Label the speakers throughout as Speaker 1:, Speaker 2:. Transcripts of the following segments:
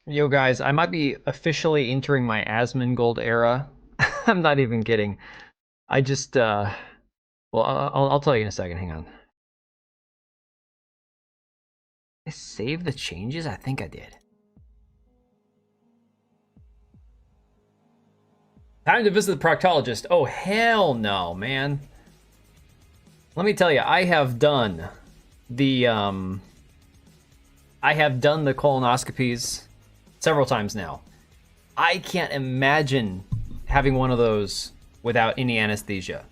Speaker 1: Yo, guys, I might be officially entering my Asmongold era. I'm not even kidding. I just, well, I'll tell you in a second. Hang on. I saved the changes? I think I did. Time to visit the proctologist. Oh, hell no, man. Let me tell you, the, I have done the colonoscopies several times now. I can't imagine having one of those without any anesthesia.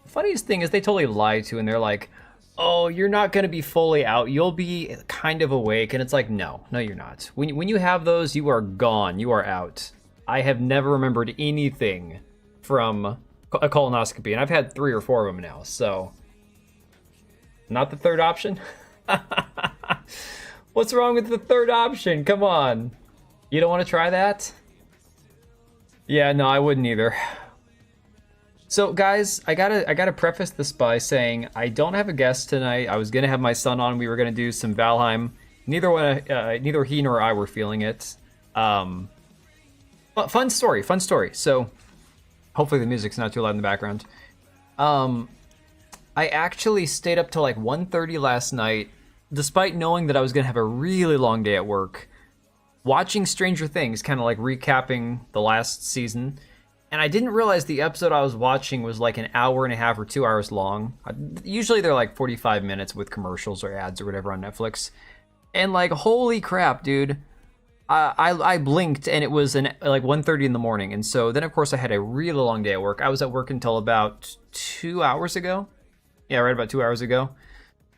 Speaker 1: The funniest thing is they totally lie to, and they're like, "Oh, you're not gonna be fully out. You'll be kind of awake." And it's like, no, you're not. When you have those, you are gone. You are out. I have never remembered anything from a colonoscopy, and I've had 3 or 4 of them now. So, not the third option. What's wrong with the third option? Come on. You don't want to try that? Yeah, no, I wouldn't either. So, guys, I gotta preface this by saying I don't have a guest tonight. I was gonna have my son on. We were gonna do some Valheim. Neither he nor I were feeling it. But fun story. So, hopefully the music's not too loud in the background. I actually stayed up till like 1:30 last night, despite knowing that I was gonna have a really long day at work, watching Stranger Things, kind of like recapping the last season. And I didn't realize the episode I was watching was like an hour and a half or 2 hours long. Usually they're like 45 minutes with commercials or ads or whatever on Netflix. And like, holy crap, dude. I blinked and it was like 1:30 in the morning. And so then, of course, I had a really long day at work. I was at work until about 2 hours ago. Yeah, right about 2 hours ago.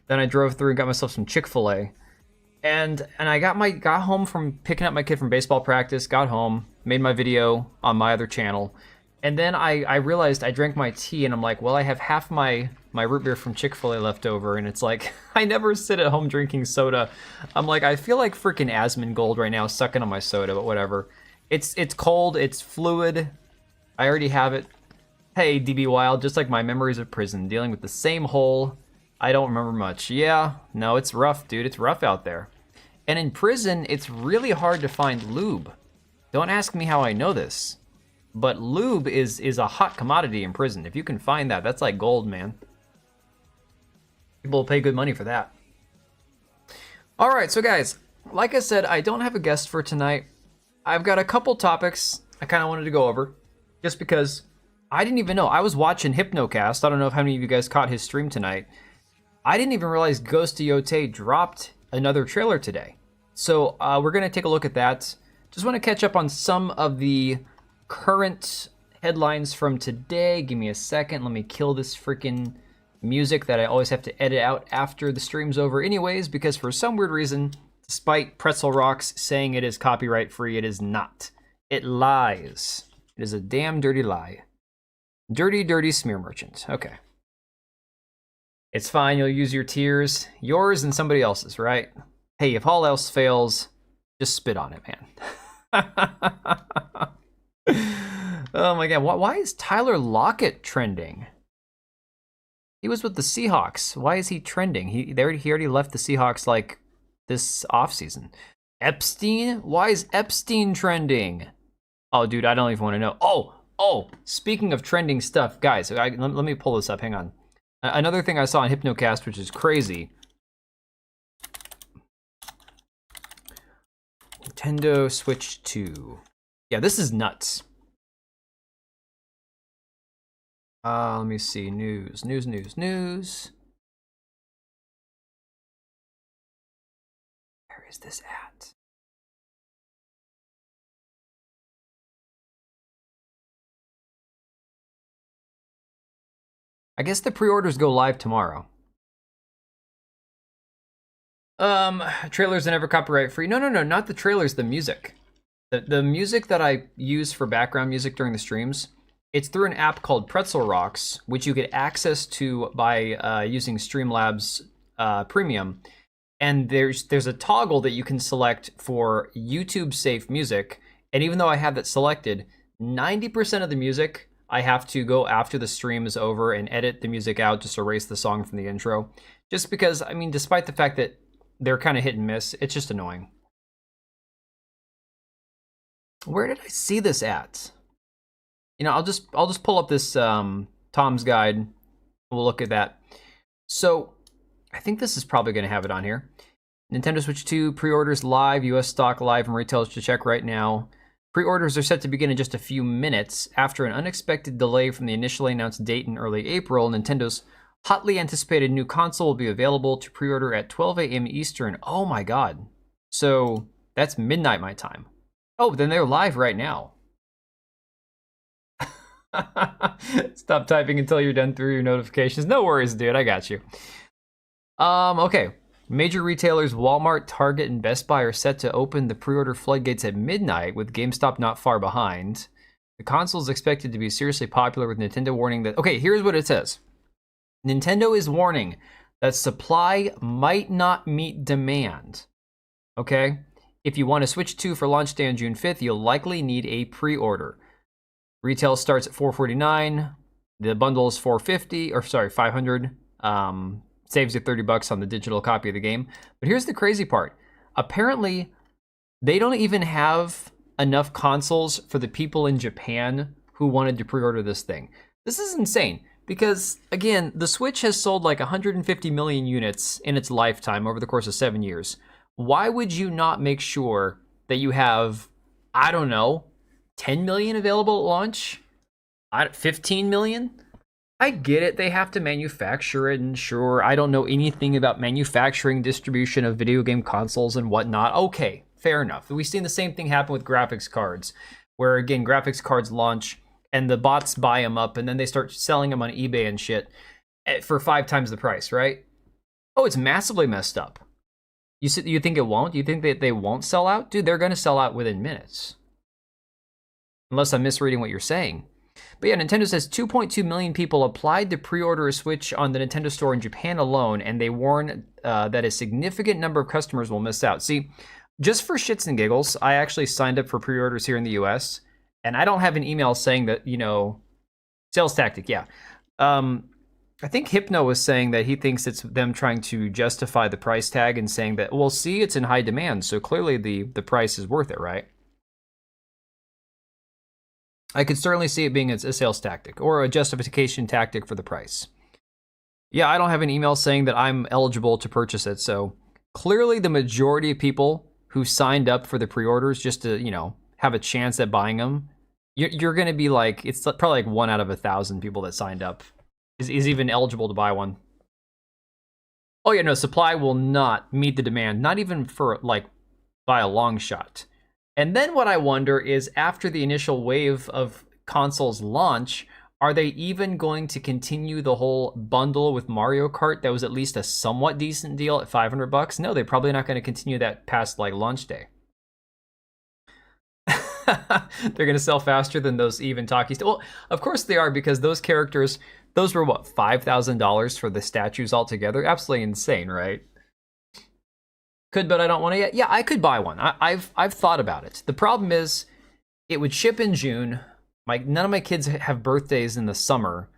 Speaker 1: Then I drove through and got myself some Chick-fil-A. And I got home from picking up my kid from baseball practice, got home, made my video on my other channel, and then I realized I drank my tea, and I'm like, well, I have half my root beer from Chick-fil-A left over, and it's like, I never sit at home drinking soda. I'm like, I feel like freaking Asmongold right now, sucking on my soda, but whatever. It's cold, it's fluid, I already have it. Hey, DB Wild, just like my memories of prison, dealing with the same hole. I don't remember much. Yeah, no, it's rough, dude. It's rough out there. And in prison, it's really hard to find lube. Don't ask me how I know this, but lube is a hot commodity in prison. If you can find that, that's like gold, man. People will pay good money for that. All right, so guys, like I said, I don't have a guest for tonight. I've got a couple topics I kind of wanted to go over, just because I didn't even know. I was watching Hypnocast. I don't know if how many of you guys caught his stream tonight. I didn't even realize Ghost of Yotei dropped another trailer today. So we're going to take a look at that. Just want to catch up on some of the current headlines from today. Give me a second. Let me kill this freaking music that I always have to edit out after the stream's over anyways, because for some weird reason, despite Pretzel Rocks saying it is copyright free, it is not. It lies. It is a damn dirty lie. Dirty, dirty smear merchant. Okay. It's fine, you'll use your tears. Yours and somebody else's, right? Hey, if all else fails, just spit on it, man. Oh my god, why is Tyler Lockett trending? He was with the Seahawks. Why is he trending? He already left the Seahawks like this offseason. Epstein? Why is Epstein trending? Oh, dude, I don't even want to know. Oh, speaking of trending stuff, guys, let me pull this up, hang on. Another thing I saw on Hypnocast, which is crazy. Nintendo Switch 2. Yeah, this is nuts. Let me see. News. Where is this at? I guess the pre-orders go live tomorrow. Trailers are never copyright free. No, not the trailers, the music. The music that I use for background music during the streams, it's through an app called Pretzel Rocks, which you get access to by using Streamlabs Premium. And there's a toggle that you can select for YouTube safe music. And even though I have that selected, 90% of the music I have to go after the stream is over and edit the music out, just erase the song from the intro. Just because, I mean, despite the fact that they're kind of hit and miss, it's just annoying. Where did I see this at? You know, I'll just pull up this Tom's Guide. We'll look at that. So I think this is probably going to have it on here. Nintendo Switch 2 pre-orders live, US stock live, and retailers to check right now. Pre-orders are set to begin in just a few minutes. After an unexpected delay from the initially announced date in early April, Nintendo's hotly anticipated new console will be available to pre-order at 12 a.m. Eastern. Oh my god. So that's midnight my time. Oh, then they're live right now. Stop typing until you're done through your notifications. No worries, dude. I got you. Okay. Major retailers Walmart, Target, and Best Buy are set to open the pre-order floodgates at midnight, with GameStop not far behind. The console is expected to be seriously popular, with Nintendo warning that... Okay, here's what it says. Nintendo is warning that supply might not meet demand. Okay? If you want to Switch 2 for launch day on June 5th, you'll likely need a pre-order. Retail starts at $449. The bundle is $500. Saves you $30 on the digital copy of the game. But here's the crazy part. Apparently, they don't even have enough consoles for the people in Japan who wanted to pre-order this thing. This is insane because, again, the Switch has sold like 150 million units in its lifetime over the course of 7 years. Why would you not make sure that you have, I don't know, 10 million available at launch? 15 million? I get it, they have to manufacture it, and sure, I don't know anything about manufacturing, distribution of video game consoles and whatnot. Okay, fair enough. We've seen the same thing happen with graphics cards, where again, graphics cards launch and the bots buy them up and then they start selling them on eBay and shit for 5 times the price, right? Oh, it's massively messed up. You think it won't? You think that they won't sell out? Dude, they're gonna sell out within minutes. Unless I'm misreading what you're saying. But yeah, Nintendo says 2.2 million people applied to pre-order a Switch on the Nintendo Store in Japan alone, and they warn that a significant number of customers will miss out. See, just for shits and giggles, I actually signed up for pre-orders here in the US, and I don't have an email saying that, you know, sales tactic, yeah. I think Hypno was saying that he thinks it's them trying to justify the price tag and saying that, well, see, it's in high demand, so clearly the price is worth it, right? I could certainly see it being a sales tactic or a justification tactic for the price. Yeah, I don't have an email saying that I'm eligible to purchase it, so clearly the majority of people who signed up for the pre-orders just to, you know, have a chance at buying them, you're going to be like, it's probably like 1 out of 1,000 people that signed up is even eligible to buy one. Oh yeah, no, supply will not meet the demand, not even for like by a long shot. And then what I wonder is, after the initial wave of consoles launch, are they even going to continue the whole bundle with Mario Kart that was at least a somewhat decent deal at $500? No, they're probably not going to continue that past like launch day. They're going to sell faster than those even talkies. Well, of course they are, because those characters, those were what, $5,000 for the statues altogether? Absolutely insane, right? Could, but I don't want to yet. Yeah, I could buy one. I've thought about it. The problem is, it would ship in June. None of my kids have birthdays in the summer,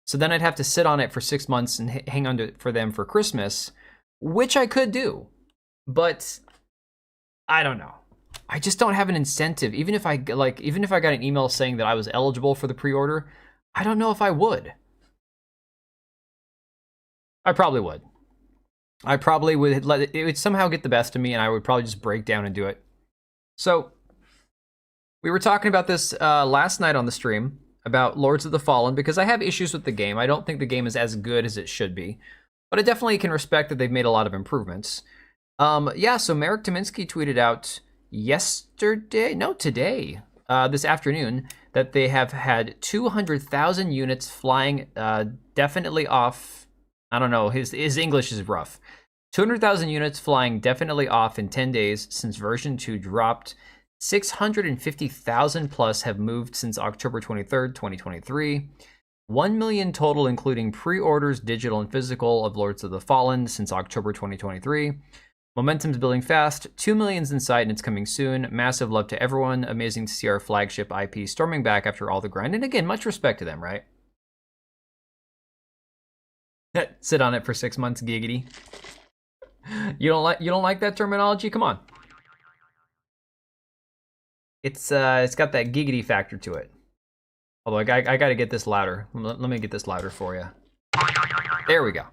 Speaker 1: so then I'd have to sit on it for 6 months and hang on to it for them for Christmas, which I could do, but I don't know. I just don't have an incentive. Even if I got an email saying that I was eligible for the pre-order, I don't know if I would. I probably would. I probably would let it would somehow get the best of me, and I would probably just break down and do it. So, we were talking about this last night on the stream, about Lords of the Fallen, because I have issues with the game. I don't think the game is as good as it should be, but I definitely can respect that they've made a lot of improvements. Yeah, so Marek Tominsky tweeted out today, this afternoon, that they have had 200,000 units flying definitely off. I don't know, his English is rough. 200,000 units flying definitely off in 10 days since version 2 dropped. 650,000 plus have moved since October 23rd, 2023. 1 million total, including pre-orders, digital and physical, of Lords of the Fallen since October 2023. Momentum's building fast. 2 million's in sight and it's coming soon. Massive love to everyone. Amazing to see our flagship IP storming back after all the grind. And again, much respect to them, right? Sit on it for 6 months, giggity. You don't like that terminology? Come on. It's got that giggity factor to it. Although I got to get this louder. Let me get this louder for you. There we go.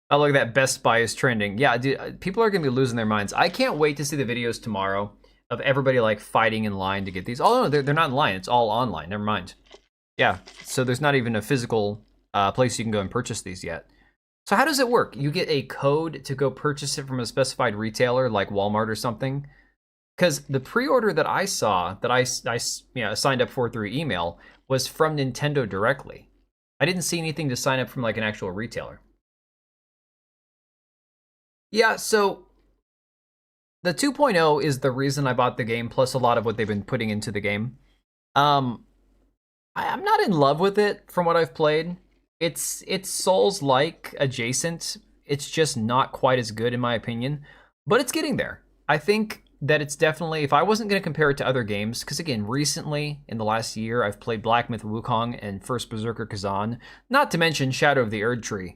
Speaker 1: Oh, look at that. Best Buy is trending. Yeah, dude, people are going to be losing their minds. I can't wait to see the videos tomorrow of everybody like fighting in line to get these. Oh, no, they're not in line. It's all online. Never mind. Yeah, so there's not even a physical place you can go and purchase these yet. So how does it work? You get a code to go purchase it from a specified retailer like Walmart or something? Because the pre-order that I saw, that I signed up for through email, was from Nintendo directly. I didn't see anything to sign up from like an actual retailer. Yeah, so the 2.0 is the reason I bought the game, plus a lot of what they've been putting into the game. I'm not in love with it from what I've played. It's Souls-like adjacent. It's just not quite as good in my opinion, but it's getting there. I think that it's definitely, if I wasn't going to compare it to other games, because again, recently in the last year, I've played Black Myth Wukong and First Berserker Kazan, not to mention Shadow of the Erdtree,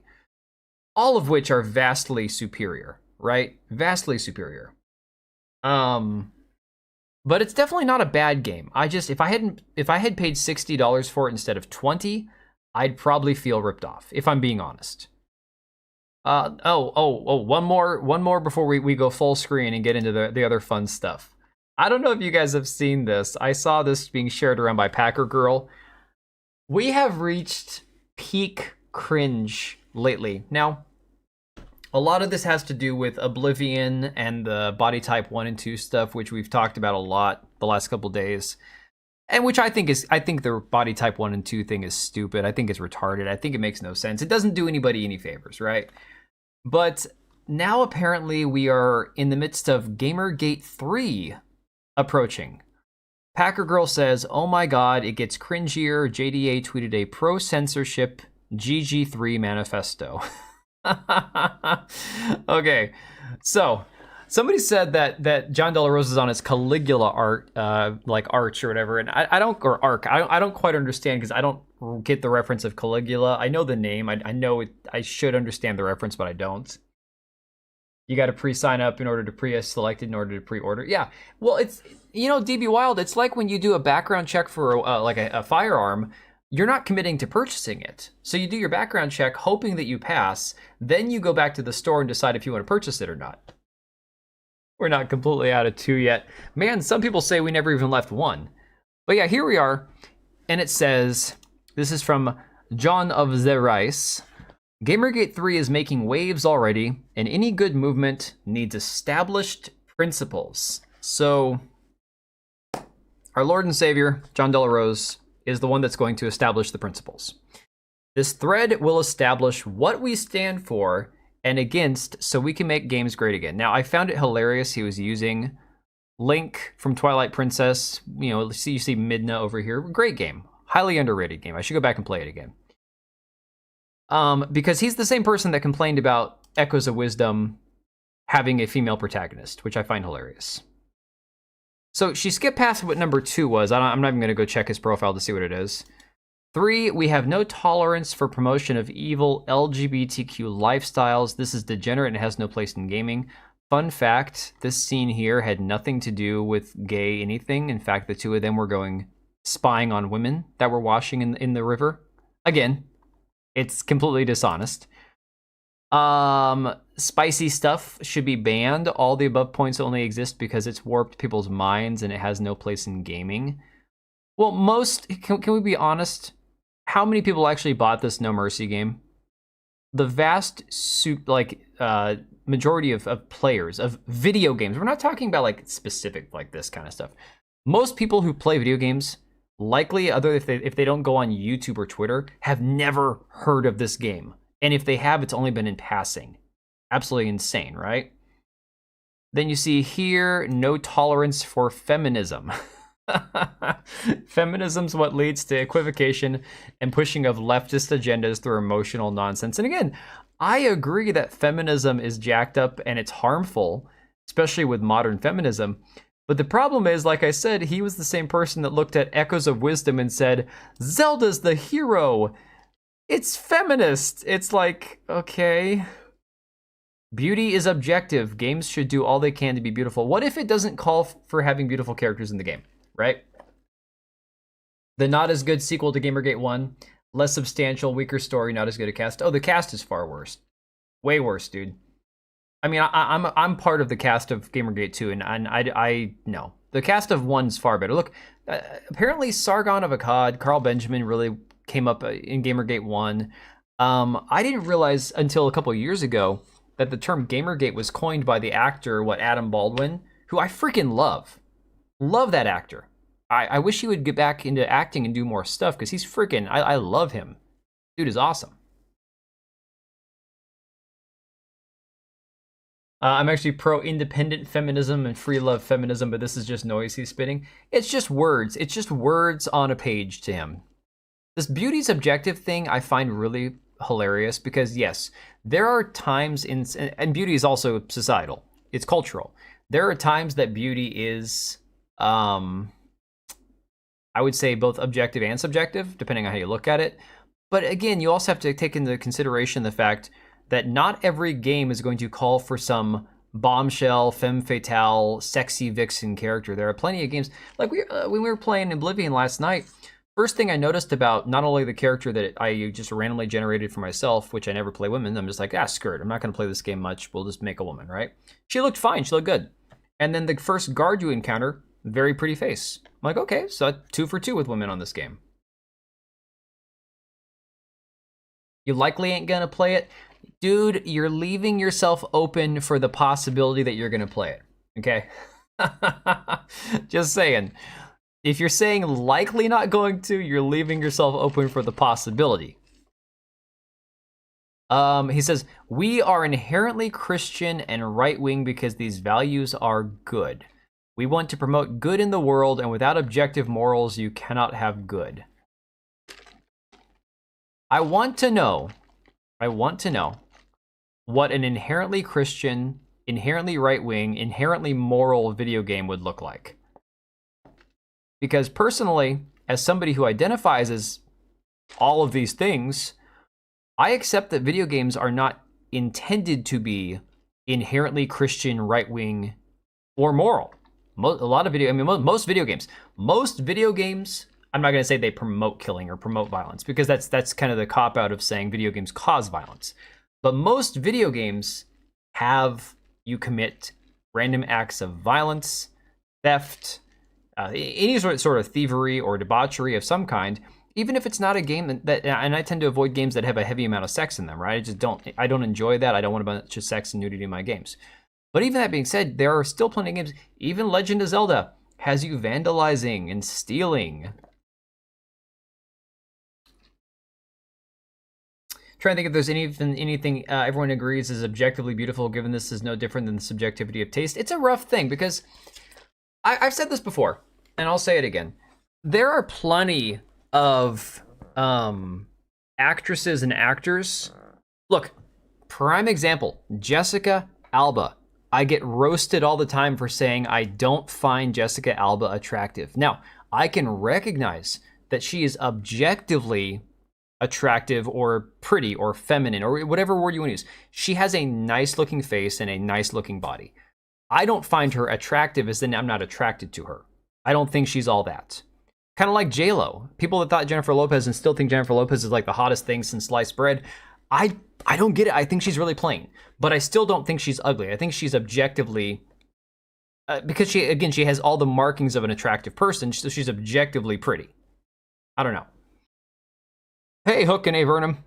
Speaker 1: all of which are vastly superior, right? Vastly superior. But it's definitely not a bad game. if I had paid $60 for it instead of $20, I'd probably feel ripped off, if I'm being honest. One more before we go full screen and get into the other fun stuff. I don't know if you guys have seen this. I saw this being shared around by Packer Girl. We have reached peak cringe lately. Now, a lot of this has to do with Oblivion and the body type 1 and 2 stuff, which we've talked about a lot the last couple days. And which I think the body type 1 and 2 thing is stupid. I think it's retarded. I think it makes no sense. It doesn't do anybody any favors, right? But now apparently we are in the midst of Gamergate 3 approaching. Packer Girl says, "Oh my god, it gets cringier." JDA tweeted a pro-censorship GG3 manifesto. Okay, so somebody said that John De La Rose is on his Caligula art, like arch or whatever, and I don't, or arc. I don't quite understand because I don't get the reference of Caligula. I know the name. I know it. I should understand the reference, but I don't. You got to pre-sign up in order to pre-select it in order to pre-order. Yeah, well, it's, you know, DB Wild. It's like when you do a background check for like a firearm. You're not committing to purchasing it. So you do your background check hoping that you pass, then you go back to the store and decide if you want to purchase it or not. We're not completely out of 2 yet. Man, some people say we never even left 1. But yeah, here we are. And it says, this is from John of the Rice. Gamergate 3 is making waves already, and any good movement needs established principles. So, our Lord and Savior, John De La Rose, is the one that's going to establish the principles. This thread will establish what we stand for and against so we can make games great again. Now, I found it hilarious he was using Link from Twilight Princess. You know, you see Midna over here. Great game. Highly underrated game. I should go back and play it again. Because he's the same person that complained about Echoes of Wisdom having a female protagonist, which I find hilarious. So she skipped past what number 2 was. I'm not even going to go check his profile to see what it is. 3, we have no tolerance for promotion of evil LGBTQ lifestyles. This is degenerate and has no place in gaming. Fun fact, this scene here had nothing to do with gay anything. In fact, the 2 of them were going spying on women that were washing in the river. Again, it's completely dishonest. Spicy stuff should be banned. All the above points only exist because it's warped people's minds and it has no place in gaming. Well, can we be honest? How many people actually bought this No Mercy game? The vast majority of players of video games. We're not talking about like specific like this kind of stuff. Most people who play video games, likely if they don't go on YouTube or Twitter, have never heard of this game. And if they have, it's only been in passing. Absolutely insane, right? Then you see here, no tolerance for feminism. Feminism's what leads to equivocation and pushing of leftist agendas through emotional nonsense. And again, I agree that feminism is jacked up and it's harmful, especially with modern feminism. But the problem is, like I said, he was the same person that looked at Echoes of Wisdom and said, Zelda's the hero. It's feminist. It's like, okay. Beauty is objective. Games should do all they can to be beautiful. What if it doesn't call for having beautiful characters in the game, right? The not as good sequel to Gamergate 1, less substantial, weaker story, not as good a cast. Oh, the cast is far worse. Way worse, dude. I mean, I'm part of the cast of Gamergate 2, and I no. The cast of 1's far better. Look, apparently Sargon of Akkad, Carl Benjamin really came up in Gamergate 1. I didn't realize until a couple of years ago that the term Gamergate was coined by the actor, Adam Baldwin, who I freaking love. Love that actor. I wish he would get back into acting and do more stuff, because he's freaking, I love him. Dude is awesome. I'm actually pro-independent feminism and free love feminism, but this is just noise he's spitting. It's just words. It's just words on a page to him. This beauty's objective thing I find really hilarious, because yes, there are times and beauty is also societal. It's cultural. There are times that beauty is, I would say, both objective and subjective, depending on how you look at it. But again, you also have to take into consideration the fact that not every game is going to call for some bombshell, femme fatale, sexy vixen character. There are plenty of games, like when we were playing Oblivion last night, first thing I noticed about not only the character that I just randomly generated for myself, which I never play women, I'm just like, screw it, I'm not going to play this game much, we'll just make a woman, right? She looked fine, she looked good. And then the first guard you encounter, very pretty face. I'm like, okay, so 2 for 2 with women on this game. You likely ain't gonna play it. Dude, you're leaving yourself open for the possibility that you're gonna play it, okay? Just saying. If you're saying likely not going to, you're leaving yourself open for the possibility. He says, we are inherently Christian and right-wing because these values are good. We want to promote good in the world, and without objective morals, you cannot have good. I want to know what an inherently Christian, inherently right-wing, inherently moral video game would look like. Because personally, as somebody who identifies as all of these things, I accept that video games are not intended to be inherently Christian, right-wing, or moral. Most video games, I'm not going to say they promote killing or promote violence, because that's kind of the cop-out of saying video games cause violence. But most video games have you commit random acts of violence, theft, any sort of thievery or debauchery of some kind, even if it's not a game that, and I tend to avoid games that have a heavy amount of sex in them, right? I don't enjoy that. I don't want a bunch of sex and nudity in my games. But even that being said, there are still plenty of games, even Legend of Zelda has you vandalizing and stealing. Trying to think if there's anything everyone agrees is objectively beautiful, given this is no different than the subjectivity of taste. It's a rough thing, because I've said this before, and I'll say it again. There are plenty of actresses and actors. Look, prime example, Jessica Alba. I get roasted all the time for saying I don't find Jessica Alba attractive. Now, I can recognize that she is objectively attractive or pretty or feminine or whatever word you want to use. She has a nice looking face and a nice looking body. I don't find her attractive as in I'm not attracted to her. I don't think she's all that. Kind of like J-Lo. People that thought Jennifer Lopez and still think Jennifer Lopez is like the hottest thing since sliced bread. I don't get it. I think she's really plain, but I still don't think she's ugly. I think she's objectively, because she has all the markings of an attractive person, so she's objectively pretty. I don't know. Hey, Hook and A. Vernum.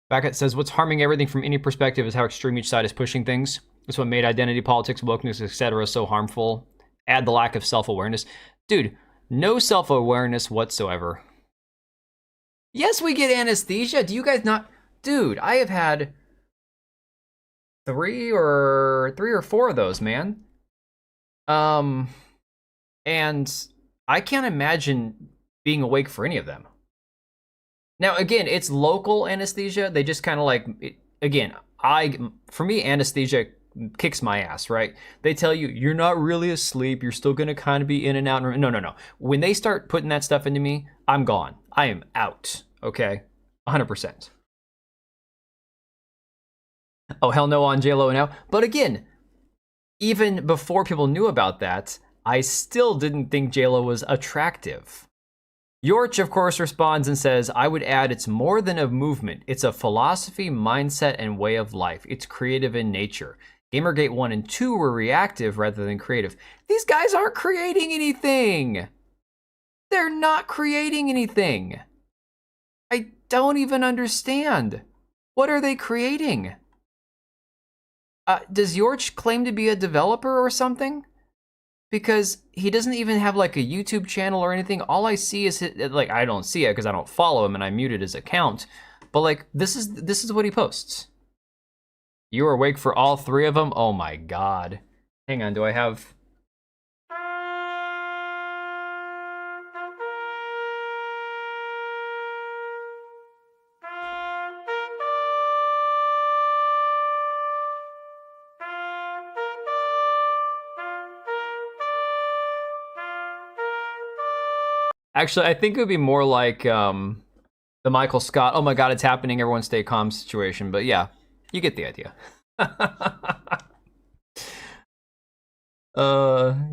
Speaker 1: Backett says, what's harming everything from any perspective is how extreme each side is pushing things. That's what made identity politics, wokeness, etc. so harmful. Add the lack of self-awareness. Dude, no self-awareness whatsoever. Yes, we get anesthesia. Do you guys not? Dude, I have had three or four of those, man. And I can't imagine being awake for any of them. Now, again, it's local anesthesia. They just kind of like, for me, anesthesia kicks my ass, right? They tell you, you're not really asleep. You're still going to kind of be in and out. No. When they start putting that stuff into me, I'm gone. I am out, okay? 100%. Oh, hell no on JLo now. But again, even before people knew about that, I still didn't think JLo was attractive. Yorch, of course, responds and says, I would add it's more than a movement. It's a philosophy, mindset, and way of life. It's creative in nature. Gamergate 1 and 2 were reactive rather than creative. These guys aren't creating anything. They're not creating anything. I don't even understand. What are they creating? Does Yorch claim to be a developer or something? Because he doesn't even have like a YouTube channel or anything. All I see is like, I don't see it because I don't follow him and I muted his account. But like, this is what he posts. You were awake for all three of them? Oh my God. Hang on, do I have... Actually, I think it would be more like the Michael Scott, oh my God, it's happening, everyone stay calm situation. But yeah, you get the idea.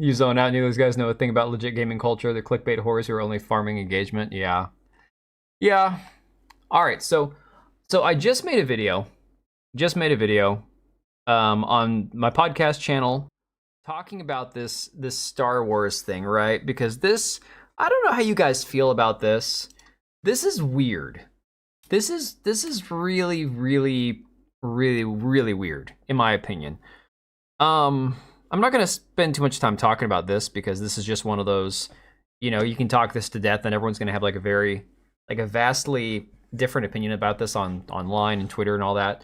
Speaker 1: You zone out. Neither of those guys know a thing about legit gaming culture. They're clickbait whores who are only farming engagement. Yeah. Yeah. All right, so I just made a video. On my podcast channel talking about this Star Wars thing, right? Because this, I don't know how you guys feel about this. This is weird. This is really, really, really, really weird, in my opinion. I'm not gonna spend too much time talking about this because this is just one of those, you know, you can talk this to death and everyone's gonna have like a vastly different opinion about this online and Twitter and all that.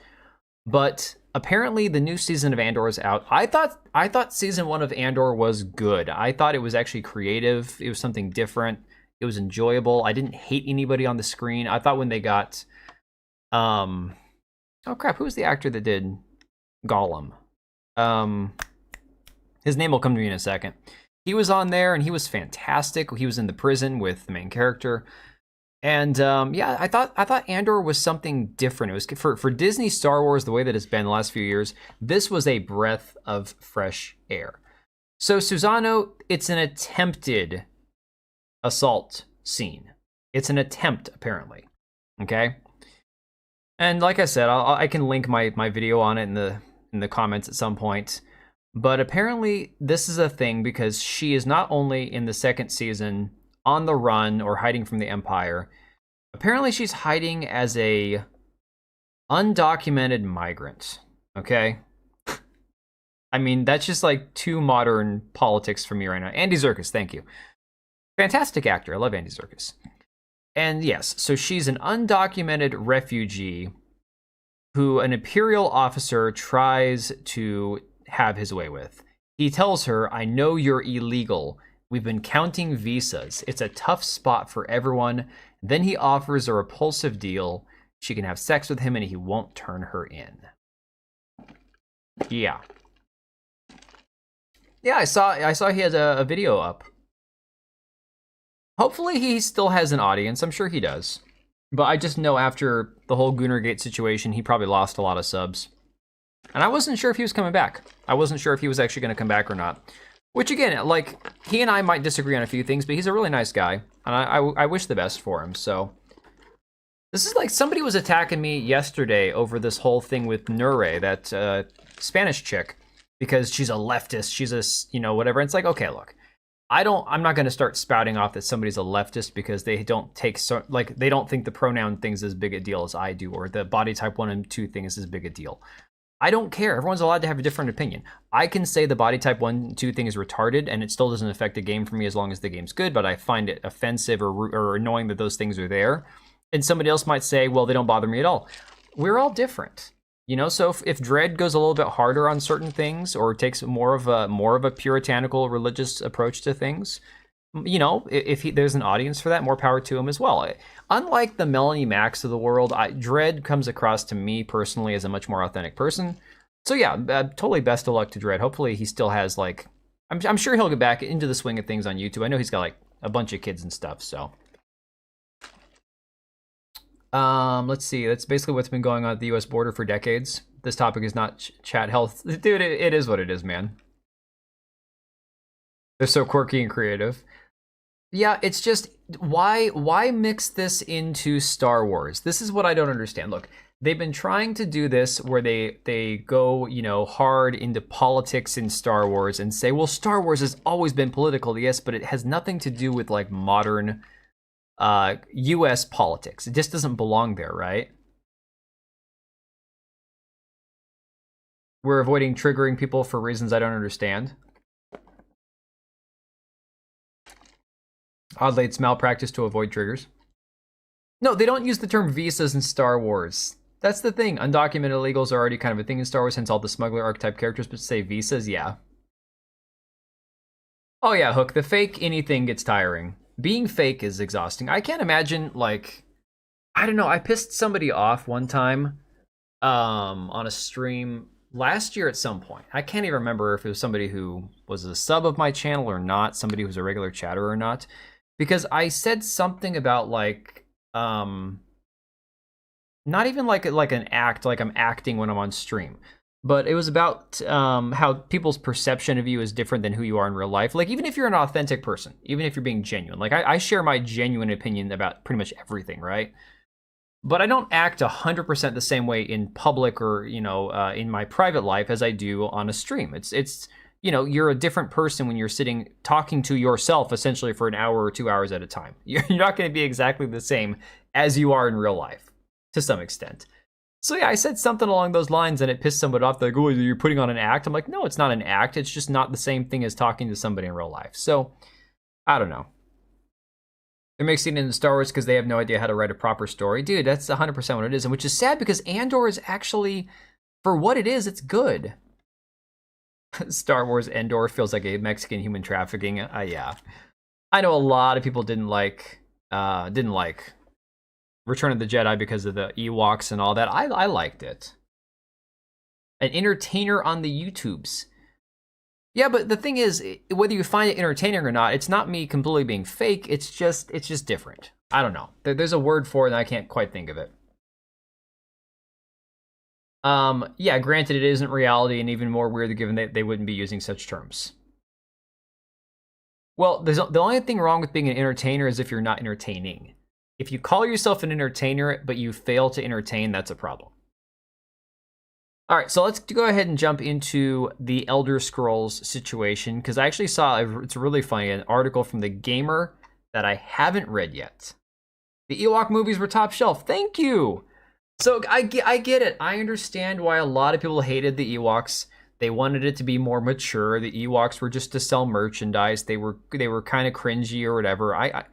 Speaker 1: But apparently the new season of Andor is out. I thought season 1 of Andor was good. I thought it was actually creative. It was something different. It was enjoyable. I didn't hate anybody on the screen. I thought when they got oh crap, who was the actor that did Gollum? His name will come to me in a second. He was on there and he was fantastic. He was in the prison with the main character. And yeah, I thought Andor was something different. It was for Disney Star Wars, the way that it's been the last few years, this was a breath of fresh air. So Susano, it's an attempted assault scene. It's an attempt, apparently. Okay? And like I said, I can link my video on it in the comments at some point. But apparently this is a thing because she is not only in the second season on the run or hiding from the Empire. Apparently she's hiding as a undocumented migrant, okay? I mean, that's just like too modern politics for me right now. Andy Serkis, thank you. Fantastic actor, I love Andy Serkis. And yes, so she's an undocumented refugee who an Imperial officer tries to have his way with. He tells her, I know you're illegal. We've been counting visas. It's a tough spot for everyone. Then he offers a repulsive deal. She can have sex with him and he won't turn her in. Yeah. Yeah, I saw he has a video up. Hopefully he still has an audience. I'm sure he does. But I just know after the whole Gamergate situation, he probably lost a lot of subs. And I wasn't sure if he was coming back. I wasn't sure if he was actually going to come back or not. Which again, like, he and I might disagree on a few things, but he's a really nice guy. And I wish the best for him, so. This is like somebody was attacking me yesterday over this whole thing with Nure, that Spanish chick, because she's a leftist, she's a, you know, whatever. And it's like, okay, look, I'm not going to start spouting off that somebody's a leftist because they don't take, they don't think the pronoun thing's as big a deal as I do, or the body type 1 and 2 thing is as big a deal. I don't care. Everyone's allowed to have a different opinion. I can say the body type 1, 2 thing is retarded, and it still doesn't affect the game for me as long as the game's good, but I find it offensive or annoying that those things are there. And somebody else might say, well, they don't bother me at all. We're all different. You know, so if Dredd goes a little bit harder on certain things or takes more of a puritanical religious approach to things, you know, if there's an audience for that, more power to him as well. Unlike the Melanie Max of the world, Dredd comes across to me personally as a much more authentic person. So yeah, totally best of luck to Dredd. Hopefully he still has like, I'm sure he'll get back into the swing of things on YouTube. I know he's got like a bunch of kids and stuff, so. Let's see, that's basically what's been going on at the US border for decades. this topic is not chat health. Dude, it is what it is, man. They're so quirky and creative. Yeah, it's just, why mix this into Star Wars? This is what I don't understand. Look, they've been trying to do this where they go, hard into politics in Star Wars and say, well, Star Wars has always been political, yes, but it has nothing to do with like modern US politics. It just doesn't belong there, right? We're avoiding triggering people for reasons I don't understand. Oddly, it's malpractice to avoid triggers. No, they don't use the term visas in Star Wars. That's the thing. Undocumented illegals are already kind of a thing in Star Wars, hence all the smuggler archetype characters, but to say visas, yeah. Oh yeah, Hook, the fake anything gets tiring. Being fake is exhausting. I can't imagine, like, I don't know, I pissed somebody off one time on a stream last year at some point. I can't even remember if it was somebody who was a sub of my channel or not, somebody who's a regular chatter or not. Because I said something about like, not even like an act, like I'm acting when I'm on stream, but it was about how people's perception of you is different than who you are in real life. Like even if you're an authentic person, even if you're being genuine, like I share my genuine opinion about pretty much everything, right? But I don't act 100% the same way in public or in my private life as I do on a stream. It's you're a different person when you're sitting talking to yourself essentially for an hour or 2 hours at a time. You're not going to be exactly the same as you are in real life to some extent. So yeah, I said something along those lines and it pissed somebody off. They're like, oh, you're putting on an act. I'm like, no, it's not an act. It's just not the same thing as talking to somebody in real life. So I don't know. They're mixing it into Star Wars because they have no idea how to write a proper story. Dude, that's 100% what it is. And which is sad because Andor is actually, for what it is, it's good. Star Wars Andor feels like a Mexican human trafficking. Yeah, I know a lot of people didn't like Return of the Jedi because of the Ewoks and all that. I liked it. An entertainer on the YouTubes. Yeah, but the thing is, whether you find it entertaining or not, it's not me completely being fake. It's just different. I don't know. There's a word for it, and I can't quite think of it. Yeah, granted, it isn't reality, and even more weird given that they wouldn't be using such terms. Well, the only thing wrong with being an entertainer is if you're not entertaining. If you call yourself an entertainer, but you fail to entertain, that's a problem. All right, so let's go ahead and jump into the Elder Scrolls situation, because I actually saw, it's really funny, an article from the Gamer that I haven't read yet. The Ewok movies were top shelf. Thank you. So I get it. I understand why a lot of people hated the Ewoks. They wanted it to be more mature. The Ewoks were just to sell merchandise. They were kind of cringy or whatever. I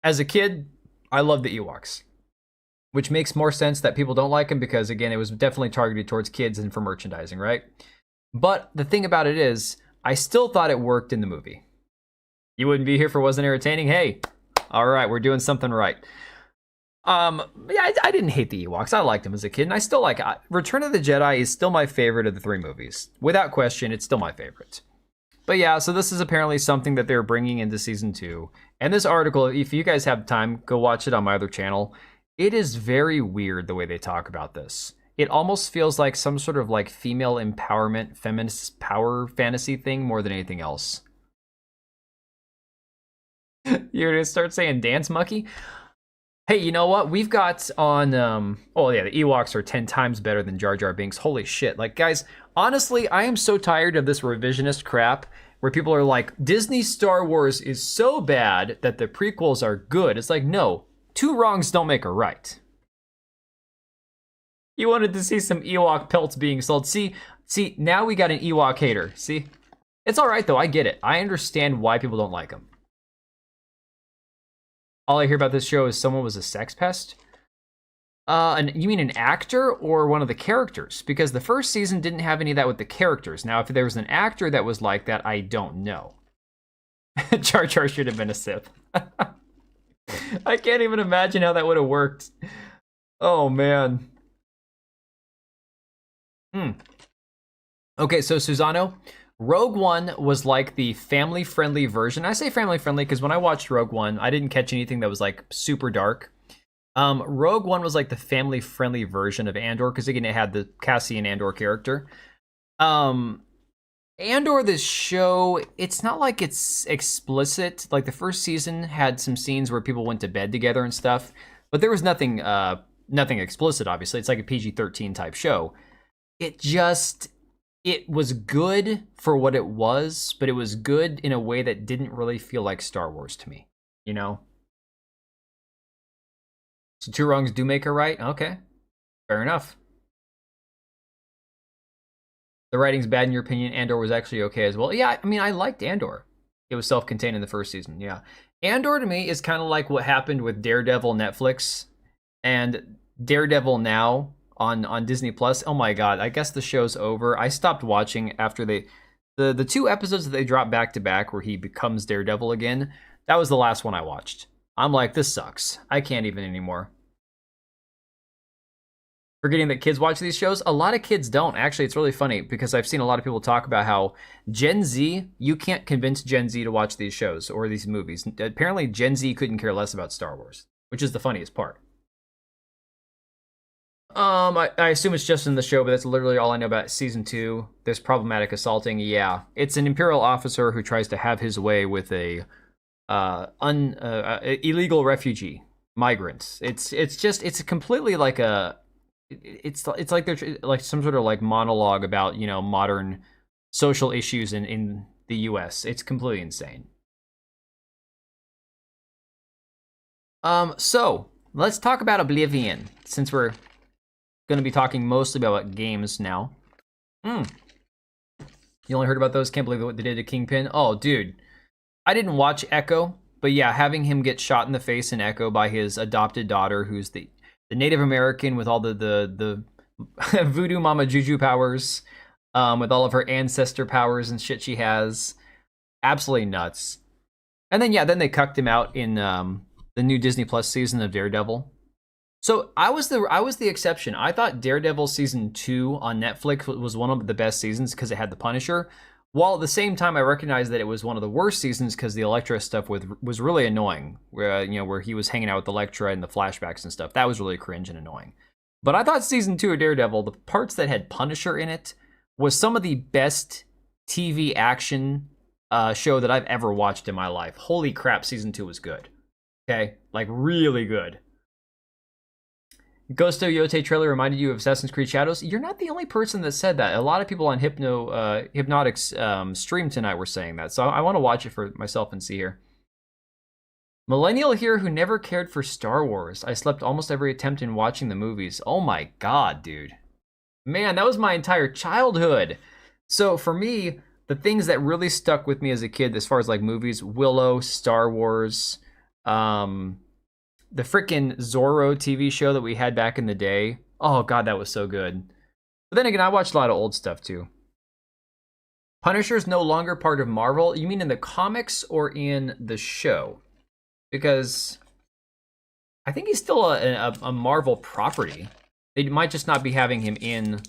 Speaker 1: as a kid, I loved the Ewoks, which makes more sense that people don't like them because, again, it was definitely targeted towards kids and for merchandising, right? But the thing about it is, I still thought it worked in the movie. You wouldn't be here if it wasn't entertaining? Hey, all right, we're doing something right. Yeah, I didn't hate the Ewoks. I liked them as a kid, and I still like Return of the Jedi is still my favorite of the three movies. Without question, it's still my favorite. But yeah, so this is apparently something that they're bringing into season 2. And this article, if you guys have time, go watch it on my other channel. It is very weird the way they talk about this. It almost feels like some sort of like female empowerment, feminist power fantasy thing more than anything else. You're gonna start saying dance monkey? Hey, you know what? We've got on, oh yeah, the Ewoks are 10 times better than Jar Jar Binks. Holy shit. Like, guys, honestly, I am so tired of this revisionist crap where people are like, Disney Star Wars is so bad that the prequels are good. It's like, no, 2 wrongs don't make a right. You wanted to see some Ewok pelts being sold. See, now we got an Ewok hater. See? It's all right, though. I get it. I understand why people don't like them. All I hear about this show is someone was a sex pest. You mean an actor or one of the characters? Because the first season didn't have any of that with the characters. Now, if there was an actor that was like that, I don't know. Jar Jar should have been a Sith. I can't even imagine how that would have worked. Oh, man. Okay, so Susano, Rogue One was like the family-friendly version. I say family-friendly because when I watched Rogue One, I didn't catch anything that was like super dark. Rogue One was like the family-friendly version of Andor because again, it had the Cassian Andor character. Andor, this show, it's not like it's explicit. Like the first season had some scenes where people went to bed together and stuff, but there was nothing explicit. Obviously, it's like a PG-13 type show. It was good for what it was, but it was good in a way that didn't really feel like Star Wars to me. You know. So two wrongs do make a right. Okay, fair enough. The writing's bad in your opinion. Andor was actually okay as well. Yeah, I mean, I liked Andor. It was self-contained in the first season. Yeah, Andor to me is kind of like what happened with Daredevil Netflix and Daredevil now on Disney Plus. Oh my god, I guess the show's over. I stopped watching after the two episodes that they dropped back to back where he becomes Daredevil again. That was the last one I watched. I'm like, this sucks. I can't even anymore. Forgetting that kids watch these shows. A lot of kids don't. Actually, it's really funny because I've seen a lot of people talk about how Gen Z, you can't convince Gen Z to watch these shows or these movies. Apparently, Gen Z couldn't care less about Star Wars, which is the funniest part. I assume it's just in the show, but that's literally all I know about season 2. There's problematic assaulting. Yeah, it's an Imperial officer who tries to have his way with a illegal refugee migrants. It's completely like it's like they're like some sort of like monologue about, you know, modern social issues in the US. It's completely insane. So let's talk about Oblivion since we're going to be talking mostly about games now. You only heard about those? Can't believe what they did to Kingpin. Oh, dude. I didn't watch Echo, but yeah, having him get shot in the face in Echo by his adopted daughter, who's the Native American with all the voodoo mama juju powers, with all of her ancestor powers and shit she has. Absolutely nuts. And then, yeah, then they cucked him out in the new Disney Plus season of Daredevil. So I was the exception. I thought Daredevil season 2 on Netflix was one of the best seasons because it had the Punisher. While at the same time, I recognized that it was one of the worst seasons because the Elektra stuff was really annoying. Where he was hanging out with Elektra and the flashbacks and stuff. That was really cringe and annoying. But I thought season 2 of Daredevil, the parts that had Punisher in it, was some of the best TV action show that I've ever watched in my life. Holy crap, season 2 was good. Okay, like really good. Ghosto Yotei trailer reminded you of Assassin's Creed Shadows. You're not the only person that said that. A lot of people on Hypnotic's stream tonight were saying that. So I want to watch it for myself and see here. Millennial here who never cared for Star Wars. I slept almost every attempt in watching the movies. Oh my god, dude. Man, that was my entire childhood. So for me, the things that really stuck with me as a kid as far as like movies, Willow, Star Wars, the freaking Zorro TV show that we had back in the day. Oh god, that was so good. But then again, I watched a lot of old stuff too. Punisher's no longer part of Marvel. You mean in the comics or in the show? Because I think he's still a Marvel property. They might just not be having him in.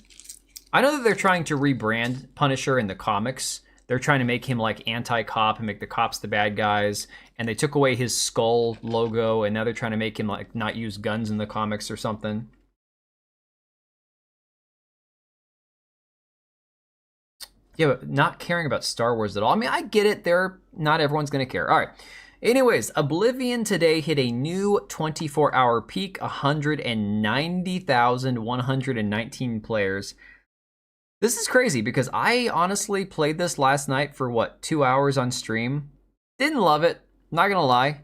Speaker 1: I know that they're trying to rebrand Punisher in the comics. They're trying to make him like anti-cop and make the cops the bad guys. And they took away his skull logo, and now they're trying to make him like not use guns in the comics or something. Yeah, but not caring about Star Wars at all. I mean, I get it. Not everyone's gonna care. All right. Anyways, Oblivion today hit a new 24-hour peak, 190,119 players. This is crazy because I honestly played this last night for 2 hours on stream. Didn't love it, not gonna lie.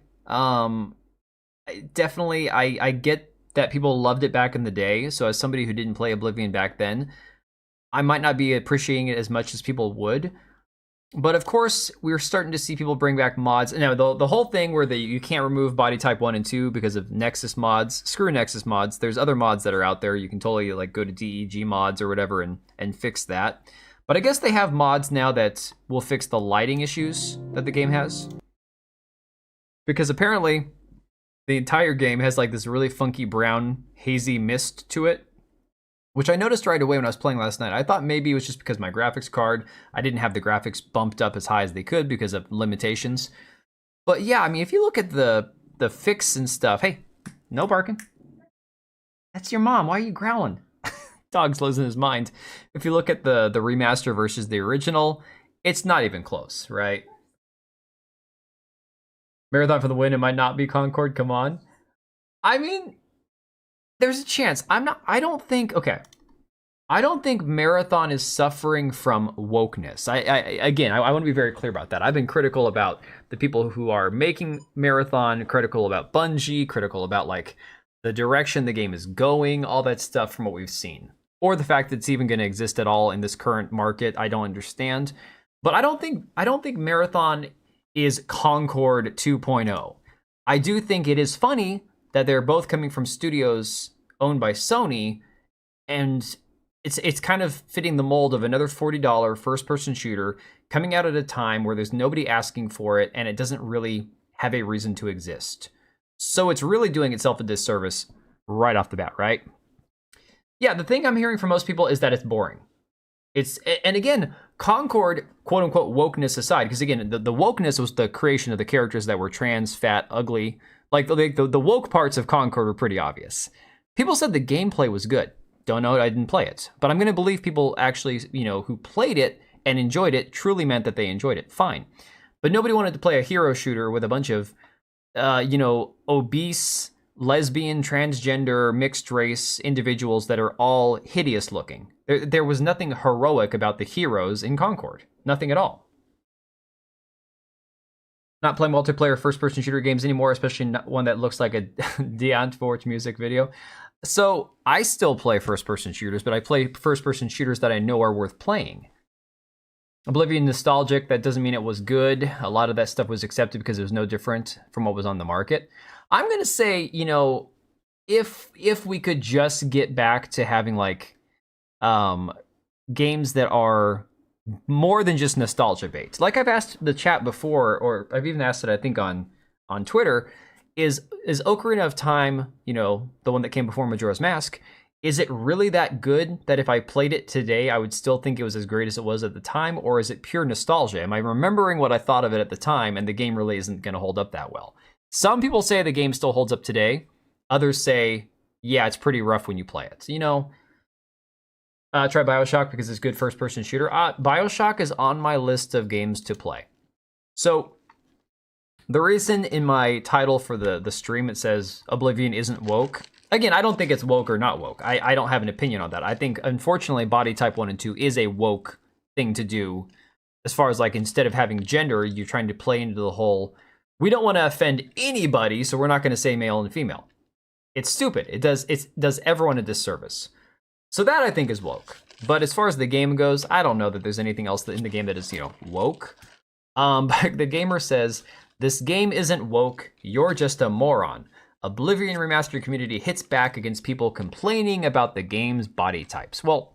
Speaker 1: Definitely, I get that people loved it back in the day. So as somebody who didn't play Oblivion back then, I might not be appreciating it as much as people would. But of course, we're starting to see people bring back mods. Now, the whole thing where you can't remove body type 1 and 2 because of Nexus mods. Screw Nexus mods. There's other mods that are out there. You can totally like go to DEG mods or whatever and fix that. But I guess they have mods now that will fix the lighting issues that the game has. Because apparently, the entire game has like this really funky brown, hazy mist to it. Which I noticed right away when I was playing last night. I thought maybe it was just because my graphics card, I didn't have the graphics bumped up as high as they could because of limitations. But yeah, I mean, if you look at the fix and stuff, hey, no barking. That's your mom. Why are you growling? Dog's losing his mind. If you look at the remaster versus the original, it's not even close, right? Marathon for the win. It might not be Concord. Come on. I mean, there's a chance. I don't think. Okay. I don't think Marathon is suffering from wokeness. I want to be very clear about that. I've been critical about the people who are making Marathon, critical about Bungie, critical about like the direction the game is going, all that stuff from what we've seen. Or the fact that it's even going to exist at all in this current market, I don't understand. But I don't think Marathon is Concord 2.0. I do think it is funny that they're both coming from studios owned by Sony, and it's kind of fitting the mold of another $40 first-person shooter coming out at a time where there's nobody asking for it, and it doesn't really have a reason to exist. So it's really doing itself a disservice right off the bat, right? Yeah, the thing I'm hearing from most people is that it's boring. And again, Concord, quote-unquote, wokeness aside, because again, the wokeness was the creation of the characters that were trans, fat, ugly. Like, the woke parts of Concord were pretty obvious. People said the gameplay was good. Don't know it, I didn't play it. But I'm going to believe people actually, who played it and enjoyed it truly meant that they enjoyed it. Fine. But nobody wanted to play a hero shooter with a bunch of, obese, lesbian, transgender, mixed race individuals that are all hideous looking. There was nothing heroic about the heroes in Concord. Nothing at all. Not playing multiplayer first-person shooter games anymore, especially not one that looks like a Deant Forge music video. So I still play first-person shooters, but I play first-person shooters that I know are worth playing. Oblivion nostalgic, that doesn't mean it was good. A lot of that stuff was accepted because it was no different from what was on the market. I'm going to say, if we could just get back to having like games that are more than just nostalgia bait. Like I've asked the chat before, or I've even asked it, I think, on Twitter, is Ocarina of Time, the one that came before Majora's Mask, is it really that good that if I played it today, I would still think it was as great as it was at the time? Or is it pure nostalgia? Am I remembering what I thought of it at the time and the game really isn't going to hold up that well? Some people say the game still holds up today. Others say, yeah, it's pretty rough when you play it. Try BioShock because it's good first-person shooter. BioShock is on my list of games to play. So the reason in my title for the stream it says Oblivion isn't woke. Again, I don't think it's woke or not woke. I don't have an opinion on that. I think, unfortunately, Body Type 1 and 2 is a woke thing to do. As far as, like, instead of having gender, you're trying to play into the whole, we don't want to offend anybody, so we're not going to say male and female. It's stupid. It does everyone a disservice. So that, I think, is woke. But as far as the game goes, I don't know that there's anything else in the game that is, woke. But the gamer says, this game isn't woke, you're just a moron. Oblivion Remastered community hits back against people complaining about the game's body types. Well,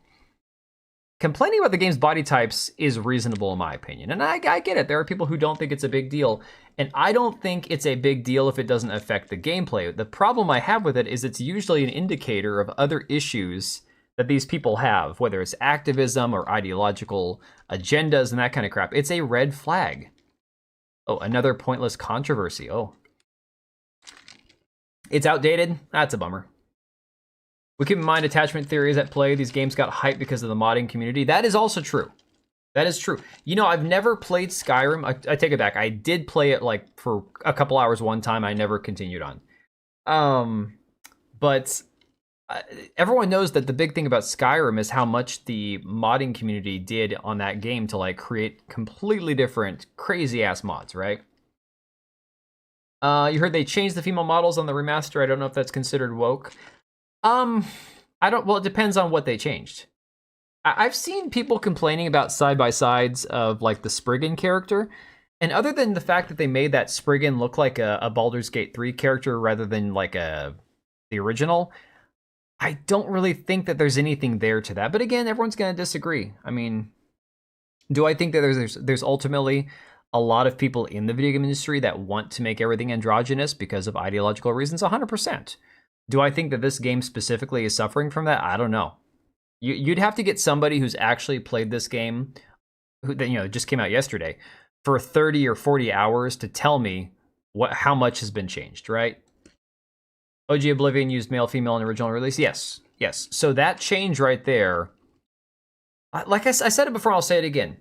Speaker 1: complaining about the game's body types is reasonable in my opinion. And I get it. There are people who don't think it's a big deal. And I don't think it's a big deal if it doesn't affect the gameplay. The problem I have with it is it's usually an indicator of other issues that these people have, whether it's activism or ideological agendas and that kind of crap. It's a red flag. Oh, another pointless controversy. Oh. It's outdated? That's a bummer. We keep in mind attachment theories at play. These games got hyped because of the modding community. That is also true. That is true. I've never played Skyrim. I take it back. I did play it like for a couple hours one time. I never continued on. But everyone knows that the big thing about Skyrim is how much the modding community did on that game to like create completely different crazy ass mods, right? You heard they changed the female models on the remaster. I don't know if that's considered woke. Well, it depends on what they changed. I've seen people complaining about side-by-sides of like the Spriggan character. And other than the fact that they made that Spriggan look like a Baldur's Gate 3 character rather than like the original, I don't really think that there's anything there to that. But again, everyone's going to disagree. I mean, do I think that there's ultimately a lot of people in the video game industry that want to make everything androgynous because of ideological reasons? 100%. Do I think that this game specifically is suffering from that? I don't know. You'd have to get somebody who's actually played this game, who just came out yesterday, for 30 or 40 hours to tell me how much has been changed, right? OG Oblivion used male, female in the original release. Yes. So that change right there, like I said it before, I'll say it again.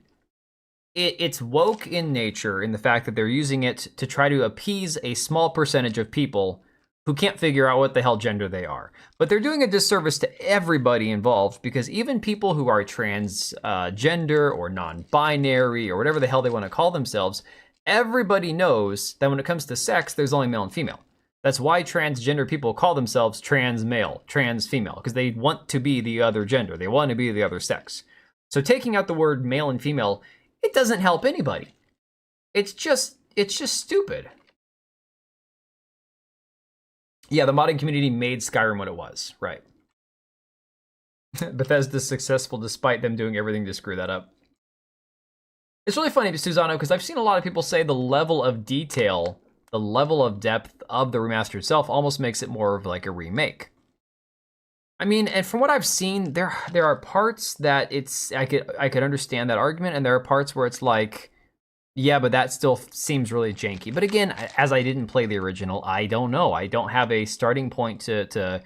Speaker 1: It's woke in nature in the fact that they're using it to try to appease a small percentage of people who can't figure out what the hell gender they are. But they're doing a disservice to everybody involved, because even people who are transgender or non-binary or whatever the hell they want to call themselves, everybody knows that when it comes to sex, there's only male and female. That's why transgender people call themselves trans male, trans female, because they want to be the other gender. They want to be the other sex. So taking out the word male and female, it doesn't help anybody. It's just stupid. Yeah, the modding community made Skyrim what it was, right? Bethesda's successful despite them doing everything to screw that up. It's really funny, Susano, because I've seen a lot of people say the level of detail, the level of depth of the remaster itself almost makes it more of like a remake. I mean, and from what I've seen, there are parts that I could understand that argument, and there are parts where it's like, yeah, but that still seems really janky. But again, as I didn't play the original, I don't know. I don't have a starting point to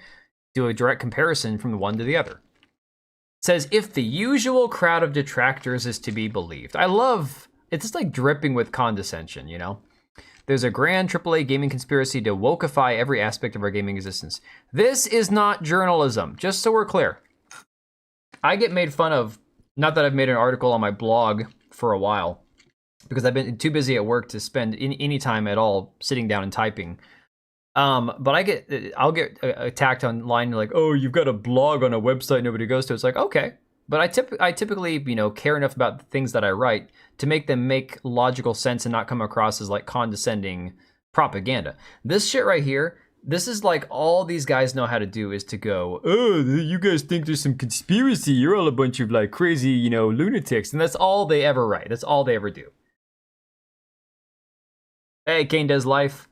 Speaker 1: do a direct comparison from the one to the other. It says, if the usual crowd of detractors is to be believed. It's just like dripping with condescension, you know? There's a grand AAA gaming conspiracy to wokeify every aspect of our gaming existence. This is not journalism, just so we're clear. I get made fun of, not that I've made an article on my blog for a while, because I've been too busy at work to spend any time at all sitting down and typing. But I'll get attacked online, like, oh, you've got a blog on a website nobody goes to. It's like, okay. But I typically, care enough about the things that I write to make them make logical sense and not come across as like condescending propaganda. This shit right here, this is like all these guys know how to do is to go, oh, you guys think there's some conspiracy. You're all a bunch of like crazy, lunatics. And that's all they ever write. That's all they ever do. Hey, Kane Does Life.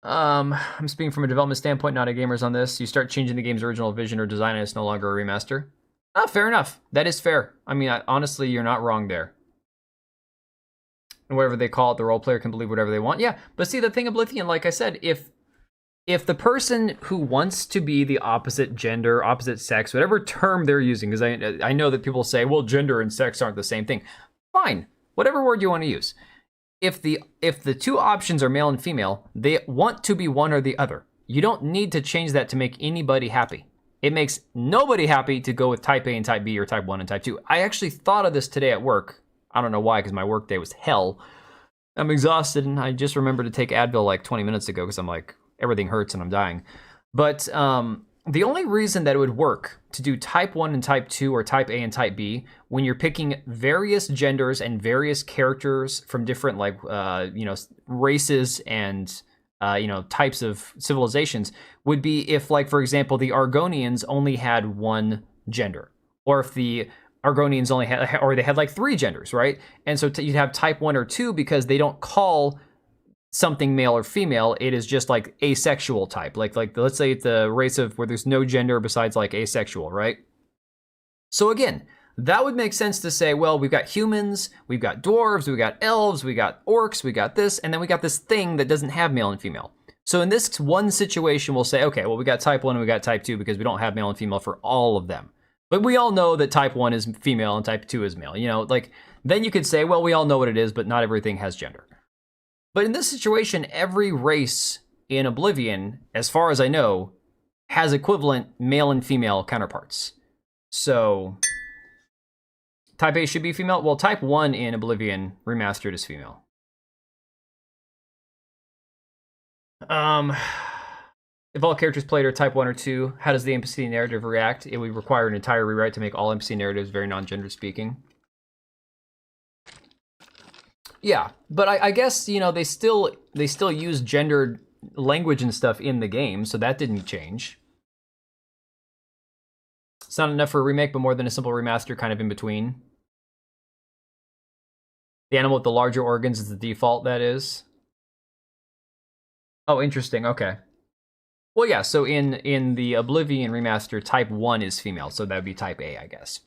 Speaker 1: I'm speaking from a development standpoint, not a gamer's on this. You start changing the game's original vision or design and it's no longer a remaster. Oh, fair enough. That is fair. I mean, honestly, you're not wrong there. And whatever they call it, the role player can believe whatever they want. Yeah, but see, the thing of Oblivion, like I said, if the person who wants to be the opposite gender, opposite sex, whatever term they're using, because I know that people say, well, gender and sex aren't the same thing. Fine, whatever word you want to use. If the two options are male and female, they want to be one or the other. You don't need to change that to make anybody happy. It makes nobody happy to go with type A and type B or type 1 and type 2. I actually thought of this today at work. I don't know why, because my work day was hell. I'm exhausted, and I just remembered to take Advil like 20 minutes ago because I'm like, everything hurts and I'm dying. But the only reason that it would work to do type 1 and type 2 or type A and type B when you're picking various genders and various characters from different races and types of civilizations would be if, like, for example, the Argonians only had one gender, or if the Argonians only had, or they had like 3 genders, right? And so you'd have type 1 or 2 because they don't call something male or female. It is just like asexual type. Like let's say the race of where there's no gender besides like asexual, right? So again, that would make sense to say, well, we've got humans, we've got dwarves, we've got elves, we got orcs, we got this, and then we got this thing that doesn't have male and female. So in this one situation, we'll say, okay, well, we got type 1 and we got type 2 because we don't have male and female for all of them. But we all know that type 1 is female and type 2 is male. Then you could say, well, we all know what it is, but not everything has gender. But in this situation, every race in Oblivion, as far as I know, has equivalent male and female counterparts. So type A should be female. Well, type 1 in Oblivion Remastered is female. If all characters played are type 1 or 2, how does the NPC narrative react? It would require an entire rewrite to make all NPC narratives very non-gender speaking. Yeah, but I guess, they still use gendered language and stuff in the game, so that didn't change. It's not enough for a remake, but more than a simple remaster, kind of in between. The animal with the larger organs is the default, that is. Oh, interesting, okay. Well, yeah, so in the Oblivion remaster, type 1 is female, so that would be type A, I guess.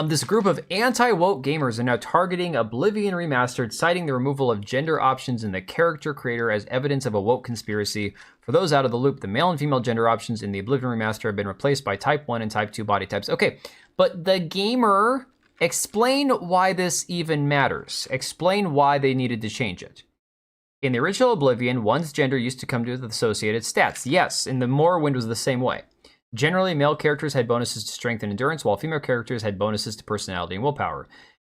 Speaker 1: This group of anti-woke gamers are now targeting Oblivion Remastered, citing the removal of gender options in the character creator as evidence of a woke conspiracy. For those out of the loop, the male and female gender options in the Oblivion Remaster have been replaced by Type 1 and Type 2 body types. Okay, but the gamer, explain why this even matters. Explain why they needed to change it. In the original Oblivion, one's gender used to come with associated stats. Yes, in the Morrowind was the same way. Generally, male characters had bonuses to strength and endurance, while female characters had bonuses to personality and willpower.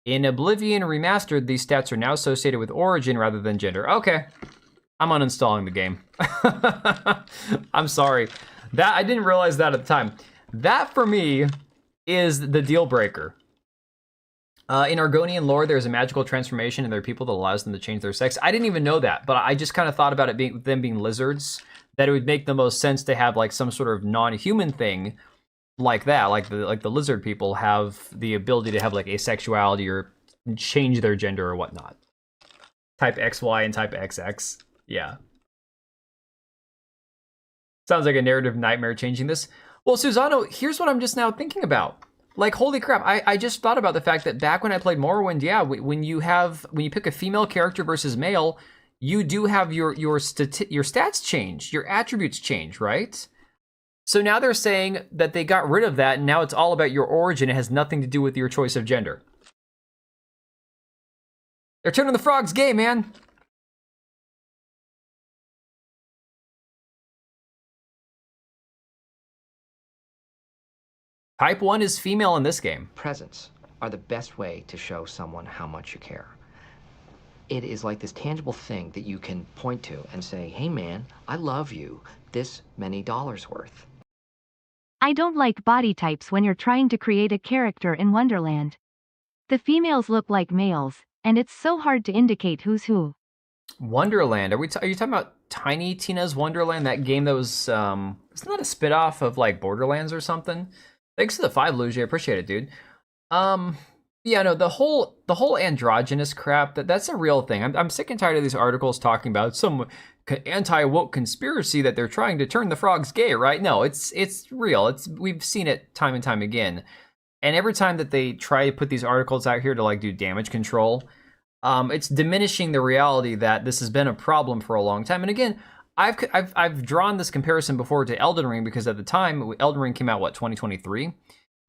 Speaker 1: In Oblivion Remastered, these stats are now associated with origin rather than gender. Okay, I'm uninstalling the game. I'm sorry. I didn't realize that at the time. That, for me, is the deal breaker. In Argonian lore, there's a magical transformation, and there are people that allows them to change their sex. I didn't even know that, but I just kind of thought about it them being lizards, that it would make the most sense to have like some sort of non-human thing like that, like the lizard people have the ability to have like asexuality or change their gender or whatnot. Type XY and type XX. Yeah. Sounds like a narrative nightmare changing this. Well, Susano, here's what I'm just now thinking about. Like, holy crap, I just thought about the fact that back when I played Morrowind, yeah, when you pick a female character versus male, you do have your stats change, your attributes change, right? So now they're saying that they got rid of that, and now it's all about your origin. It has nothing to do with your choice of gender. They're turning the frogs gay, man. Type 1 is female in this game.
Speaker 2: Presents are the best way to show someone how much you care. It is like this tangible thing that you can point to and say, hey man, I love you, this many dollars worth.
Speaker 3: I don't like body types when you're trying to create a character in Wonderland. The females look like males, and it's so hard to indicate who's who.
Speaker 1: Wonderland, are you talking about Tiny Tina's Wonderland, that game that was, isn't that a spit-off of like Borderlands or something? Thanks to the 5, Luigi, I appreciate it, dude. Yeah, no, the whole androgynous crap, that's a real thing. I'm sick and tired of these articles talking about some anti-woke conspiracy that they're trying to turn the frogs gay, right? No, it's real. We've seen it time and time again. And every time that they try to put these articles out here to like do damage control, it's diminishing the reality that this has been a problem for a long time. And again, I've drawn this comparison before to Elden Ring because at the time Elden Ring came out, what, 2023?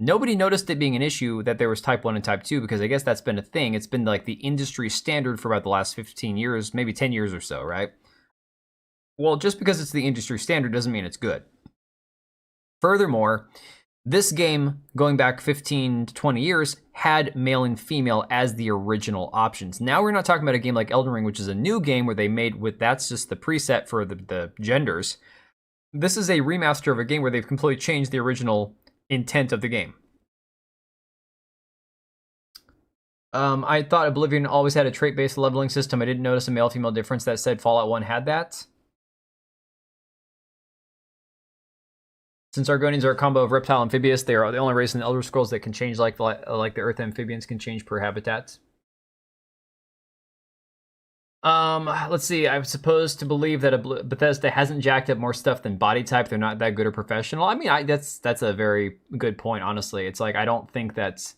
Speaker 1: Nobody noticed it being an issue that there was Type 1 and Type 2 because I guess that's been a thing. It's been like the industry standard for about the last 15 years, maybe 10 years or so, right? Well, just because it's the industry standard doesn't mean it's good. Furthermore, this game, going back 15 to 20 years, had male and female as the original options. Now we're not talking about a game like Elden Ring, which is a new game where they made that's just the preset for the genders. This is a remaster of a game where they've completely changed the original intent of the game. I thought Oblivion always had a trait-based leveling system. I didn't notice a male-female difference. That said, Fallout 1 had that. Since Argonians are a combo of reptile and amphibious, they are the only race in the Elder Scrolls that can change like the Earth amphibians can change per habitat. Let's see. I'm supposed to believe that Bethesda hasn't jacked up more stuff than body type. They're not that good or professional. I mean, that's a very good point, honestly. It's like, I don't think that's...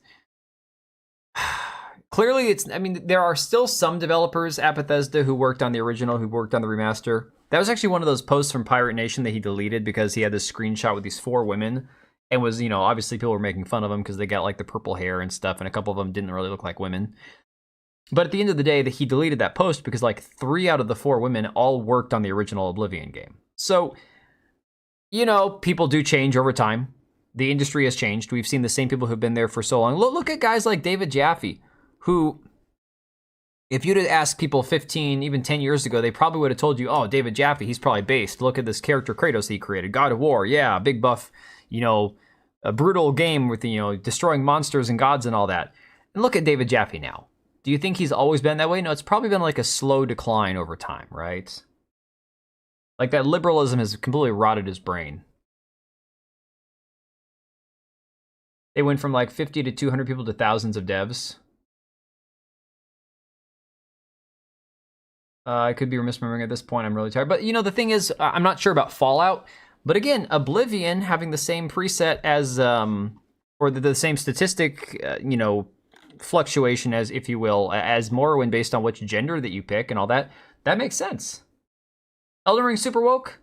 Speaker 1: Clearly, I mean, there are still some developers at Bethesda who worked on the original, who worked on the remaster. That was actually one of those posts from Pirate Nation that he deleted because he had this screenshot with these 4 women. And was, obviously people were making fun of them because they got like the purple hair and stuff, and a couple of them didn't really look like women. But at the end of the day, he deleted that post because like 3 out of the 4 women all worked on the original Oblivion game. So, people do change over time. The industry has changed. We've seen the same people who've been there for so long. Look at guys like David Jaffe, who, if you'd have asked people 15, even 10 years ago, they probably would have told you, oh, David Jaffe, he's probably based. Look at this character Kratos he created. God of War, yeah, big buff, a brutal game with, destroying monsters and gods and all that. And look at David Jaffe now. Do you think he's always been that way? No, it's probably been like a slow decline over time, right? Like that liberalism has completely rotted his brain. They went from like 50 to 200 people to thousands of devs. I could be misremembering at this point. I'm really tired. But, the thing is, I'm not sure about Fallout. But again, Oblivion having the same preset as or the same statistic, fluctuation as, if you will, as Morrowind based on which gender that you pick and all that. That makes sense. Elden Ring super woke?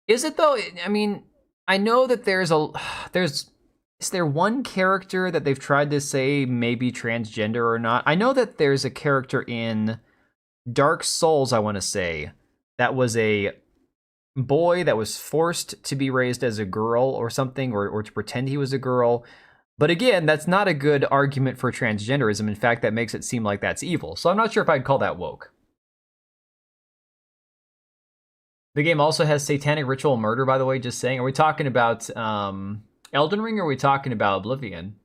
Speaker 1: Is it though? I mean, I know that is there one character that they've tried to say maybe transgender or not? I know that there's a character in Dark Souls, I want to say, that was a boy that was forced to be raised as a girl or something, or to pretend he was a girl. But again, that's not a good argument for transgenderism. In fact, that makes it seem like that's evil. So I'm not sure if I'd call that woke. The game also has satanic ritual murder, by the way, just saying. Are we talking about Elden Ring, or are we talking about Oblivion?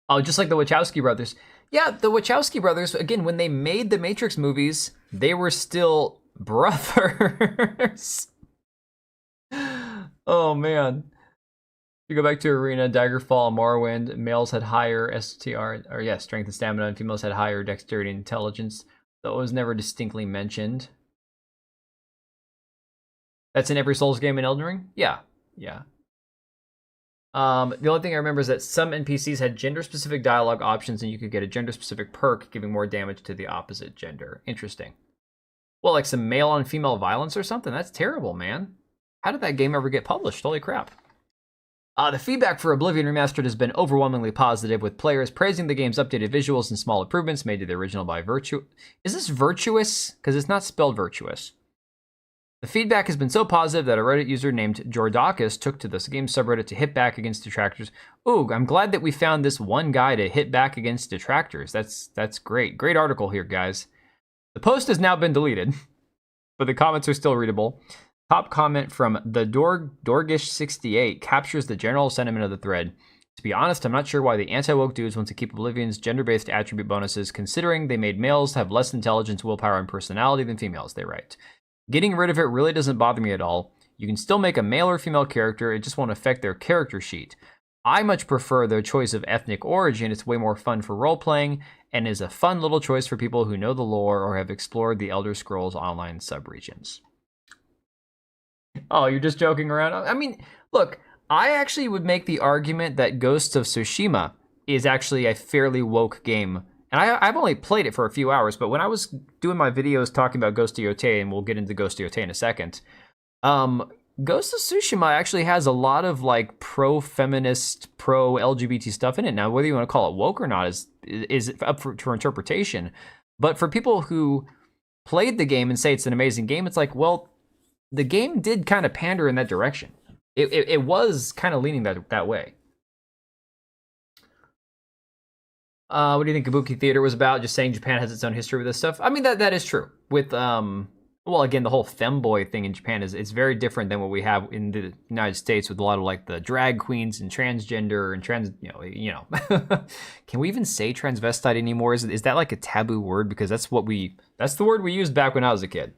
Speaker 1: Oh, just like the Wachowski brothers. Yeah, the Wachowski brothers, again, when they made the Matrix movies, they were still brothers. Oh, man. You go back to Arena, Daggerfall, Morrowind, males had higher STR, or yeah, strength and stamina, and females had higher dexterity and intelligence. Though it was never distinctly mentioned. That's in every Souls game in Elden Ring? Yeah. The only thing I remember is that some NPCs had gender-specific dialogue options, and you could get a gender-specific perk giving more damage to the opposite gender. Interesting. Well, like some male-on-female violence or something? That's terrible, man. How did that game ever get published? Holy crap. The feedback for Oblivion Remastered has been overwhelmingly positive, with players praising the game's updated visuals and small improvements made to the original by Virtue. Is this Virtuous? Because it's not spelled virtuous. The feedback has been so positive that a Reddit user named Jordakis took to this game subreddit to hit back against detractors. Ooh, I'm glad that we found this one guy to hit back against detractors. That's great. Great article here, guys. The post has now been deleted, but the comments are still readable. Top comment from the Dorgish68 captures the general sentiment of the thread. To be honest, I'm not sure why the anti-woke dudes want to keep Oblivion's gender-based attribute bonuses, considering they made males have less intelligence, willpower, and personality than females, they write. Getting rid of it really doesn't bother me at all. You can still make a male or female character, it just won't affect their character sheet. I much prefer their choice of ethnic origin. It's way more fun for role-playing, and is a fun little choice for people who know the lore or have explored the Elder Scrolls Online subregions. Oh, you're just joking around? I mean, look, I actually would make the argument that Ghost of Tsushima is actually a fairly woke game. And I've only played it for a few hours, but when I was doing my videos talking about Ghost of Yotei, and we'll get into Ghost of Yotei in a second, Ghost of Tsushima actually has a lot of like pro-feminist, pro-LGBT stuff in it. Now, whether you want to call it woke or not is up for interpretation. But for people who played the game and say it's an amazing game, it's like, well, the game did kind of pander in that direction. It was kind of leaning that way. What do you think Kabuki Theater was about? Just saying Japan has its own history with this stuff. I mean, that is true. With well, again, the whole femboy thing in Japan is very different than what we have in the United States, with a lot of like the drag queens and transgender and Can we even say transvestite anymore? Is that like a taboo word? Because that's the word we used back when I was a kid.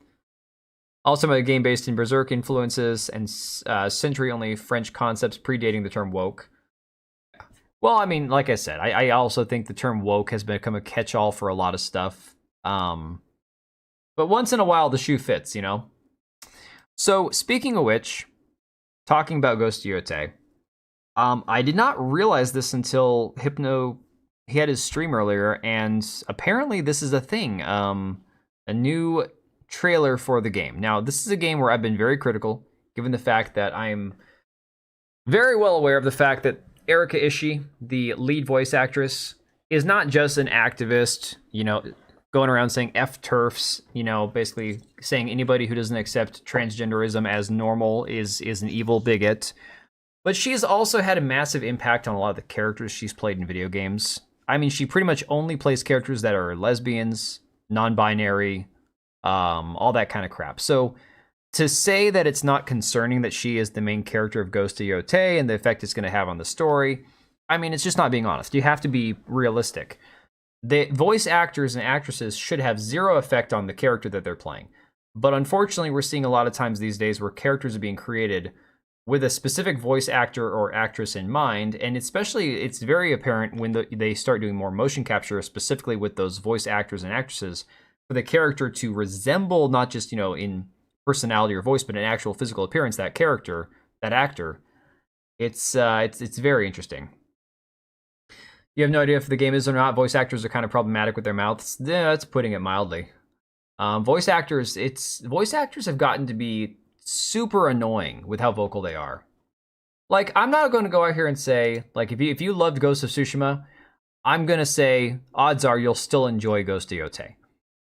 Speaker 1: Also, a game based in Berserk influences and century-only French concepts predating the term woke. Well, I mean, like I said, I also think the term woke has become a catch-all for a lot of stuff. But once in a while, the shoe fits, you know? So, speaking of which, talking about Ghost of Yotei, I did not realize this until he had his stream earlier, and apparently this is a thing. A new trailer for the game. Now, this is a game where I've been very critical, given the fact that I'm very well aware of the fact that Erika Ishii, the lead voice actress, is not just an activist, going around saying F-TERFs, basically saying anybody who doesn't accept transgenderism as normal is an evil bigot. But she's also had a massive impact on a lot of the characters she's played in video games. I mean, she pretty much only plays characters that are lesbians, non-binary, all that kind of crap. So to say that it's not concerning that she is the main character of Ghost of Yotei and the effect it's going to have on the story, I mean, it's just not being honest. You have to be realistic. The voice actors and actresses should have zero effect on the character that they're playing. But unfortunately, we're seeing a lot of times these days where characters are being created with a specific voice actor or actress in mind, and especially it's very apparent when they start doing more motion capture, specifically with those voice actors and actresses, for the character to resemble not just, in personality or voice, but in actual physical appearance, that character, that actor. It's very interesting. You have no idea if the game is or not. Voice actors are kind of problematic with their mouths. Yeah, that's putting it mildly. Voice actors have gotten to be super annoying with how vocal they are. Like, I'm not going to go out here and say, like, if you loved Ghost of Tsushima, I'm going to say odds are you'll still enjoy Ghost of Yotei.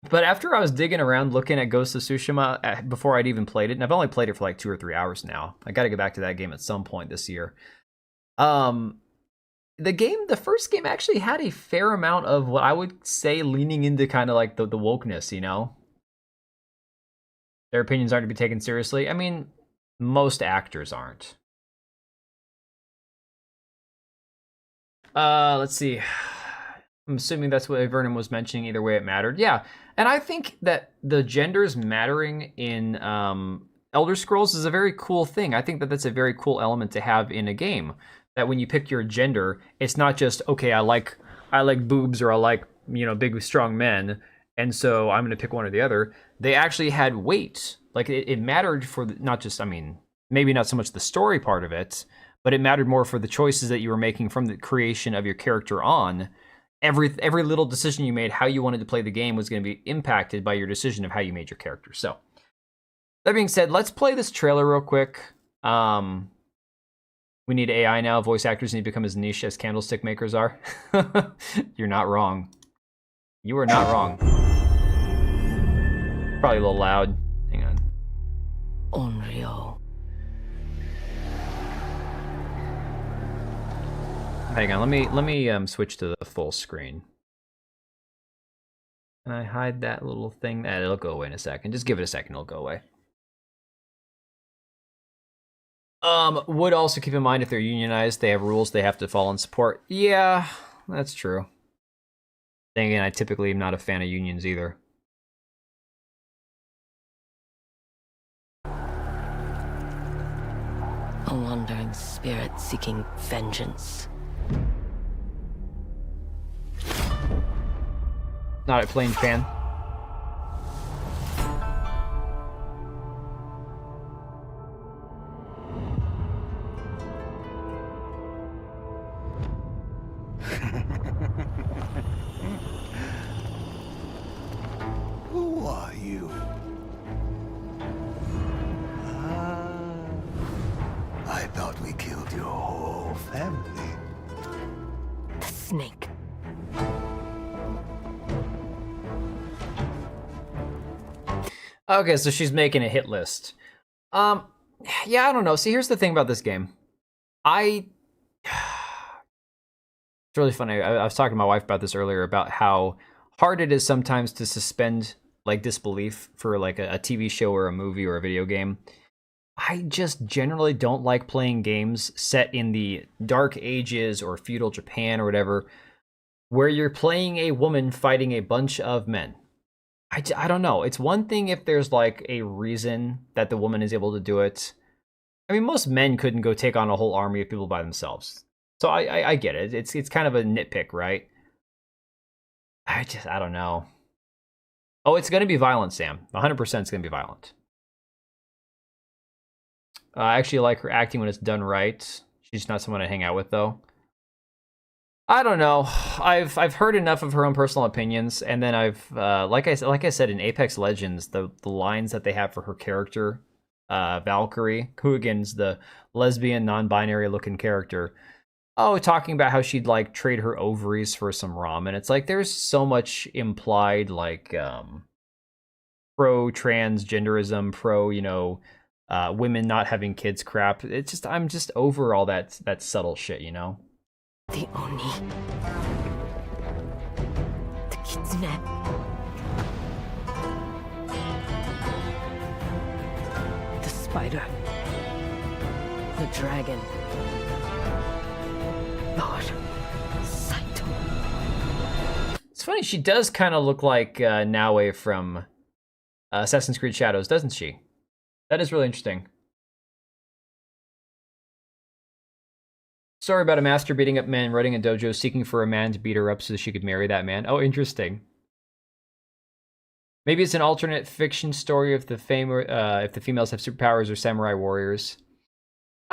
Speaker 1: But after I was digging around looking at Ghost of Tsushima before I'd even played it, and I've only played it for like 2 or 3 hours now. I got to get back to that game at some point this year. The first game actually had a fair amount of what I would say leaning into kind of like the wokeness, you know? Their opinions aren't to be taken seriously. I mean, most actors aren't. Let's see. I'm assuming that's what Vernon was mentioning. Either way, it mattered. Yeah, and I think that the genders mattering in Elder Scrolls is a very cool thing. I think that that's a very cool element to have in a game. That when you pick your gender, it's not just, okay, I like boobs or I like, you know, big strong men, and so I'm going to pick one or the other. They actually had weight. Like it mattered for not just, I mean, maybe not so much the story part of it, but it mattered more for the choices that you were making from the creation of your character on. Every little decision you made, how you wanted to play the game, was going to be impacted by your decision of how you made your character. So, that being said, let's play this trailer real quick. We need AI now. Voice actors need to become as niche as candlestick makers are. You're not wrong. You are not wrong. Probably a little loud. Hang on.
Speaker 4: Unreal.
Speaker 1: Hang on. Let me switch to the full screen. Can I hide that little thing? It'll go away in a second. Just give it a second. It'll go away. Would also keep in mind if they're unionized, they have rules they have to follow and support. Yeah, that's true. Then again, I typically am not a fan of unions either.
Speaker 4: A wandering spirit seeking vengeance.
Speaker 1: Not a plain fan.
Speaker 5: Who are you? I thought we killed your whole family.
Speaker 4: The snake.
Speaker 1: Okay, so she's making a hit list. Yeah, I don't know. See, here's the thing about this game. It's really funny. I was talking to my wife about this earlier, about how hard it is sometimes to suspend like disbelief for like a TV show or a movie or a video game. I just generally don't like playing games set in the Dark Ages or feudal Japan or whatever, where you're playing a woman fighting a bunch of men. I don't know. It's one thing if there's like a reason that the woman is able to do it. I mean, most men couldn't go take on a whole army of people by themselves. So I get it. It's kind of a nitpick, right? I don't know. Oh, it's going to be violent, Sam. 100% it's going to be violent. I actually like her acting when it's done right. She's not someone to hang out with, though. I don't know. I've heard enough of her own personal opinions, and then I've like I said in Apex Legends, the lines that they have for her character, Valkyrie, who again's the lesbian, non-binary looking character. Oh, talking about how she'd like trade her ovaries for some ramen. It's like there's so much implied like pro transgenderism, pro women not having kids crap. It's just I'm just over all that subtle shit, you know.
Speaker 4: The Oni. The Kitsune. The spider. The dragon. Lord Saito.
Speaker 1: It's funny, she does kind of look like Naue from Assassin's Creed Shadows, doesn't she? That is really interesting. Story about a master beating up men, running a dojo, seeking for a man to beat her up so she could marry that man. Oh, interesting. Maybe it's an alternate fiction story if the females have superpowers or samurai warriors.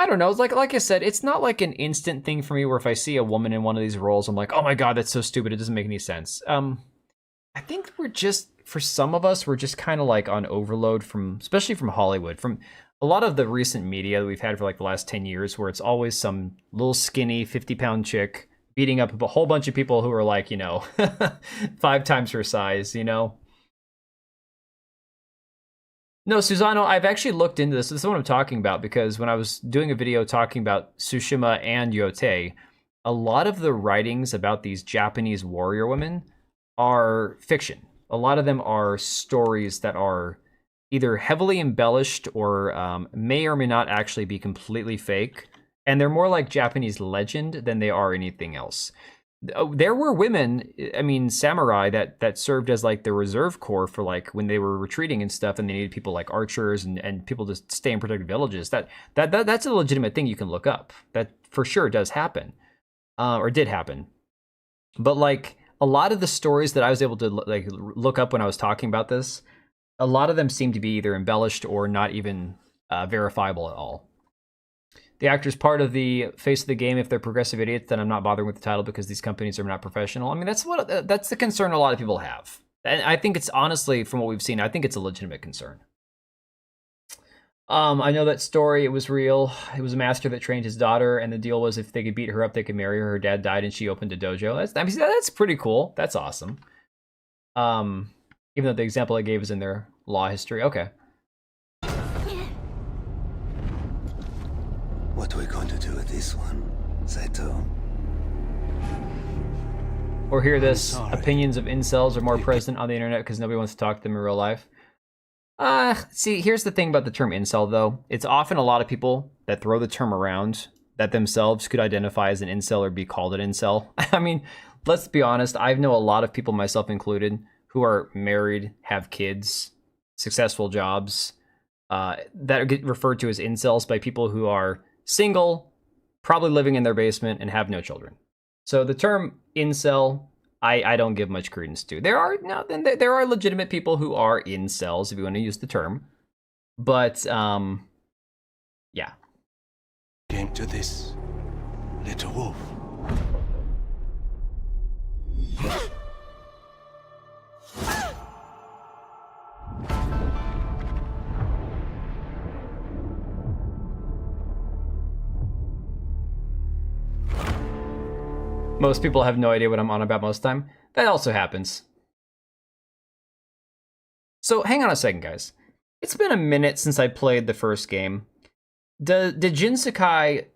Speaker 1: I don't know. Like I said, it's not like an instant thing for me where if I see a woman in one of these roles, I'm like, oh my god, that's so stupid. It doesn't make any sense. I think we're just, for some of us, we're just kind of like on overload from, especially from Hollywood, from a lot of the recent media that we've had for like the last 10 years, where it's always some little skinny 50-pound chick beating up a whole bunch of people who are like, 5 times her size, No, Susano, I've actually looked into this. This is what I'm talking about, because when I was doing a video talking about Tsushima and Yotei, a lot of the writings about these Japanese warrior women are fiction. A lot of them are stories that are either heavily embellished or may or may not actually be completely fake. And they're more like Japanese legend than they are anything else. There were women, samurai that served as like the reserve corps for like when they were retreating and stuff, and they needed people like archers and people to stay in protected villages. That's a legitimate thing you can look up. That for sure does happen, or did happen. But like a lot of the stories that I was able to like look up when I was talking about this, a lot of them seem to be either embellished or not even verifiable at all. The actor's part of the face of the game. If they're progressive idiots, then I'm not bothering with the title because these companies are not professional. That's the concern a lot of people have. And I think it's honestly, from what we've seen, I think it's a legitimate concern. I know that story. It was real. It was a master that trained his daughter, and the deal was if they could beat her up, they could marry her. Her dad died, and she opened a dojo. That's pretty cool. That's awesome. Even though the example I gave is in their law history. Okay.
Speaker 5: What are we going to do with this one, Saito?
Speaker 1: Or hear this, opinions of incels are more present on the internet because nobody wants to talk to them in real life. See, here's the thing about the term incel, though. It's often a lot of people that throw the term around that themselves could identify as an incel or be called an incel. Let's be honest, I know a lot of people, myself included, who are married, have kids, successful jobs, that get referred to as incels by people who are single, probably living in their basement, and have no children. So the term incel, I don't give much credence to. There are legitimate people who are incels, if you want to use the term. But, yeah.
Speaker 5: Came to this little wolf.
Speaker 1: Most people have no idea what I'm on about most of the time. That also happens. So hang on a second, guys. It's been a minute since I played the first game. Did Jin Sakai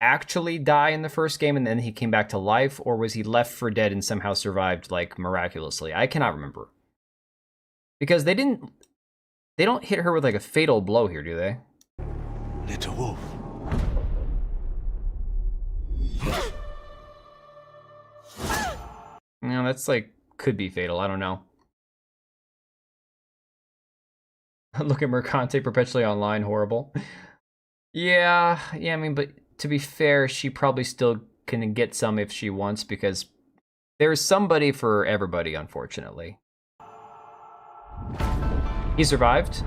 Speaker 1: actually die in the first game and then he came back to life, or was he left for dead and somehow survived, like, miraculously? I cannot remember. Because they don't hit her with like a fatal blow here, do they?
Speaker 5: Little wolf.
Speaker 1: No, that's like, could be fatal, I don't know. Look at Mercante perpetually online, horrible. Yeah, but to be fair, she probably still can get some if she wants, because there's somebody for everybody, unfortunately. He survived?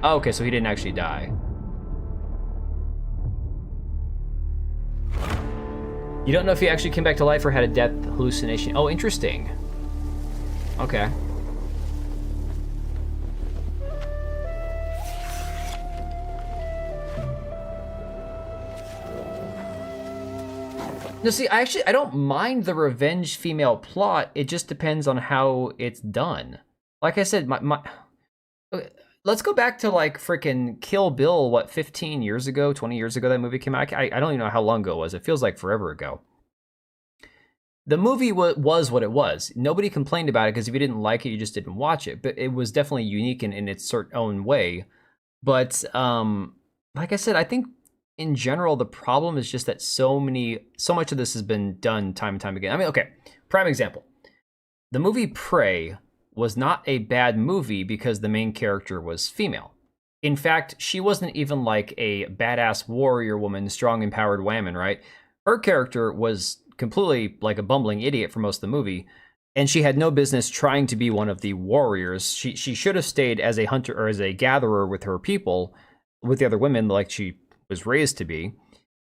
Speaker 1: Oh, okay, so he didn't actually die. You don't know if he actually came back to life or had a death hallucination. Oh, interesting. Okay. No, see, I don't mind the revenge female plot. It just depends on how it's done. Like I said, let's go back to like freaking Kill Bill, what, 15 years ago, 20 years ago that movie came out? I don't even know how long ago it was. It feels like forever ago. The movie was what it was. Nobody complained about it because if you didn't like it, you just didn't watch it. But it was definitely unique in its own way. But like I said, I think in general, the problem is just that so much of this has been done time and time again. Okay, prime example. The movie Prey was not a bad movie because the main character was female. In fact, she wasn't even like a badass warrior woman, strong, empowered woman, right? Her character was completely like a bumbling idiot for most of the movie, and she had no business trying to be one of the warriors. She should have stayed as a hunter or as a gatherer with her people, with the other women, like she was raised to be.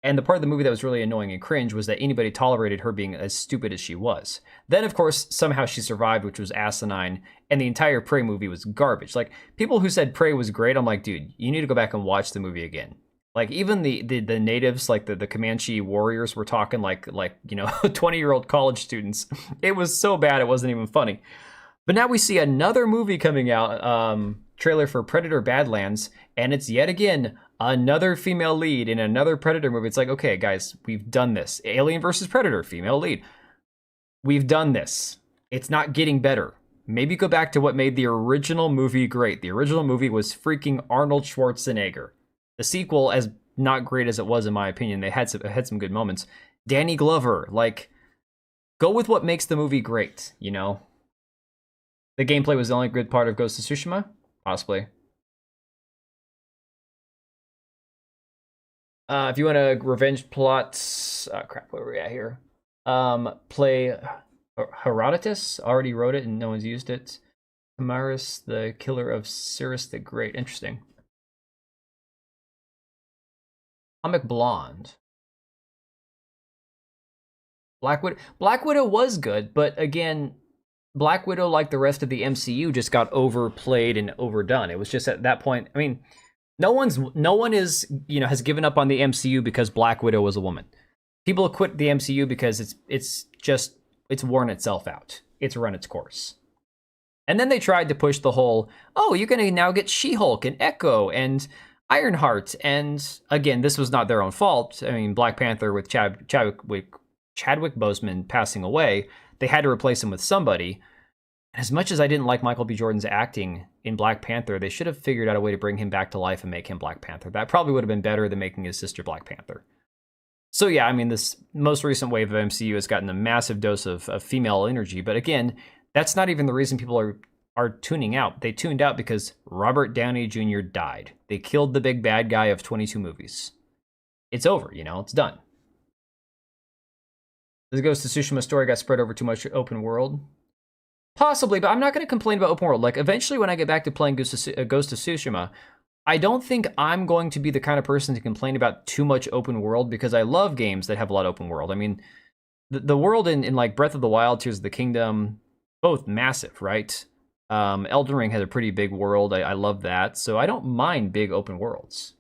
Speaker 1: And the part of the movie that was really annoying and cringe was that anybody tolerated her being as stupid as she was. Then, of course, somehow she survived, which was asinine, and the entire Prey movie was garbage. Like, people who said Prey was great, I'm like, dude, you need to go back and watch the movie again. Like, even the natives, like the Comanche warriors, were talking like 20-year-old college students. It was so bad, it wasn't even funny. But now we see another movie coming out, trailer for Predator Badlands, and it's yet again another female lead in another Predator movie. It's like, okay, guys, we've done this. Alien versus Predator, female lead. We've done this. It's not getting better. Maybe go back to what made the original movie great. The original movie was freaking Arnold Schwarzenegger. The sequel, as not great as it was, in my opinion, they had some good moments. Danny Glover, like, go with what makes the movie great, you know? The gameplay was the only good part of Ghost of Tsushima? Possibly. If you want a revenge plot, crap, where are we at here? Play Herodotus, already wrote it and no one's used it. Tamaris, the killer of Cyrus the Great. Interesting. Comic Blonde. Black Widow was good, but again, Black Widow, like the rest of the MCU, just got overplayed and overdone. It was just at that point, I mean, no one is, has given up on the MCU because Black Widow was a woman. People quit the MCU because it's worn itself out. It's run its course. And then they tried to push the whole, oh, you're going to now get She-Hulk and Echo and Ironheart. And again, this was not their own fault. I mean, Black Panther with Chadwick Boseman passing away, they had to replace him with somebody. As much as I didn't like Michael B. Jordan's acting in Black Panther, they should have figured out a way to bring him back to life and make him Black Panther. That probably would have been better than making his sister Black Panther. So yeah, I mean, this most recent wave of MCU has gotten a massive dose of female energy. But again, that's not even the reason people are tuning out. They tuned out because Robert Downey Jr. died. They killed the big bad guy of 22 movies. It's over, it's done. The Ghost of Tsushima story got spread over too much open world. Possibly, but I'm not going to complain about open world. Like, eventually when I get back to playing Ghost of Tsushima, I don't think I'm going to be the kind of person to complain about too much open world, because I love games that have a lot of open world. I mean, the world in like Breath of the Wild, Tears of the Kingdom, both massive, right? Elden Ring has a pretty big world. I love that. So I don't mind big open worlds.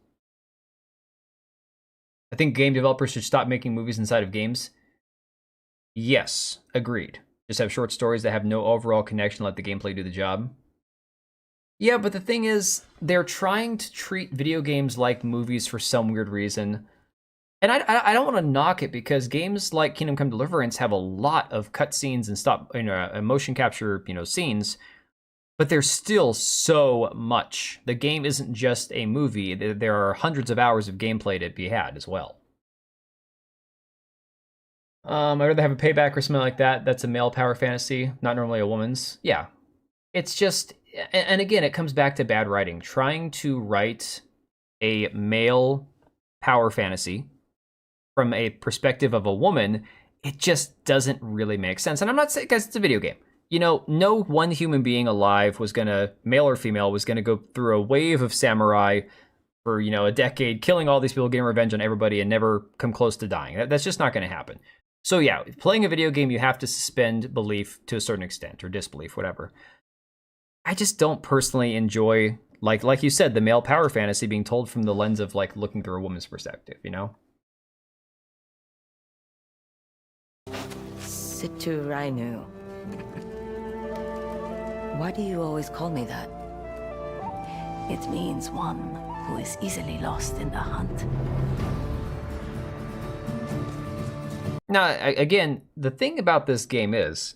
Speaker 1: I think game developers should stop making movies inside of games. Yes, agreed. Just have short stories that have no overall connection, let the gameplay do the job. Yeah, but the thing is, they're trying to treat video games like movies for some weird reason. And I don't want to knock it, because games like Kingdom Come Deliverance have a lot of cutscenes and motion capture, scenes, but there's still so much. The game isn't just a movie. There are hundreds of hours of gameplay to be had as well. I'd rather have a payback or something like that. That's a male power fantasy, not normally a woman's. Yeah. It's just, and again, it comes back to bad writing. Trying to write a male power fantasy from a perspective of a woman, it just doesn't really make sense. And I'm not saying, guys, it's a video game. No one human being alive was gonna, male or female, was gonna go through a wave of samurai for, a decade, killing all these people, getting revenge on everybody, and never come close to dying. That's just not gonna happen. So yeah, playing a video game, you have to suspend belief to a certain extent, or disbelief, whatever. I just don't personally enjoy, like you said, the male power fantasy being told from the lens of like looking through a woman's perspective,
Speaker 4: Situ Rainu. Why do you always call me that?
Speaker 6: It means one who is easily lost in the hunt.
Speaker 1: Now, again, the thing about this game is,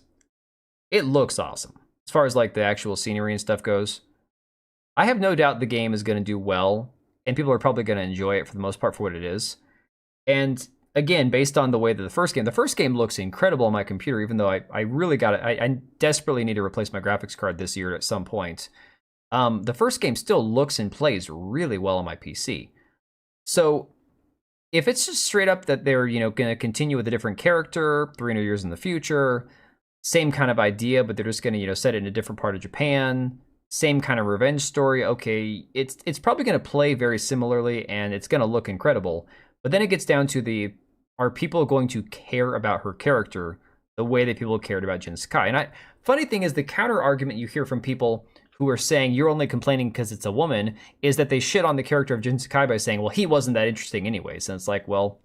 Speaker 1: it looks awesome. As far as like the actual scenery and stuff goes, I have no doubt the game is going to do well, and people are probably going to enjoy it for the most part for what it is. And again, based on the way that the first game looks incredible on my computer, even though I really I desperately need to replace my graphics card this year at some point. The first game still looks and plays really well on my PC. So if it's just straight up that they're, going to continue with a different character 300 years in the future, same kind of idea, but they're just going to, set it in a different part of Japan, same kind of revenge story. Okay, it's probably going to play very similarly, and it's going to look incredible. But then it gets down to are people going to care about her character the way that people cared about Jin Sakai? And funny thing is, the counter argument you hear from people who are saying you're only complaining because it's a woman is that they shit on the character of Jin Sakai by saying, well, he wasn't that interesting anyways. And it's like, well,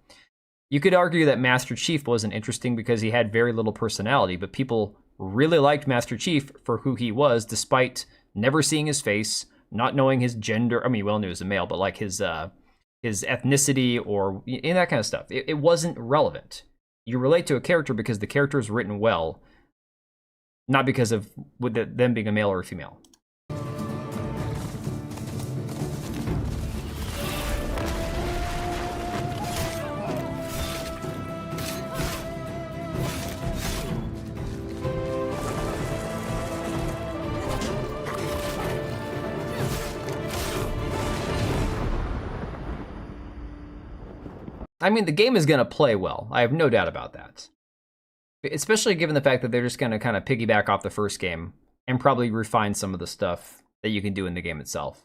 Speaker 1: you could argue that Master Chief wasn't interesting because he had very little personality, but people really liked Master Chief for who he was, despite never seeing his face, not knowing his gender. I mean, well, knew he was a male, but like his ethnicity or that kind of stuff. It wasn't relevant. You relate to a character because the character is written well, not because of them being a male or a female. I mean, the game is going to play well. I have no doubt about that. Especially given the fact that they're just going to kind of piggyback off the first game and probably refine some of the stuff that you can do in the game itself.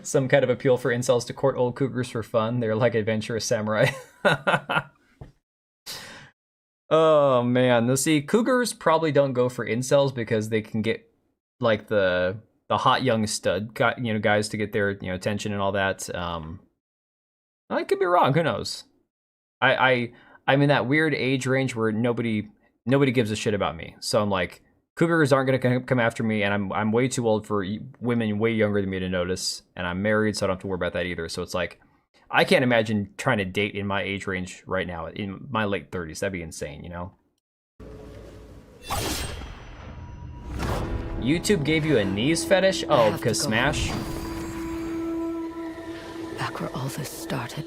Speaker 1: Some kind of appeal for incels to court old cougars for fun. They're like adventurous samurai. Oh man, no, see, cougars probably don't go for incels because they can get like the hot young stud, guys to get their attention and all that. I could be wrong. Who knows? I'm in that weird age range where nobody gives a shit about me. So I'm like, cougars aren't gonna come after me, and I'm way too old for women way younger than me to notice, and I'm married, so I don't have to worry about that either. So it's like, I can't imagine trying to date in my age range right now, in my late 30s. That'd be insane, YouTube gave you a knees fetish? Oh, because Smash?
Speaker 6: Back where all this started.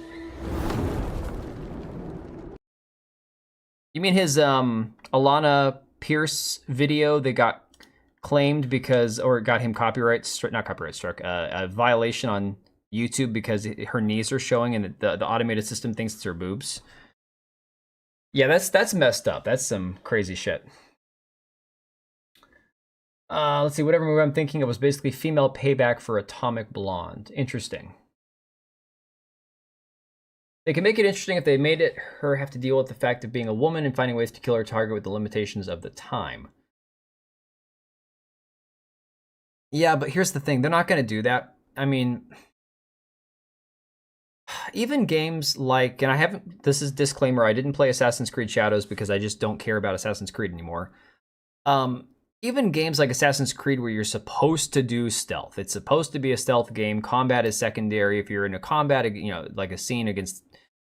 Speaker 1: You mean his Alana Pierce video that got claimed or got him not copyright struck, a violation on YouTube because her knees are showing and the automated system thinks it's her boobs? Yeah, that's messed up. That's some crazy shit. Let's see, whatever movie I'm thinking of was basically female payback for Atomic Blonde. Interesting. They can make it interesting if they made her have to deal with the fact of being a woman and finding ways to kill her target with the limitations of the time. Yeah, but here's the thing. They're not going to do that. I mean, even games like, and this is disclaimer, I didn't play Assassin's Creed Shadows because I just don't care about Assassin's Creed anymore. Even games like Assassin's Creed where you're supposed to do stealth. It's supposed to be a stealth game. Combat is secondary. If you're in a combat, like a scene against,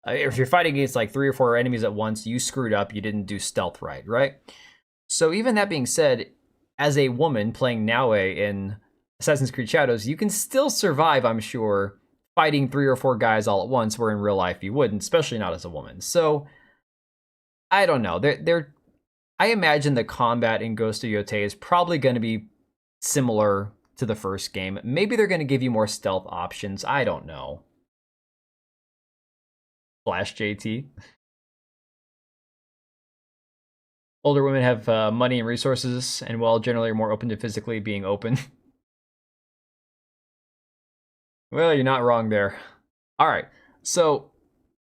Speaker 1: if you're fighting against like 3 or 4 enemies at once, you screwed up. You didn't do stealth right? So even that being said, as a woman playing Naue in Assassin's Creed Shadows, you can still survive, I'm sure, fighting 3 or 4 guys all at once, where in real life you wouldn't, especially not as a woman. So I don't know. I imagine the combat in Ghost of Yotei is probably going to be similar to the first game. Maybe they're going to give you more stealth options. I don't know. Flash JT. Older women have money and resources, and generally are more open to physically being open. Well, you're not wrong there. All right, so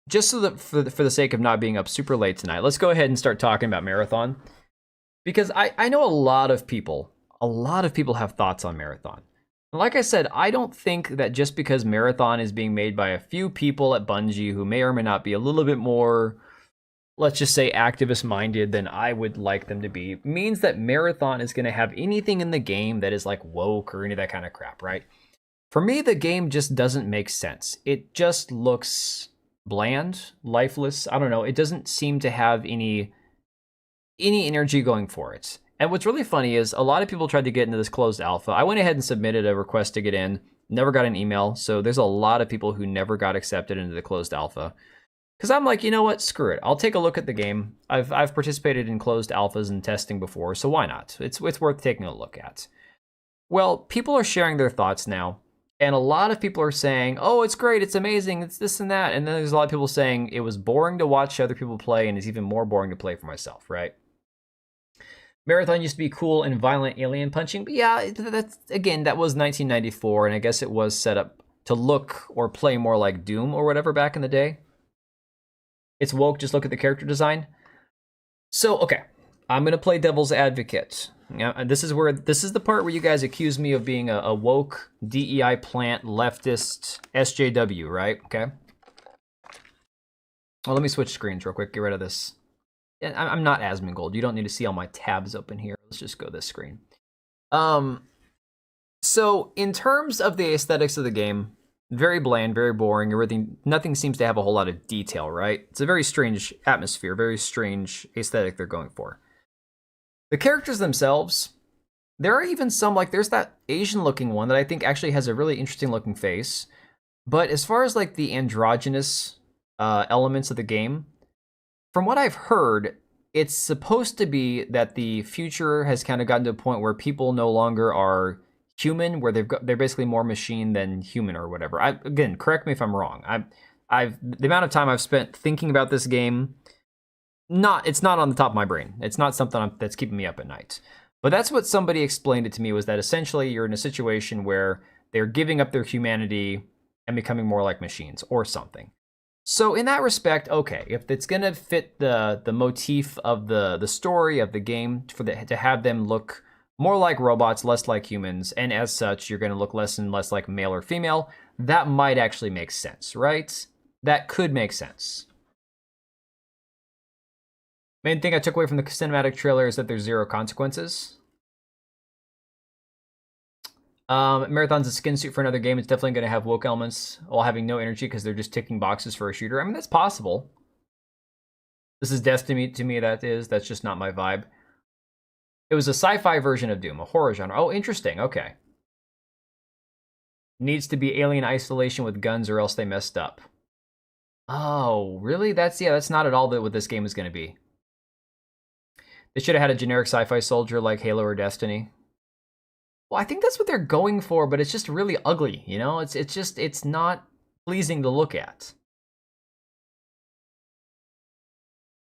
Speaker 1: just so that for the sake of not being up super late tonight, let's go ahead and start talking about Marathon, because I know a lot of people have thoughts on Marathon. Like I said, I don't think that just because Marathon is being made by a few people at Bungie who may or may not be a little bit more, let's just say, activist-minded than I would like them to be, means that Marathon is going to have anything in the game that is like woke or any of that kind of crap, right? For me, the game just doesn't make sense. It just looks bland, lifeless. I don't know. It doesn't seem to have any energy going for it. And what's really funny is a lot of people tried to get into this closed alpha. I went ahead and submitted a request to get in, never got an email. So there's a lot of people who never got accepted into the closed alpha. Because I'm like, you know what? Screw it. I'll take a look at the game. I've participated in closed alphas and testing before, so why not? It's worth taking a look at. Well, people are sharing their thoughts now. And a lot of people are saying, oh, it's great, it's amazing, it's this and that. And then there's a lot of people saying it was boring to watch other people play and it's even more boring to play for myself, right? Marathon used to be cool and violent alien punching, but yeah, that's, again, that was 1994, and I guess it was set up to look or play more like Doom or whatever back in the day. It's woke, just look at the character design. So, okay, I'm gonna play devil's advocate. Now, this is the part where you guys accuse me of being a woke DEI plant leftist SJW, right? Okay. Well, let me switch screens real quick. Get rid of this. I'm not Asmongold. You don't need to see all my tabs open here. Let's just go this screen. So in terms of the aesthetics of the game, very bland, very boring. Nothing seems to have a whole lot of detail, right? It's a very strange atmosphere, very strange aesthetic they're going for. The characters themselves, there are even some, like, there's that Asian looking one that I think actually has a really interesting looking face. But as far as like the androgynous elements of the game, from what I've heard, it's supposed to be that the future has kind of gotten to a point where people no longer are human, where they're basically more machine than human or whatever. Again, correct me if I'm wrong. The amount of time I've spent thinking about this game, it's not on the top of my brain. It's not something that's keeping me up at night. But that's what somebody explained it to me, was that essentially you're in a situation where they're giving up their humanity and becoming more like machines or something. So in that respect, okay, if it's gonna fit the motif of the story of the game to have them look more like robots, less like humans, and as such, you're gonna look less and less like male or female, that might actually make sense, right? That could make sense. Main thing I took away from the cinematic trailer is that there's zero consequences. Marathon's a skin suit for another game. It's definitely going to have woke elements while having no energy because they're just ticking boxes for a shooter. I mean, that's possible. This is Destiny to me, that's just not my vibe. It was a sci-fi version of Doom, a horror genre. Oh, interesting. Okay. Needs to be alien isolation with guns or else they messed up. Oh, really? That's not at all what this game is going to be. They should have had a generic sci-fi soldier like Halo or Destiny. Well, I think that's what they're going for, but it's just really ugly, you know? It's not pleasing to look at.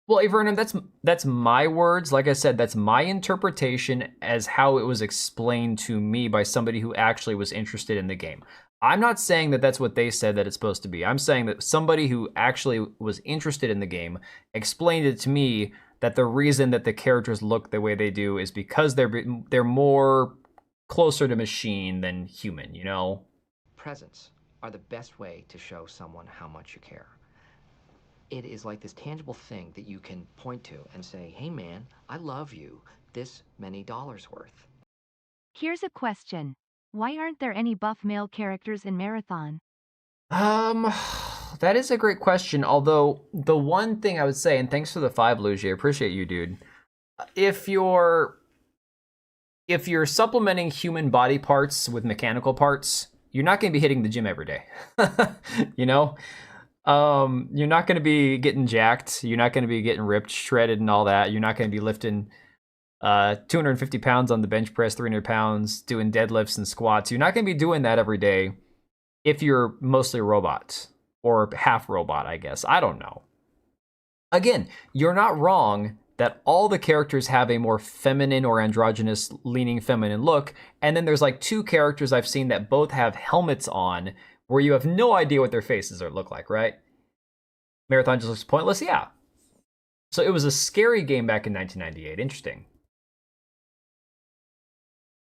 Speaker 1: Well, Avernum, that's my words. Like I said, that's my interpretation as how it was explained to me by somebody who actually was interested in the game. I'm not saying that that's what they said that it's supposed to be. I'm saying that somebody who actually was interested in the game explained it to me that the reason that the characters look the way they do is because they're more closer to machine than human, you know?
Speaker 2: Presents are the best way to show someone how much you care. It is like this tangible thing that you can point to and say, hey man, I love you, this many dollars worth.
Speaker 3: Here's a question. Why aren't there any buff male characters in Marathon?
Speaker 1: That is a great question. Although the one thing I would say, and thanks for the 5, Luigi, I appreciate you, dude. If you're supplementing human body parts with mechanical parts, you're not going to be hitting the gym every day. You know? You're not going to be getting jacked. You're not going to be getting ripped, shredded, and all that. You're not going to be lifting 250 pounds on the bench press, 300 pounds, doing deadlifts and squats. You're not going to be doing that every day if you're mostly robot or half robot, I guess. I don't know. Again, you're not wrong that all the characters have a more feminine or androgynous leaning feminine look. And then there's like 2 characters I've seen that both have helmets on where you have no idea what their faces look like, right? Marathon just looks pointless, yeah. So it was a scary game back in 1998. Interesting.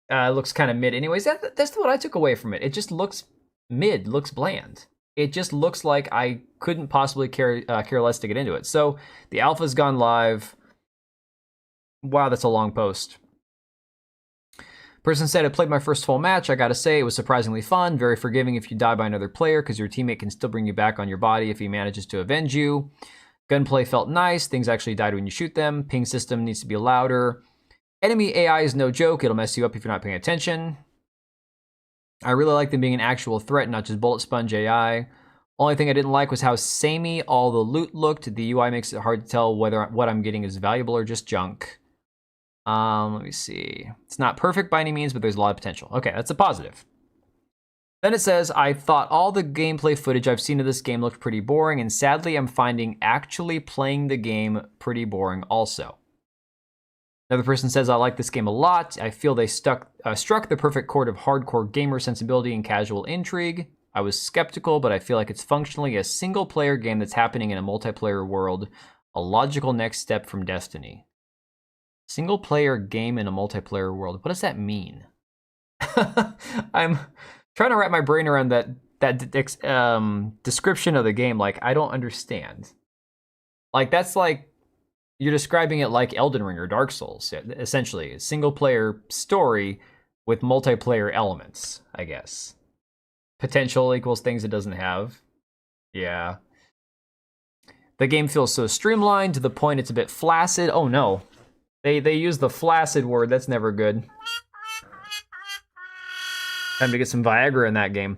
Speaker 1: It looks kind of mid. Anyways, that's what I took away from it. It just looks mid, looks bland. It just looks like I couldn't possibly care less to get into it. So the alpha's gone live. Wow, that's a long post. Person said, I played my first full match. I gotta say, it was surprisingly fun. Very forgiving if you die by another player, because your teammate can still bring you back on your body if he manages to avenge you. Gunplay felt nice. Things actually died when you shoot them. Ping system needs to be louder. Enemy AI is no joke. It'll mess you up if you're not paying attention. I really like them being an actual threat, not just bullet sponge AI. Only thing I didn't like was how samey all the loot looked. The UI makes it hard to tell whether what I'm getting is valuable or just junk. Let me see. It's not perfect by any means, but there's a lot of potential. Okay, that's a positive. Then it says, I thought all the gameplay footage I've seen of this game looked pretty boring, and sadly I'm finding actually playing the game pretty boring also. Another person says, I like this game a lot. I feel they struck the perfect chord of hardcore gamer sensibility and casual intrigue. I was skeptical, but I feel like it's functionally a single-player game that's happening in a multiplayer world, a logical next step from Destiny. Single-player game in a multiplayer world. What does that mean? I'm trying to wrap my brain around that description of the game. Like, I don't understand. Like, that's like you're describing it like Elden Ring or Dark Souls, essentially. A single-player story with multiplayer elements, I guess. Potential equals things it doesn't have. Yeah. The game feels so streamlined to the point it's a bit flaccid. Oh, no. They use the flaccid word. That's never good. Time to get some Viagra in that game.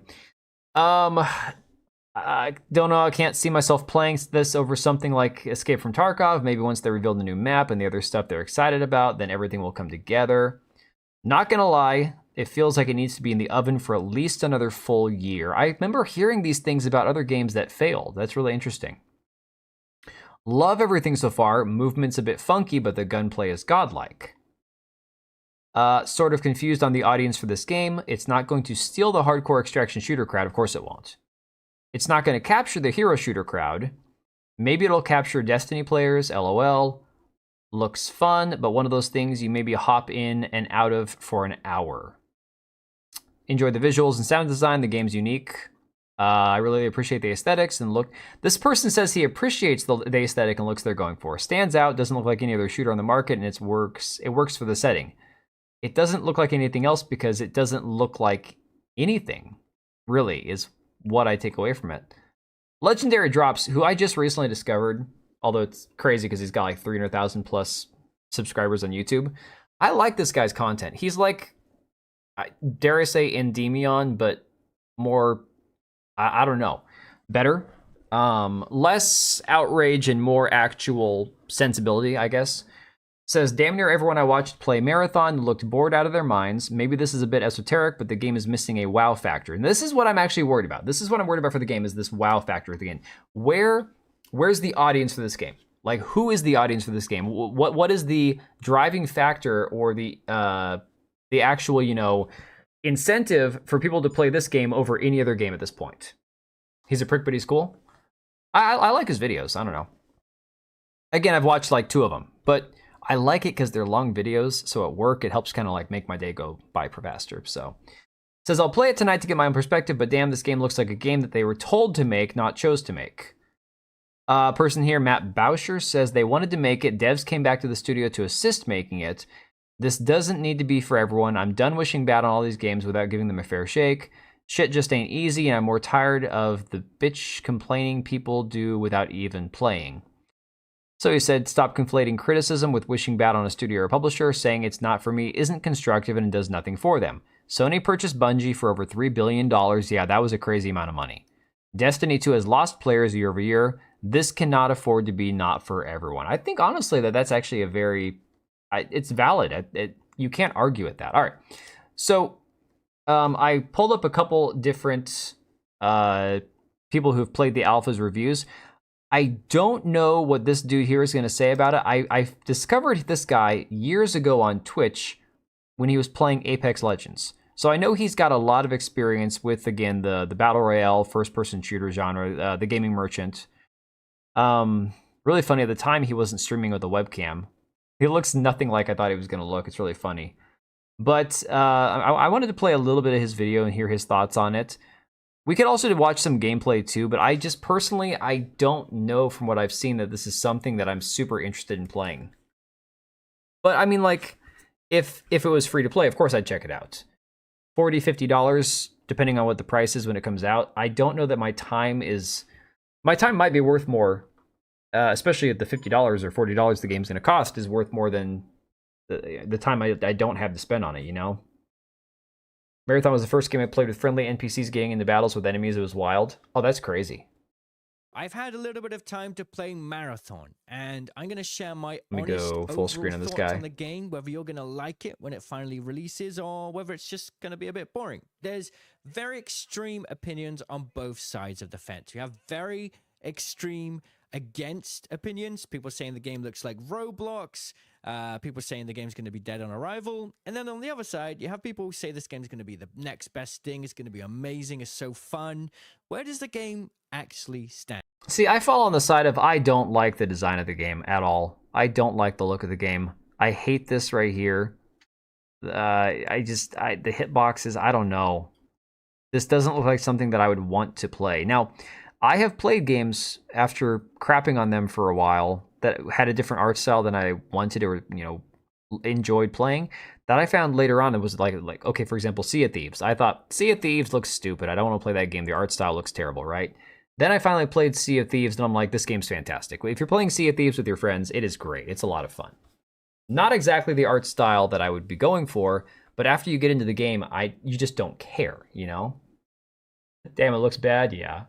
Speaker 1: I don't know. I can't see myself playing this over something like Escape from Tarkov. Maybe once they reveal the new map and the other stuff they're excited about, then everything will come together. Not gonna lie, it feels like it needs to be in the oven for at least another full year. I remember hearing these things about other games that failed. That's really interesting. Love everything so far. Movement's a bit funky, but the gunplay is godlike. Sort of confused on the audience for this game. It's not going to steal the hardcore extraction shooter crowd. Of course it won't. It's not going to capture the hero shooter crowd. Maybe it'll capture Destiny players, LOL. Looks fun, but one of those things you maybe hop in and out of for an hour. Enjoy the visuals and sound design. The game's unique. I really appreciate the aesthetics and look. This person says he appreciates the aesthetic and looks they're going for. Stands out, doesn't look like any other shooter on the market, and it works for the setting. It doesn't look like anything else because it doesn't look like anything, really, is what I take away from it. Legendary Drops, who I just recently discovered, although it's crazy because he's got like 300,000 plus subscribers on YouTube. I like this guy's content. He's like, dare I say, Endymion, but more, I don't know, better. Less outrage and more actual sensibility, I guess. Says, damn near everyone I watched play Marathon looked bored out of their minds. Maybe this is a bit esoteric, but the game is missing a wow factor. And this is what I'm actually worried about. This is what I'm worried about for the game, is this wow factor at the end. Where's the audience for this game? Like, who is the audience for this game? What is the driving factor or the actual, incentive for people to play this game over any other game at this point? He's a prick, but he's cool. I like his videos. I don't know. Again, I've watched like 2 of them, but I like it because they're long videos. So at work, it helps kind of like make my day go by faster. So says, I'll play it tonight to get my own perspective, but damn, this game looks like a game that they were told to make, not chose to make. Person here, Matt Bauscher, says they wanted to make it. Devs came back to the studio to assist making it. This doesn't need to be for everyone. I'm done wishing bad on all these games without giving them a fair shake. Shit just ain't easy, and I'm more tired of the bitch complaining people do without even playing. So he said, stop conflating criticism with wishing bad on a studio or publisher. Saying it's not for me isn't constructive and does nothing for them. Sony purchased Bungie for over $3 billion. Yeah, that was a crazy amount of money. Destiny 2 has lost players year over year. This cannot afford to be not for everyone. I think, honestly, that's actually a very... it's valid. You can't argue with that. All right. So I pulled up a couple different people who've played the alphas reviews. I don't know what this dude here is going to say about it. I discovered this guy years ago on Twitch when he was playing Apex Legends. So I know he's got a lot of experience with, again, the Battle Royale, first-person shooter genre, the gaming merchant. Really funny, at the time he wasn't streaming with a webcam. He looks nothing like I thought he was going to look. It's really funny. But I wanted to play a little bit of his video and hear his thoughts on it. We could also watch some gameplay too, but I just personally, I don't know from what I've seen that this is something that I'm super interested in playing. But I mean, like, if it was free to play, of course I'd check it out. $40, $50, depending on what the price is when it comes out. I don't know that my time might be worth more, especially at the $50 or $40 the game's going to cost is worth more than the time I don't have to spend on it, Marathon was the first game I played with friendly NPCs getting into battles with enemies. It was wild. Oh, that's crazy.
Speaker 7: I've had a little bit of time to play Marathon, and I'm going to share my
Speaker 1: Let me
Speaker 7: honest
Speaker 1: go full screen on this
Speaker 7: thoughts
Speaker 1: guy.
Speaker 7: on the game, whether you're going to like it when it finally releases or whether it's just going to be a bit boring. There's very extreme opinions on both sides of the fence. You have very extreme against opinions, people saying the game looks like Roblox, people saying the game's going to be dead on arrival, and then on the other side you have people who say this game's going to be the next best thing, it's going to be amazing, it's so fun. Where does the game actually stand?
Speaker 1: See, I fall on the side of I don't like the design of the game at all. I don't like the look of the game. I hate this right here. The hitboxes, I don't know. This doesn't look like something that I would want to play. Now, I have played games after crapping on them for a while that had a different art style than I wanted or, enjoyed playing, that I found later on it was like okay, for example, Sea of Thieves. I thought Sea of Thieves looks stupid. I don't want to play that game. The art style looks terrible, right? Then I finally played Sea of Thieves and I'm like, this game's fantastic. If you're playing Sea of Thieves with your friends, it is great. It's a lot of fun. Not exactly the art style that I would be going for, but after you get into the game, you just don't care, Damn, it looks bad, yeah.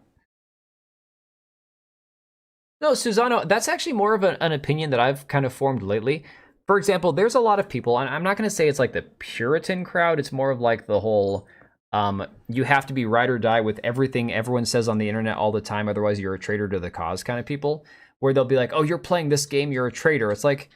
Speaker 1: No, Susano, that's actually more of an opinion that I've kind of formed lately. For example, there's a lot of people, and I'm not going to say it's like the Puritan crowd, it's more of like the whole, you have to be ride or die with everything everyone says on the internet all the time, otherwise you're a traitor to the cause kind of people, where they'll be like, oh, you're playing this game, you're a traitor. It's like,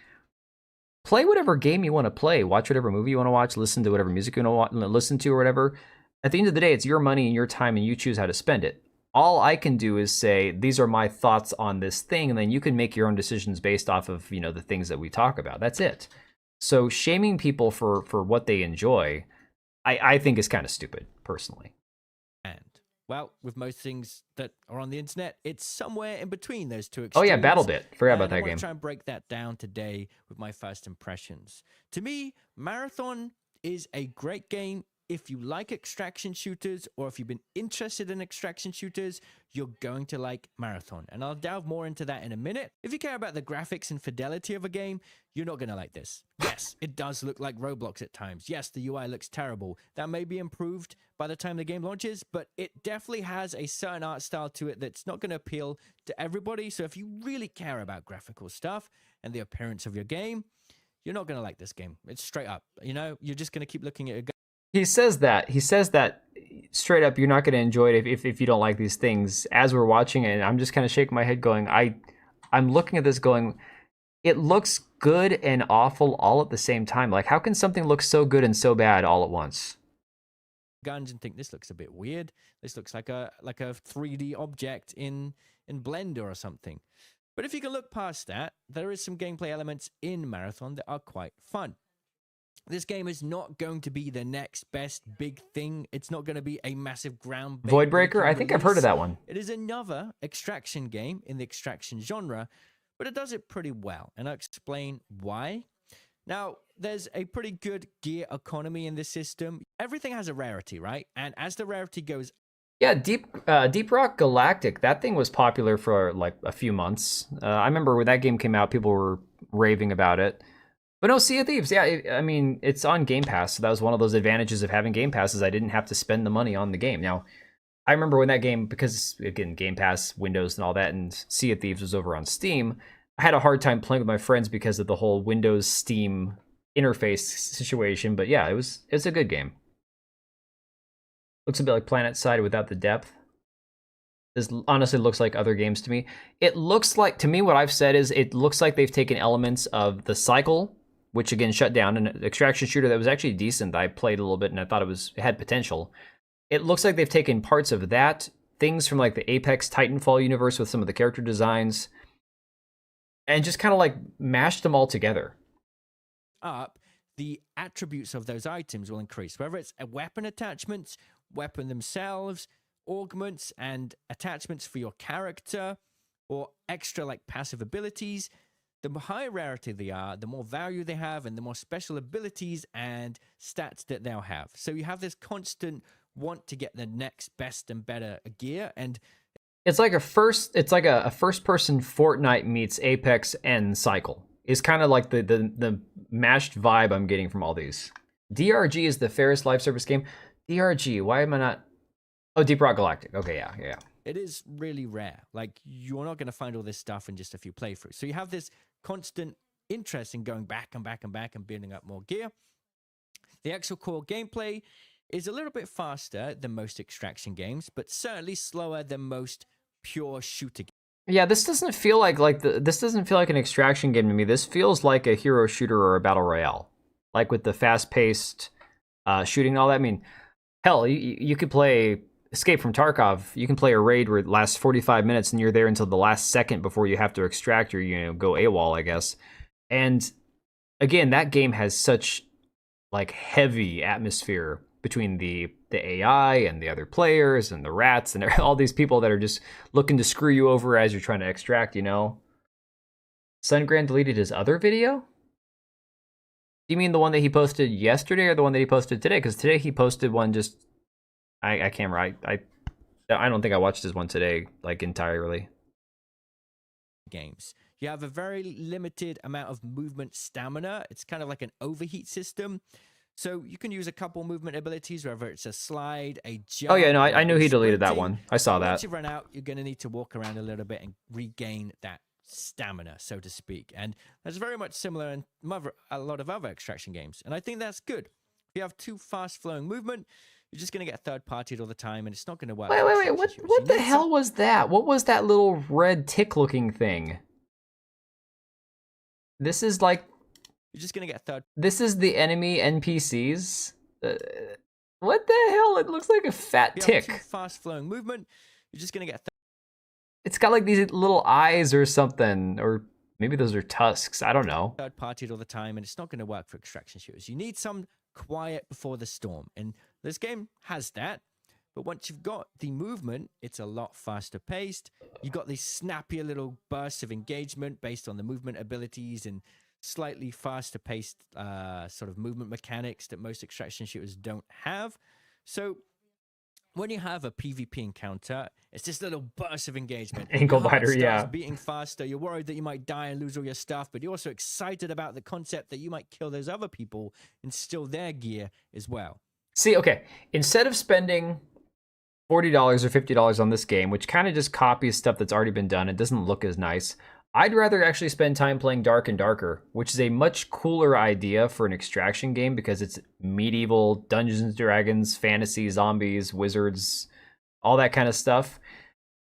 Speaker 1: play whatever game you want to play, watch whatever movie you want to watch, listen to whatever music you want to listen to or whatever. At the end of the day, it's your money and your time, and you choose how to spend it. All I can do is say, these are my thoughts on this thing, and then you can make your own decisions based off of, the things that we talk about. That's it. So shaming people for what they enjoy, I think is kind of stupid, personally.
Speaker 7: And, well, with most things that are on the internet, it's somewhere in between those two
Speaker 1: Oh
Speaker 7: extremes.
Speaker 1: yeah, BattleBit. Forgot about that
Speaker 7: I
Speaker 1: game.
Speaker 7: want to try and break that down today with my first impressions. To me, Marathon is a great game. If you like extraction shooters, or if you've been interested in extraction shooters, you're going to like Marathon. And I'll delve more into that in a minute. If you care about the graphics and fidelity of a game, you're not going to like this. Yes, it does look like Roblox at times. Yes, the UI looks terrible. That may be improved by the time the game launches, but it definitely has a certain art style to it that's not going to appeal to everybody. So if you really care about graphical stuff and the appearance of your game, you're not going to like this game. It's straight up. You're just going to keep looking at it.
Speaker 1: He says that straight up, you're not going to enjoy it if you don't like these things. As we're watching it, and I'm just kind of shaking my head going, I'm looking at this going, it looks good and awful all at the same time. Like, how can something look so good and so bad all at once?
Speaker 7: Guns and think this looks a bit weird. This looks like a 3D object in Blender or something. But if you can look past that, there is some gameplay elements in Marathon that are quite fun. This game is not going to be the next best big thing. It's not going to be a massive groundbreaking
Speaker 1: Voidbreaker? I think I've heard of that one.
Speaker 7: It is another extraction game in the extraction genre, but it does it pretty well, and I'll explain why. Now, there's a pretty good gear economy in this system. Everything has a rarity, right? And as the rarity goes...
Speaker 1: Yeah, Deep Rock Galactic, that thing was popular for like a few months. I remember when that game came out, people were raving about it. But no, Sea of Thieves, yeah, it's on Game Pass, so that was one of those advantages of having Game Pass, is I didn't have to spend the money on the game. Now, I remember when that game, because, again, Game Pass, Windows, and all that, and Sea of Thieves was over on Steam, I had a hard time playing with my friends because of the whole Windows-Steam interface situation, but yeah, it's a good game. Looks a bit like PlanetSide without the depth. This honestly looks like other games to me. It looks like, to me, what I've said is, it looks like they've taken elements of the Cycle, which again shut down, an extraction shooter that was actually decent. I played a little bit and I thought it had potential. It looks like they've taken parts of that, things from like the Apex Titanfall universe with some of the character designs, and just kind of like mashed them all together.
Speaker 7: The attributes of those items will increase, whether it's a weapon attachments, weapon themselves, augments and attachments for your character, or extra like passive abilities. The higher rarity they are, the more value they have, and the more special abilities and stats that they'll have. So you have this constant want to get the next best and better gear, and
Speaker 1: it's like a first-person Fortnite meets Apex and Cycle. Is kind of like the mashed vibe I'm getting from all these. DRG is the fairest live service game. DRG, why am I not? Oh, Deep Rock Galactic. Okay, yeah.
Speaker 7: it is really rare. Like, you're not going to find all this stuff in just a few playthroughs. So you have this constant interest in going back and back and back and building up more gear. The actual core gameplay is a little bit faster than most extraction games, but certainly slower than most pure shooter games.
Speaker 1: Yeah, this doesn't feel this doesn't feel like an extraction game to me. This feels like a hero shooter or a battle royale, like with the fast-paced shooting and all that. I mean, hell, you could play Escape from Tarkov. You can play a raid where it lasts 45 minutes and you're there until the last second before you have to extract or go AWOL, I guess. And again, that game has such like heavy atmosphere between the AI and the other players and the rats and all these people that are just looking to screw you over as you're trying to extract, Sungran deleted his other video? Do you mean the one that he posted yesterday or the one that he posted today? Because today he posted one just... I can't remember. I don't think I watched his one today, like, entirely.
Speaker 7: Games. You have a very limited amount of movement stamina. It's kind of like an overheat system. So you can use a couple movement abilities, whether it's a slide, a jump...
Speaker 1: Oh, yeah, no, I knew he deleted that one. I saw that.
Speaker 7: Once you run out, you're going to need to walk around a little bit and regain that stamina, so to speak. And that's very much similar in a lot of other extraction games. And I think that's good. If you have too fast-flowing movement, you're just going to get third-partied all the time, and it's not going to work.
Speaker 1: Wait. What the hell was that? What was that little red tick-looking thing? This is like...
Speaker 7: You're just going to get third...
Speaker 1: This is the enemy NPCs? What the hell? It looks like a fat tick.
Speaker 7: Too fast-flowing movement, you're just going to get...
Speaker 1: It's got like these little eyes or something, or maybe those are tusks. I don't know.
Speaker 7: Third-partied all the time, and it's not going to work for extraction shooters. You need some quiet before the storm, and this game has that. But once you've got the movement, it's a lot faster paced. You got these snappier little bursts of engagement based on the movement abilities and slightly faster paced sort of movement mechanics that most extraction shooters don't have. So when you have a PvP encounter, it's this little burst of engagement.
Speaker 1: Ankle biter,
Speaker 7: Starts
Speaker 1: yeah.
Speaker 7: beating faster. You're worried that you might die and lose all your stuff, but you're also excited about the concept that you might kill those other people and steal their gear as well.
Speaker 1: See, okay, instead of spending $40 or $50 on this game, which kind of just copies stuff that's already been done, it doesn't look as nice, I'd rather actually spend time playing Dark and Darker, which is a much cooler idea for an extraction game because it's medieval, Dungeons and Dragons, fantasy, zombies, wizards, all that kind of stuff,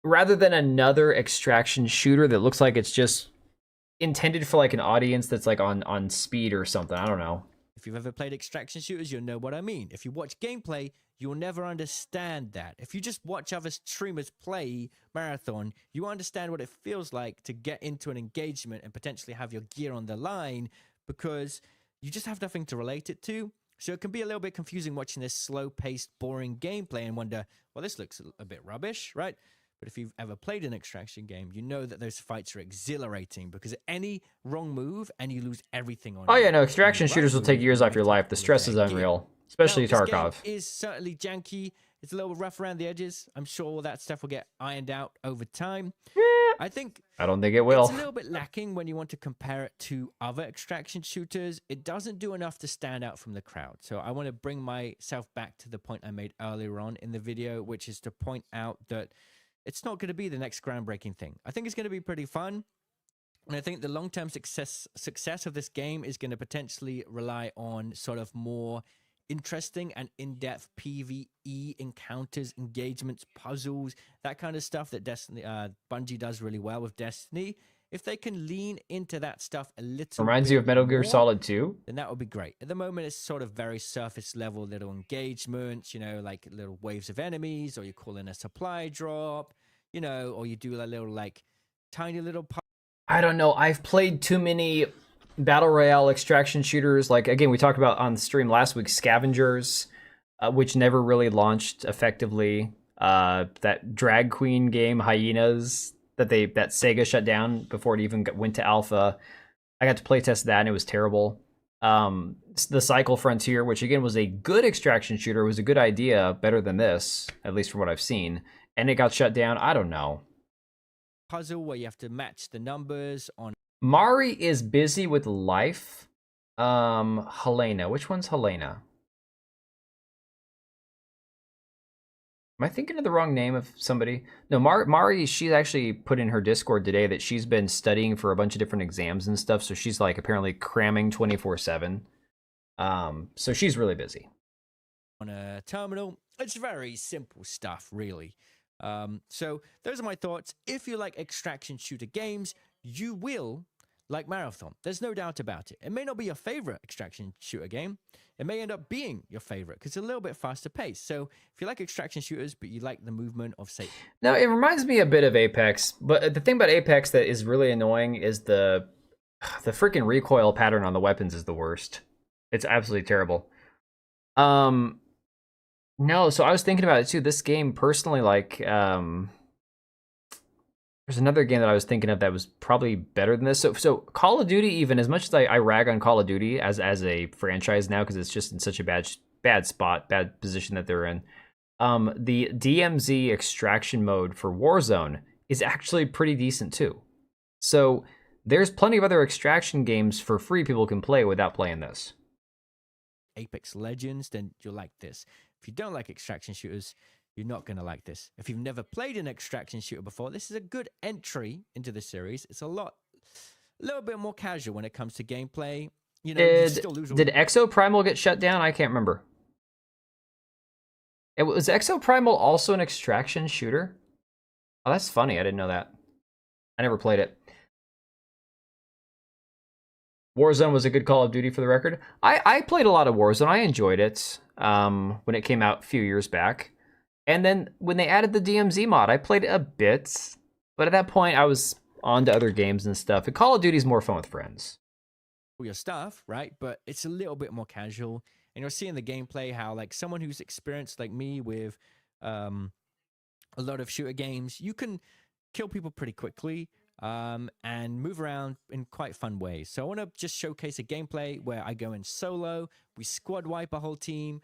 Speaker 1: rather than another extraction shooter that looks like it's just intended for like an audience that's like on speed or something. I don't know.
Speaker 7: If you've ever played extraction shooters, you'll know what I mean. If you watch gameplay, you'll never understand that. If you just watch other streamers play Marathon, you understand what it feels like to get into an engagement and potentially have your gear on the line because you just have nothing to relate it to. So it can be a little bit confusing watching this slow-paced, boring gameplay and wonder, well, this looks a bit rubbish, right? But if you've ever played an extraction game, you know that those fights are exhilarating because any wrong move and you lose everything on
Speaker 1: Oh
Speaker 7: you.
Speaker 1: yeah, no, extraction shooters will take years off your life. The stress is unreal, especially Tarkov.
Speaker 7: This game is certainly janky. It's a little rough around the edges. I'm sure all that stuff will get ironed out over time. I
Speaker 1: don't think it will.
Speaker 7: It's a little bit lacking when you want to compare it to other extraction shooters. It doesn't do enough to stand out from the crowd. So I want to bring myself back to the point I made earlier on in the video, which is to point out that it's not going to be the next groundbreaking thing. I think it's going to be pretty fun. And I think the long-term success of this game is going to potentially rely on sort of more interesting and in-depth PvE encounters, engagements, puzzles, that kind of stuff that Bungie does really well with Destiny. If they can lean into that stuff a little
Speaker 1: Reminds
Speaker 7: bit
Speaker 1: you of Metal Gear
Speaker 7: more,
Speaker 1: Solid 2?
Speaker 7: then that would be great. At the moment, it's sort of very surface level little engagements, like little waves of enemies, or you call in a supply drop, or you do a little like tiny little...
Speaker 1: I don't know. I've played too many Battle Royale extraction shooters. Like, again, we talked about on the stream last week, Scavengers, which never really launched effectively. That Drag Queen game, Hyenas, that Sega shut down before it even went to alpha. I got to play test that and it was terrible. The Cycle Frontier, which again was a good extraction shooter, was a good idea, better than this, at least from what I've seen, and it got shut down. I don't know.
Speaker 7: Puzzle where you have to match the numbers on.
Speaker 1: Mari is busy with life. Helena, which one's Helena? Am I thinking of the wrong name of somebody? No, Mari, she actually put in her Discord today that she's been studying for a bunch of different exams and stuff, so she's like apparently cramming 24/7. So she's really busy.
Speaker 7: On a terminal, it's very simple stuff, really. So those are my thoughts. If you like extraction shooter games, you will like Marathon. There's no doubt about it. It may not be your favorite extraction shooter game. It may end up being your favorite because it's a little bit faster paced. So if you like extraction shooters, but you like the movement of, say...
Speaker 1: Now, it reminds me a bit of Apex, but the thing about Apex that is really annoying is the freaking recoil pattern on the weapons is the worst. It's absolutely terrible. No, so I was thinking about it too. This game, personally, like... there's another game that I was thinking of that was probably better than this. So Call of Duty, even as much as I rag on Call of Duty as a franchise now because it's just in such a bad spot, bad position that they're in, the DMZ extraction mode for Warzone is actually pretty decent too. So there's plenty of other extraction games for free people can play without playing this.
Speaker 7: Apex Legends, then you'll like this. If you don't like extraction shooters, you're not going to like this. If you've never played an extraction shooter before, this is a good entry into the series. It's a little bit more casual when it comes to gameplay. You know, you still lose
Speaker 1: did Exo Primal get shut down? I can't remember. Was Exo Primal also an extraction shooter? Oh, that's funny. I didn't know that. I never played it. Warzone was a good Call of Duty for the record. I played a lot of Warzone. I enjoyed it when it came out a few years back. And then when they added the DMZ mod, I played it a bit. But at that point, I was on to other games and stuff. And Call of Duty's more fun with friends.
Speaker 7: Your stuff, right? But it's a little bit more casual. And you'll see in the gameplay how, like, someone who's experienced like me with a lot of shooter games, you can kill people pretty quickly and move around in quite fun ways. So I want to just showcase a gameplay where I go in solo, we squad wipe a whole team.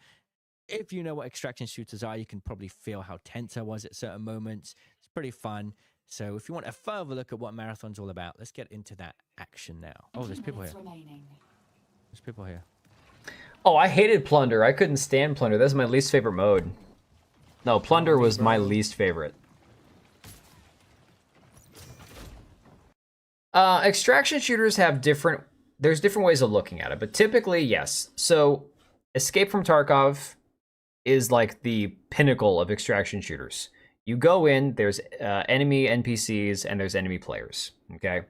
Speaker 7: If you know what extraction shooters are, you can probably feel how tense I was at certain moments. It's pretty fun. So if you want a further look at what Marathon's all about, let's get into that action now. Oh, there's people here. There's people here.
Speaker 1: Oh, I hated Plunder. I couldn't stand Plunder. That's my least favorite mode. No, Plunder was my least favorite. Extraction shooters have there's different ways of looking at it, but typically, yes. So Escape from Tarkov is like the pinnacle of extraction shooters. You go in, there's enemy NPCs and there's enemy players, okay?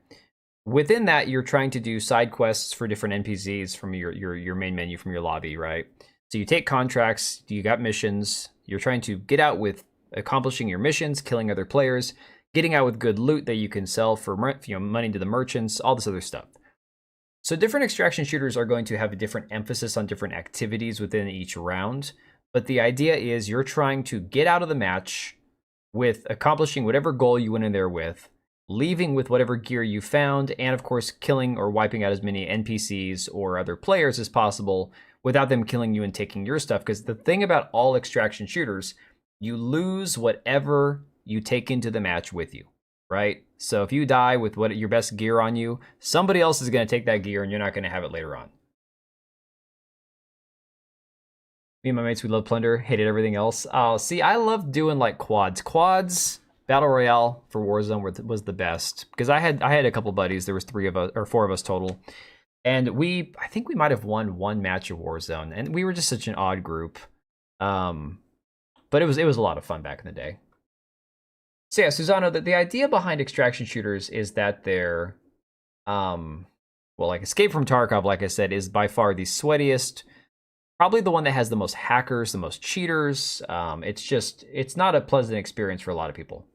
Speaker 1: Within that, you're trying to do side quests for different NPCs from your main menu, from your lobby, right? So you take contracts, you got missions, you're trying to get out with accomplishing your missions, killing other players, getting out with good loot that you can sell for money to the merchants, all this other stuff. So different extraction shooters are going to have a different emphasis on different activities within each round. But the idea is you're trying to get out of the match with accomplishing whatever goal you went in there with, leaving with whatever gear you found, and of course killing or wiping out as many NPCs or other players as possible without them killing you and taking your stuff. Because the thing about all extraction shooters, you lose whatever you take into the match with you, right? So if you die with your best gear on you, somebody else is going to take that gear and you're not going to have it later on. Me and my mates, we love Plunder, hated everything else. See, I love doing like quads. Quads, Battle Royale for Warzone was the best. Because I had a couple buddies, there was 4 of us total. And I think we might have won one match of Warzone. And we were just such an odd group. But it was a lot of fun back in the day. So yeah, Susano, the idea behind extraction shooters is that they're, like Escape from Tarkov, like I said, is by far the sweatiest, probably the one that has the most hackers, the most cheaters. It's not a pleasant experience for a lot of people.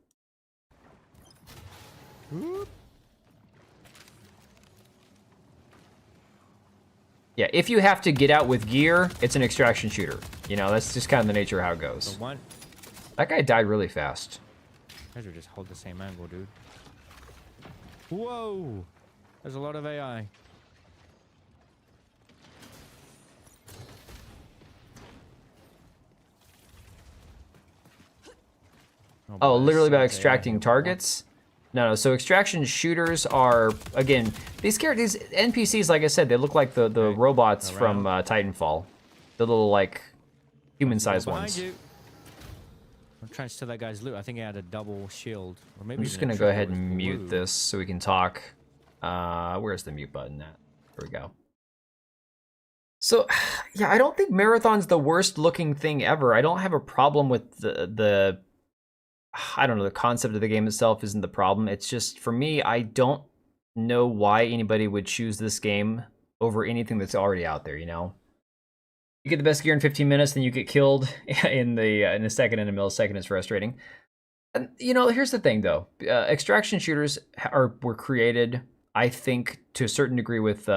Speaker 1: Yeah, if you have to get out with gear, it's an extraction shooter. You know, that's just kind of the nature of how it goes. That guy died really fast.
Speaker 7: Guys would just hold the same angle, dude. Whoa! There's a lot of AI.
Speaker 1: Oh, literally about extracting targets? No. So extraction shooters are, again, these NPCs, like I said, they look like the robots from Titanfall. The little, like, human-sized ones.
Speaker 7: I'm trying to steal that guy's loot. I think he had a double shield. Or maybe
Speaker 1: I'm just
Speaker 7: even a
Speaker 1: gonna go ahead
Speaker 7: triple
Speaker 1: and
Speaker 7: with
Speaker 1: mute
Speaker 7: blue.
Speaker 1: this so we can talk. Where's the mute button at? There we go. So, yeah, I don't think Marathon's the worst looking thing ever. I don't have a problem with the I don't know, the concept of the game itself isn't the problem. It's just, for me, I don't know why anybody would choose this game over anything that's already out there, you know? You get the best gear in 15 minutes, then you get killed in a second, in a millisecond. It's frustrating. And, you know, here's the thing, though. Extraction shooters were created, I think, to a certain degree with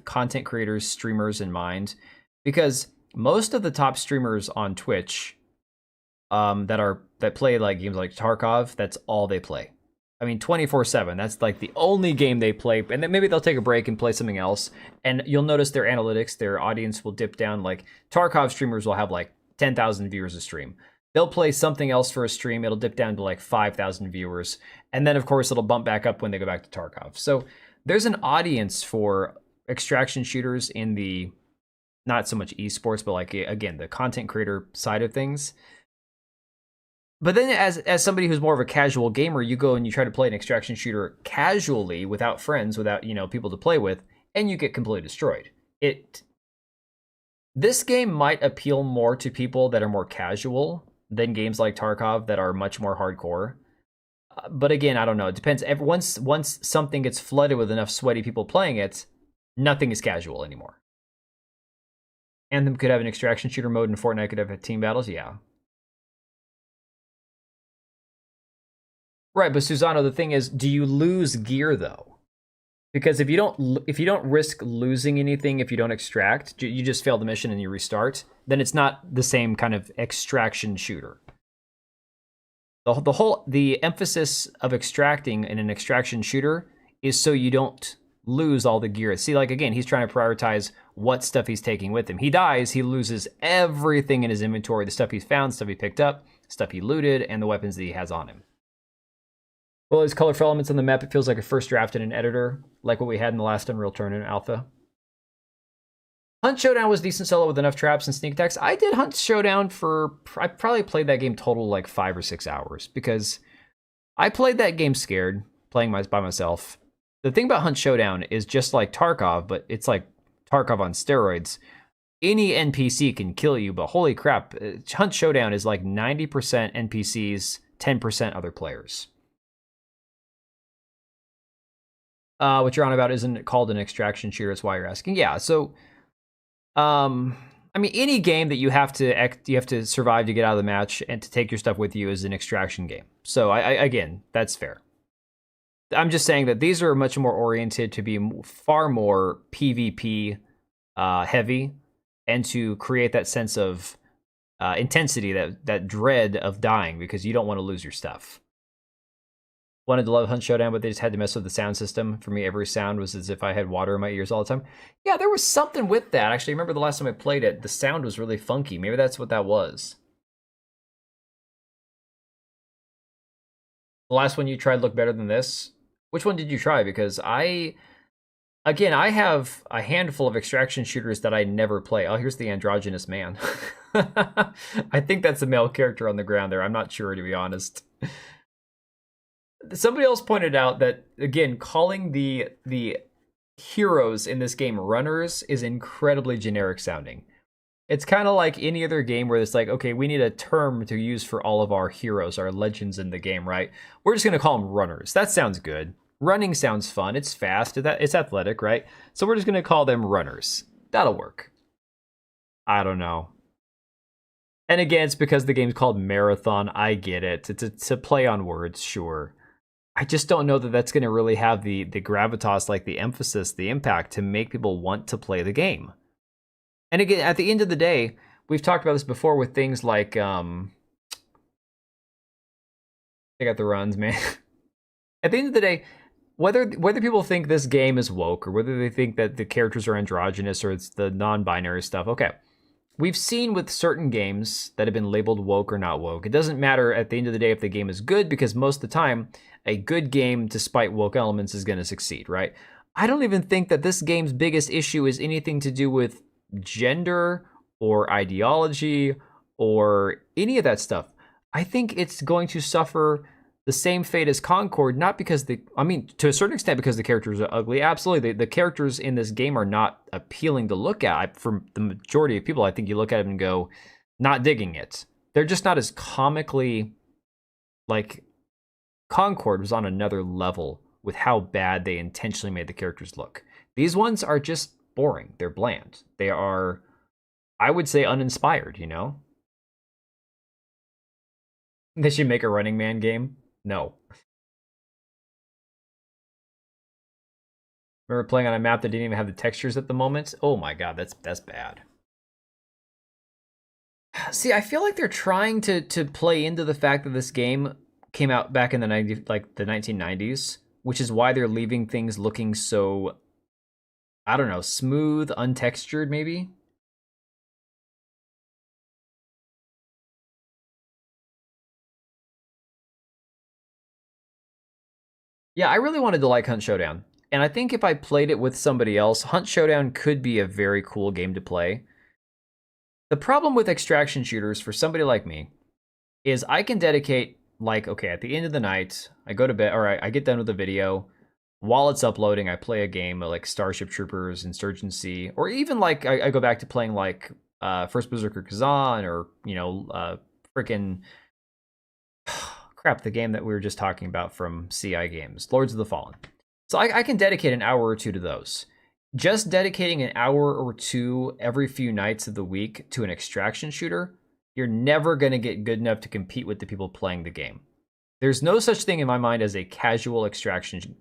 Speaker 1: content creators, streamers in mind, because most of the top streamers on Twitch that play like games like Tarkov, that's all they play. I mean, 24/7. That's like the only game they play, and then maybe they'll take a break and play something else. And you'll notice their analytics, their audience will dip down. Like Tarkov streamers will have like 10,000 viewers a stream. They'll play something else for a stream. It'll dip down to like 5,000 viewers, and then of course it'll bump back up when they go back to Tarkov. So there's an audience for extraction shooters in the not so much esports, but like again the content creator side of things. But then as somebody who's more of a casual gamer, you go and you try to play an extraction shooter casually without friends, without, you know, people to play with, and you get completely destroyed. This game might appeal more to people that are more casual than games like Tarkov that are much more hardcore. But again, I don't know. It depends. Once something gets flooded with enough sweaty people playing it, nothing is casual anymore. Anthem could have an extraction shooter mode, and Fortnite could have team battles. Yeah. Right, but Susano, the thing is, do you lose gear though? Because if you don't risk losing anything, if you don't extract, you just fail the mission and you restart, then it's not the same kind of extraction shooter. The emphasis of extracting in an extraction shooter is so you don't lose all the gear. See, like again, he's trying to prioritize what stuff he's taking with him. He dies, he loses everything in his inventory, the stuff he's found, stuff he picked up, stuff he looted, and the weapons that he has on him. Well, there's colorful elements on the map. It feels like a first draft in an editor, like what we had in the last Unreal Tournament Alpha. Hunt Showdown was decent solo with enough traps and sneak attacks. I did Hunt Showdown I probably played that game total like 5 or 6 hours, because I played that game scared, playing by myself. The thing about Hunt Showdown is just like Tarkov, but it's like Tarkov on steroids. Any NPC can kill you, but holy crap, Hunt Showdown is like 90% NPCs, 10% other players. What you're on about isn't called an extraction shooter. That's why you're asking. Yeah. So, I mean, any game that you have to survive to get out of the match and to take your stuff with you is an extraction game. So, again, that's fair. I'm just saying that these are much more oriented to be far more PvP heavy, and to create that sense of intensity, that dread of dying, because you don't want to lose your stuff. Wanted to love Hunt Showdown, but they just had to mess with the sound system. For me, every sound was as if I had water in my ears all the time. Yeah, there was something with that. Actually, I remember the last time I played it, the sound was really funky. Maybe that's what that was. The last one you tried looked better than this? Which one did you try? Because I have a handful of extraction shooters that I never play. Oh, here's the androgynous man. I think that's a male character on the ground there. I'm not sure, to be honest. Somebody else pointed out that, again, calling the heroes in this game runners is incredibly generic sounding. It's kind of like any other game where it's like, okay, we need a term to use for all of our heroes, our legends in the game, right? We're just going to call them runners. That sounds good. Running sounds fun. It's fast. It's athletic, right? So we're just going to call them runners. That'll work. I don't know. And again, it's because the game's called Marathon. I get it. It's a play on words, sure. I just don't know that that's going to really have the gravitas, like the emphasis, the impact to make people want to play the game. And again, at the end of the day, we've talked about this before with things like, they got the runs, man. At the end of the day, whether people think this game is woke, or whether they think that the characters are androgynous, or it's the non-binary stuff, okay. We've seen with certain games that have been labeled woke or not woke. It doesn't matter at the end of the day if the game is good, because most of the time, a good game, despite woke elements, is going to succeed, right? I don't even think that this game's biggest issue is anything to do with gender or ideology or any of that stuff. I think it's going to suffer the same fate as Concord, not because to a certain extent because the characters are ugly. Absolutely, the characters in this game are not appealing to look at. For the majority of people, I think you look at them and go, not digging it. They're just not as comically, like, Concord was on another level with how bad they intentionally made the characters look. These ones are just boring. They're bland. They are, I would say, uninspired, you know? They should make a Running Man game? No. Remember playing on a map that didn't even have the textures at the moment? Oh my god, that's bad. See, I feel like they're trying to play into the fact that this game came out back in the 1990s, which is why they're leaving things looking so, I don't know, smooth, untextured maybe. Yeah, I really wanted to like Hunt Showdown. And I think if I played it with somebody else, Hunt Showdown could be a very cool game to play. The problem with extraction shooters for somebody like me is I can dedicate, like, okay, at the end of the night, I go to bed, or I get done with the video. While it's uploading, I play a game like Starship Troopers, Insurgency, or even like I go back to playing like First Berserker Kazan, or, you know, freaking crap, the game that we were just talking about from CI Games, Lords of the Fallen. So I can dedicate an hour or two to those. Just dedicating an hour or two every few nights of the week to an extraction shooter, you're never going to get good enough to compete with the people playing the game. There's no such thing in my mind as a casual extraction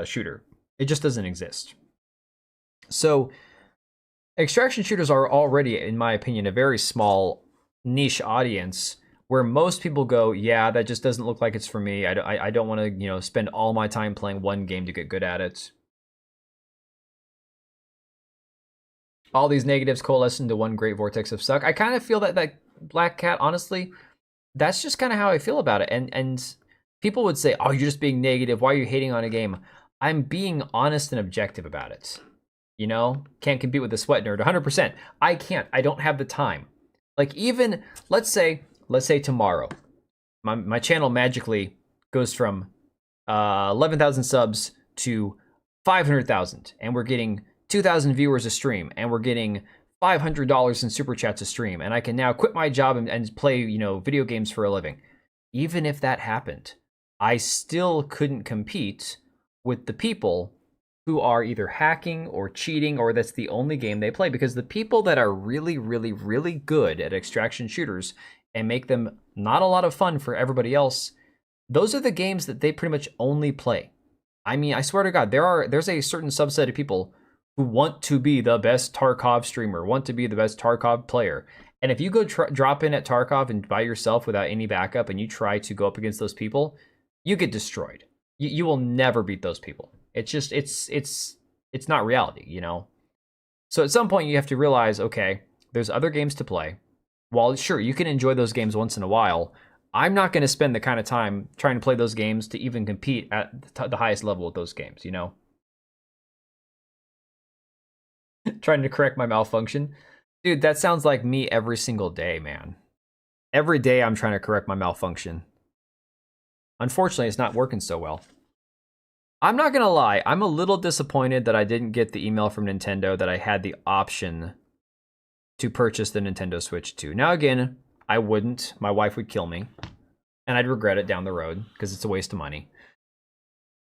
Speaker 1: shooter. It just doesn't exist. So extraction shooters are already, in my opinion, a very small niche audience where most people go, yeah, that just doesn't look like it's for me. I don't want to, you know, spend all my time playing one game to get good at it. All these negatives coalesce into one great vortex of suck. I kind of feel that Black Cat, honestly, that's just kind of how I feel about it. And people would say, oh, you're just being negative. Why are you hating on a game? I'm being honest and objective about it. You know, can't compete with the sweat nerd 100%. I can't. I don't have the time. Like, even, let's say tomorrow, my channel magically goes from 11,000 subs to 500,000, and we're getting 2,000 viewers a stream, and we're getting $500 in super chats a stream, and I can now quit my job and play, you know, video games for a living. Even if that happened, I still couldn't compete with the people who are either hacking or cheating, or that's the only game they play, because the people that are really, really, really good at extraction shooters and make them not a lot of fun for everybody else, those are the games that they pretty much only play. I mean, I swear to God, there's a certain subset of people who want to be the best Tarkov streamer, want to be the best Tarkov player. And if you go drop in at Tarkov and by yourself without any backup and you try to go up against those people, you get destroyed. You will never beat those people. It's just, it's not reality, you know? So at some point you have to realize, okay, there's other games to play. While sure, you can enjoy those games once in a while, I'm not going to spend the kind of time trying to play those games to even compete at the highest level with those games, you know? Trying to correct my malfunction. Dude, that sounds like me every single day, man. Every day I'm trying to correct my malfunction. Unfortunately, it's not working so well. I'm not gonna lie, I'm a little disappointed that I didn't get the email from Nintendo that I had the option to purchase the Nintendo Switch 2. Now again, I wouldn't. My wife would kill me. And I'd regret it down the road, because it's a waste of money.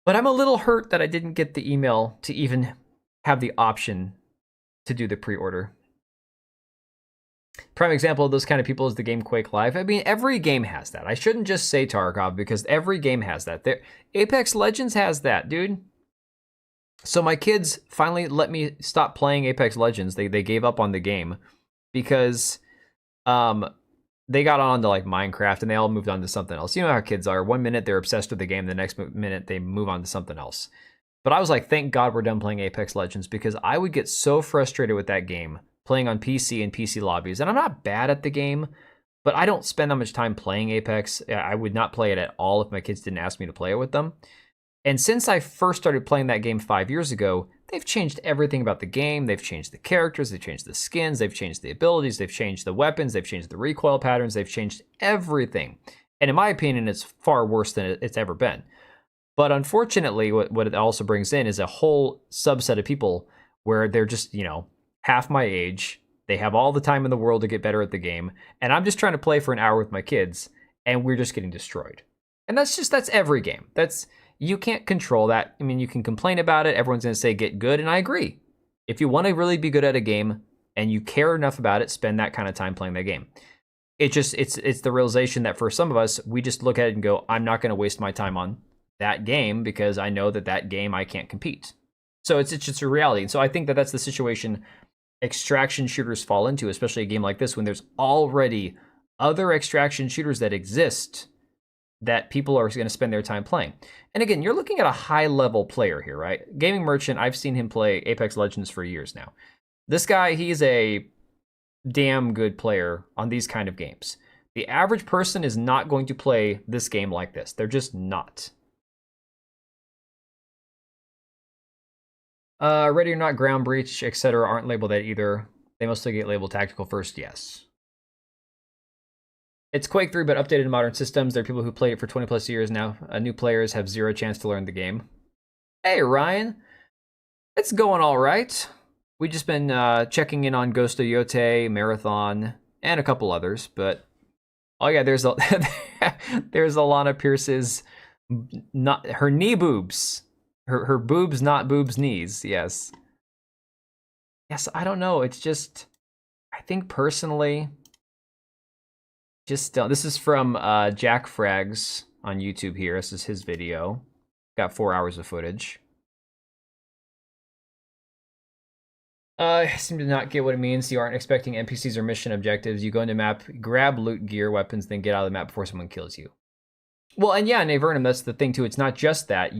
Speaker 1: But I'm a little hurt that I didn't get the email to even have the option to do the pre-order. Prime example of those kind of people is the game Quake Live. I mean, every game has that. I shouldn't just say Tarkov, because every game has that. Apex Legends has that, dude. So my kids finally let me stop playing Apex Legends. They gave up on the game because they got on to like Minecraft, and they all moved on to something else. You know how kids are. One minute they're obsessed with the game, the next minute they move on to something else. But I was like, thank God we're done playing Apex Legends, because I would get so frustrated with that game playing on PC and PC lobbies. And I'm not bad at the game, but I don't spend that much time playing Apex. I would not play it at all if my kids didn't ask me to play it with them. And since I first started playing that game 5 years ago, they've changed everything about the game. They've changed the characters, they've changed the skins, they've changed the abilities, they've changed the weapons, they've changed the recoil patterns, they've changed everything. And in my opinion, it's far worse than it's ever been. But unfortunately, what it also brings in is a whole subset of people where they're just, half my age. They have all the time in the world to get better at the game. And I'm just trying to play for an hour with my kids, and we're just getting destroyed. And that's every game. You can't control that. I mean, you can complain about it. Everyone's going to say get good, and I agree. If you want to really be good at a game and you care enough about it, spend that kind of time playing that game. It's the realization that for some of us, we just look at it and go, I'm not going to waste my time on that game because I know that game I can't compete. So it's just a reality. And so I think that's the situation extraction shooters fall into, especially a game like this when there's already other extraction shooters that exist that people are going to spend their time playing. And again, you're looking at a high-level player here, right? Gaming Merchant, I've seen him play Apex Legends for years now. This guy, he's a damn good player on these kind of games. The average person is not going to play this game like this. They're just not. Ready or Not, Ground Breach, etc. aren't labeled that either. They mostly get labeled Tactical first, yes. It's Quake 3, but updated in modern systems. There are people who played it for 20 plus years now. New players have zero chance to learn the game. Hey, Ryan. It's going all right. We've just been checking in on Ghost of Yotei, Marathon, and a couple others. But, oh yeah, there's Alana Pierce's, not her knee boobs. Her boobs, not boobs, knees. Yes. Yes, I don't know. It's just, I think personally, this is from Jack Frags on YouTube here. This is his video. Got 4 hours of footage. I seem to not get what it means. You aren't expecting NPCs or mission objectives. You go into map, grab loot, gear, weapons, then get out of the map before someone kills you. Well, and yeah, Navernum, that's the thing too. It's not just that.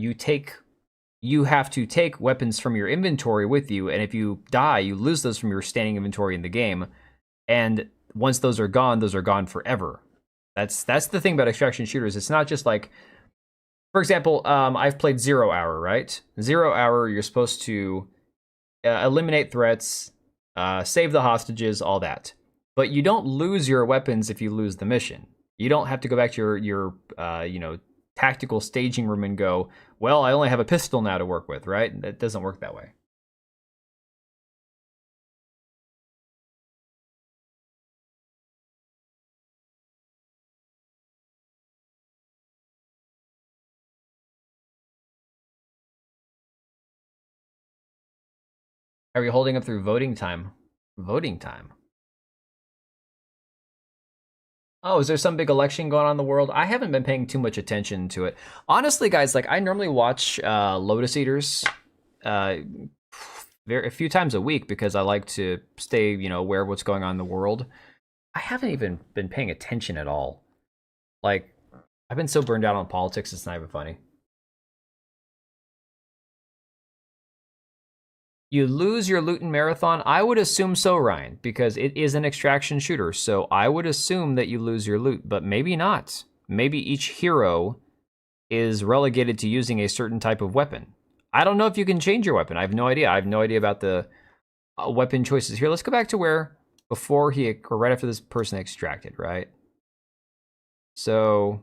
Speaker 1: You have to take weapons from your inventory with you, and if you die, you lose those from your standing inventory in the game. And once those are gone forever. That's the thing about extraction shooters. It's not just like, for example, I've played 0 Hour, right? 0 Hour, you're supposed to eliminate threats, save the hostages, all that. But you don't lose your weapons if you lose the mission. You don't have to go back to your tactical staging room and go, well, I only have a pistol now to work with, right? It doesn't work that way. Are you holding up through voting time? Voting time? Oh, is there some big election going on in the world? I haven't been paying too much attention to it. Honestly, guys, like I normally watch Lotus Eaters a few times a week because I like to stay, aware of what's going on in the world. I haven't even been paying attention at all. Like, I've been so burned out on politics, it's not even funny. You lose your loot in Marathon? I would assume so, Ryan, because it is an extraction shooter, so I would assume that you lose your loot, but maybe not. Maybe each hero is relegated to using a certain type of weapon. I don't know if you can change your weapon. I have no idea. I have no idea about the weapon choices here. Let's go back to where before or right after this person extracted, right? So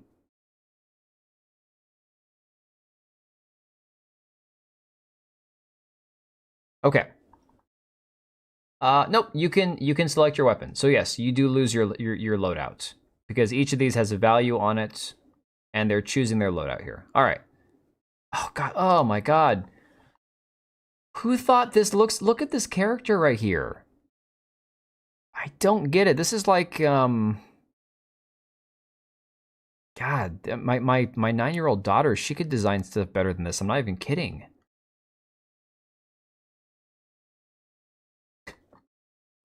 Speaker 1: okay. Nope, you can select your weapon. So yes, you do lose your loadout because each of these has a value on it and they're choosing their loadout here. All right. Oh god. Oh my god. Who thought this look at this character right here. I don't get it. This is like God, my 9-year-old daughter, she could design stuff better than this. I'm not even kidding.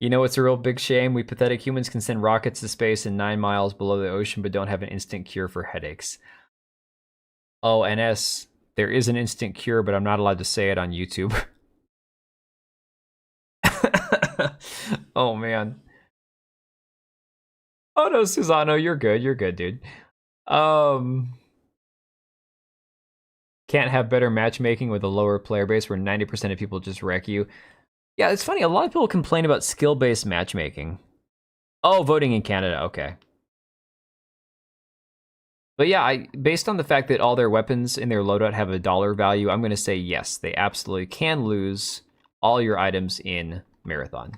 Speaker 1: You know, it's a real big shame. We pathetic humans can send rockets to space and 9 miles below the ocean, but don't have an instant cure for headaches. Oh, NS, there is an instant cure, but I'm not allowed to say it on YouTube. Oh, man. Oh, no, Susano, you're good. You're good, dude. Can't have better matchmaking with a lower player base where 90% of people just wreck you. Yeah, it's funny. A lot of people complain about skill-based matchmaking. Oh, voting in Canada. Okay. But yeah, based on the fact that all their weapons in their loadout have a dollar value, I'm going to say yes, they absolutely can lose all your items in Marathon.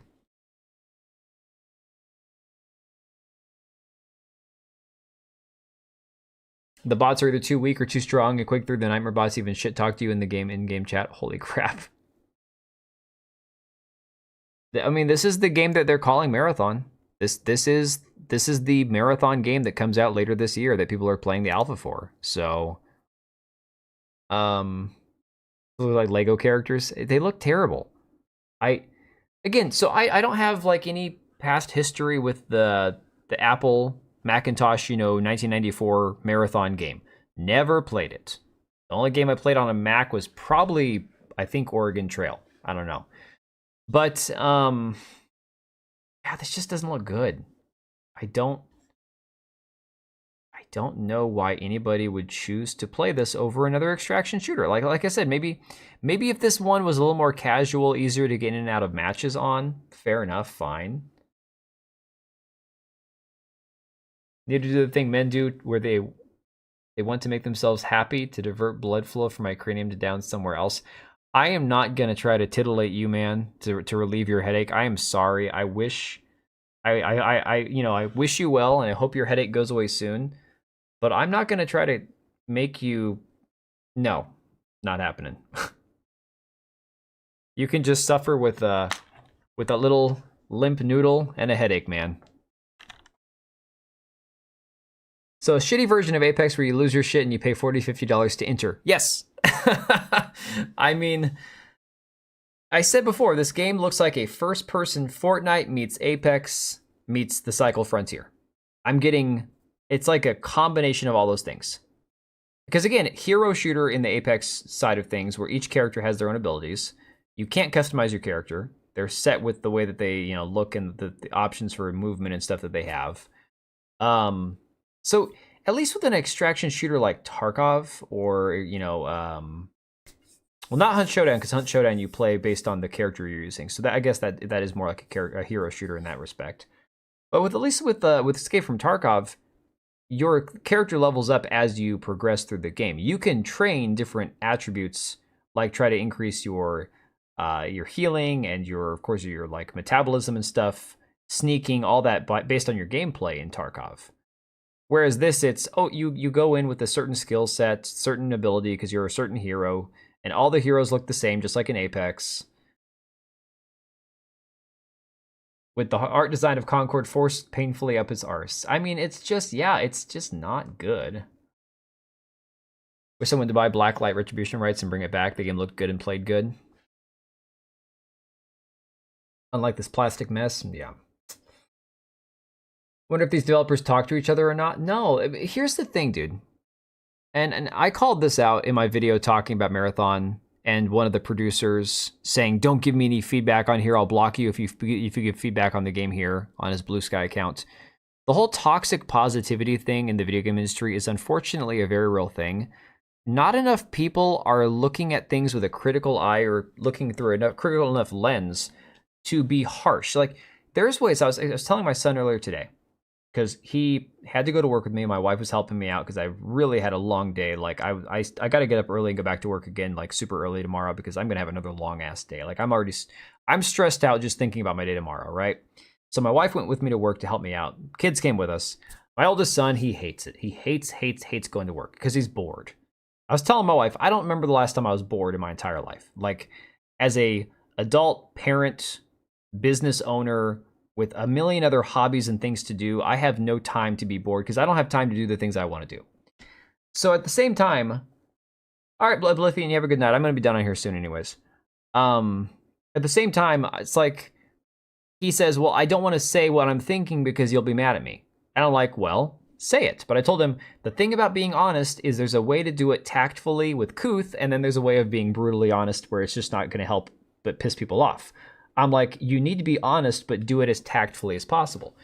Speaker 1: The bots are either too weak or too strong. A quick through the nightmare bots even shit talk to you in the game in-game chat. Holy crap. I mean, this is the game that they're calling Marathon. This is the Marathon game that comes out later this year that people are playing the alpha for. So like Lego characters, they look terrible. I don't have like any past history with the Apple Macintosh, 1994 Marathon game. Never played it. The only game I played on a Mac was probably, I think, Oregon Trail. I don't know. But yeah, this just doesn't look good. I don't know why anybody would choose to play this over another extraction shooter. Like I said, maybe if this one was a little more casual, easier to get in and out of matches on, fair enough, fine. Need to do the thing men do where they want to make themselves happy to divert blood flow from my cranium to down somewhere else. I am not gonna try to titillate you, man, to relieve your headache. I am sorry. I wish I wish you well, and I hope your headache goes away soon. But I'm not gonna try to make you. No, not happening. You can just suffer with a little limp noodle and a headache, man. So a shitty version of Apex where you lose your shit and you pay $40, $50 to enter. Yes. I mean, I said before, this game looks like a first-person Fortnite meets Apex meets the Cycle Frontier. It's like a combination of all those things. Because again, hero shooter in the Apex side of things, where each character has their own abilities. You can't customize your character. They're set with the way that they, look and the options for movement and stuff that they have. So at least with an extraction shooter like Tarkov or, well, not Hunt Showdown, because Hunt Showdown you play based on the character you're using. So I guess that is more like a hero shooter in that respect. But with Escape from Tarkov, your character levels up as you progress through the game. You can train different attributes, like try to increase your healing and your like metabolism and stuff, sneaking, all that based on your gameplay in Tarkov. Whereas this, it's, you go in with a certain skill set, certain ability, because you're a certain hero, and all the heroes look the same, just like in Apex. With the art design of Concord forced painfully up his arse. I mean, it's just not good. Wish someone to buy Blacklight Retribution rights and bring it back. The game looked good and played good. Unlike this plastic mess, yeah. Wonder if these developers talk to each other or not. No, here's the thing, dude. And I called this out in my video talking about Marathon, and one of the producers saying, "Don't give me any feedback on here. I'll block you if you give feedback on the game here," on his Blue Sky account. The whole toxic positivity thing in the video game industry is unfortunately a very real thing. Not enough people are looking at things with a critical eye or looking through a critical enough lens to be harsh. Like, there's ways. I was telling my son earlier today, because he had to go to work with me. My wife was helping me out because I really had a long day. Like, I got to get up early and go back to work again, like super early tomorrow, because I'm going to have another long ass day. Like, I'm stressed out just thinking about my day tomorrow, right? So my wife went with me to work to help me out. Kids came with us. My oldest son, he hates it. He hates going to work because he's bored. I was telling my wife, I don't remember the last time I was bored in my entire life. Like, as a adult, parent, business owner, with a million other hobbies and things to do, I have no time to be bored because I don't have time to do the things I want to do. So at the same time, all right, Oblivion, you have a good night. I'm going to be done on here soon anyways. At the same time, it's like, he says, well, I don't want to say what I'm thinking because you'll be mad at me. And I'm like, well, say it. But I told him, the thing about being honest is there's a way to do it tactfully with couth, and then there's a way of being brutally honest where it's just not going to help but piss people off. I'm like, you need to be honest, but do it as tactfully as possible.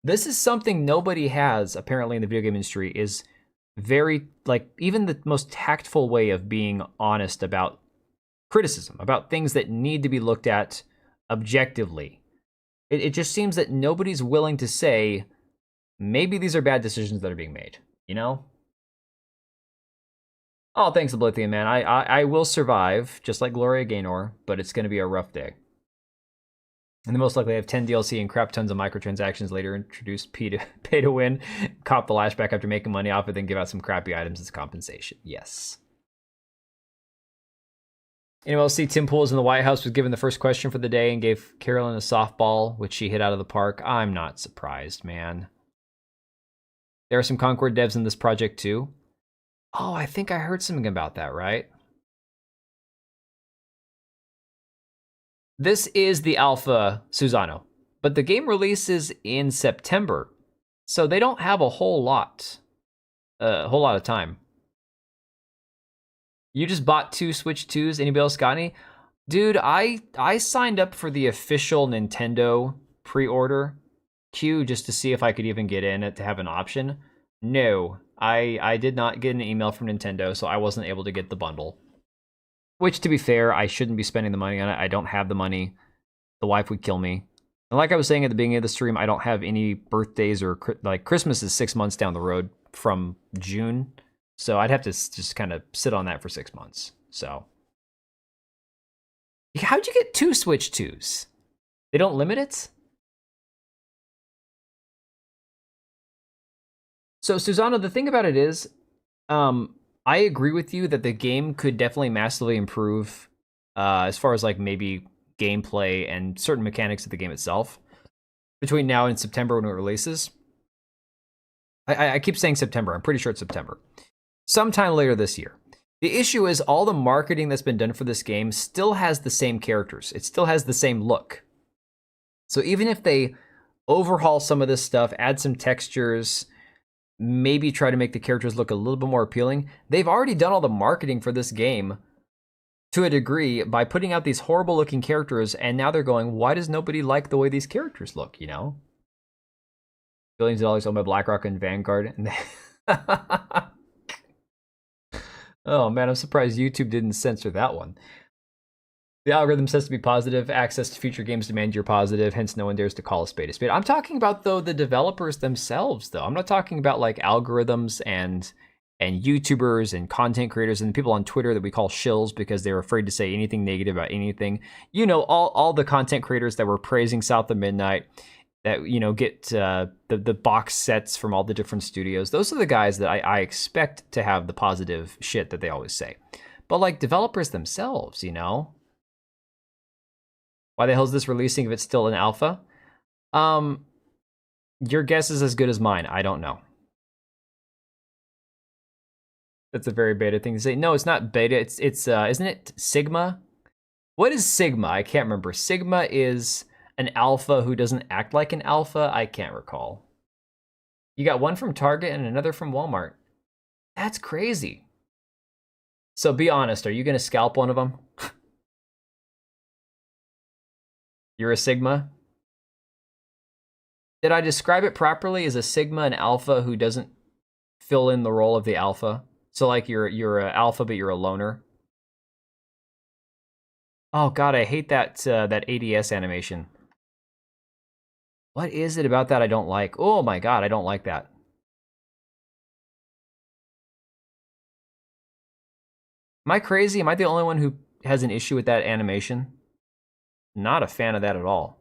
Speaker 1: This is something nobody has, apparently, in the video game industry, is very, like, even the most tactful way of being honest about criticism, about things that need to be looked at objectively. It just seems that nobody's willing to say, maybe these are bad decisions that are being made, you know? Oh, thanks, Oblivion, man. I will survive, just like Gloria Gaynor, but it's going to be a rough day. And then most likely have 10 DLC and crap tons of microtransactions later, introduce pay to win, cop the lashback after making money off it, then give out some crappy items as compensation. Yes. Anyone else see Tim Pools in the White House was given the first question for the day and gave Carolyn a softball, which she hit out of the park? I'm not surprised, man. There are some Concord devs in this project too. Oh, I think I heard something about that, right? This is the alpha, Susano, but the game releases in September, so they don't have a whole lot of time. You just bought 2 Switch 2s. Anybody else got any? Dude, I signed up for the official Nintendo pre-order queue just to see if I could even get in it to have an option. No, I did not get an email from Nintendo, so I wasn't able to get the bundle. Which, to be fair, I shouldn't be spending the money on it. I don't have the money. The wife would kill me. And like I was saying at the beginning of the stream, I don't have any birthdays or, like, Christmas is 6 months down the road from June. So I'd have to just kind of sit on that for 6 months. So how'd you get 2 Switch 2s? They don't limit it? So, Susano, the thing about it is, I agree with you that the game could definitely massively improve as far as, like, maybe gameplay and certain mechanics of the game itself between now and September when it releases. I keep saying September. I'm pretty sure it's September. Sometime later this year. The issue is all the marketing that's been done for this game still has the same characters. It still has the same look. So even if they overhaul some of this stuff, add some textures, maybe try to make the characters look a little bit more appealing, they've already done all the marketing for this game to a degree by putting out these horrible looking characters, and now they're going, why does nobody like the way these characters look, you know? Billions of dollars owned by BlackRock and Vanguard. And oh man, I'm surprised YouTube didn't censor that one. The algorithm says to be positive. Access to future games demand you're positive. Hence, no one dares to call a spade a spade. I'm talking about, though, the developers themselves, though. I'm not talking about, like, algorithms and YouTubers and content creators and people on Twitter that we call shills because they're afraid to say anything negative about anything. You know, all the content creators that were praising South of Midnight, that, you know, get the box sets from all the different studios. Those are the guys that I expect to have the positive shit that they always say. But, like, developers themselves, you know? Why the hell is this releasing if it's still an alpha? Your guess is as good as mine. I don't know. That's a very beta thing to say. No, it's not beta. It's isn't it Sigma? What is Sigma? I can't remember. Sigma is an alpha who doesn't act like an alpha. I can't recall. You got one from Target and another from Walmart. That's crazy. So be honest. Are you going to scalp one of them? You're a Sigma? Did I describe it properly? Is a Sigma an alpha who doesn't fill in the role of the alpha? So, like, you're an alpha, but you're a loner? Oh god, I hate that ADS animation. What is it about that I don't like? Oh my god, I don't like that. Am I crazy? Am I the only one who has an issue with that animation? Not a fan of that at all.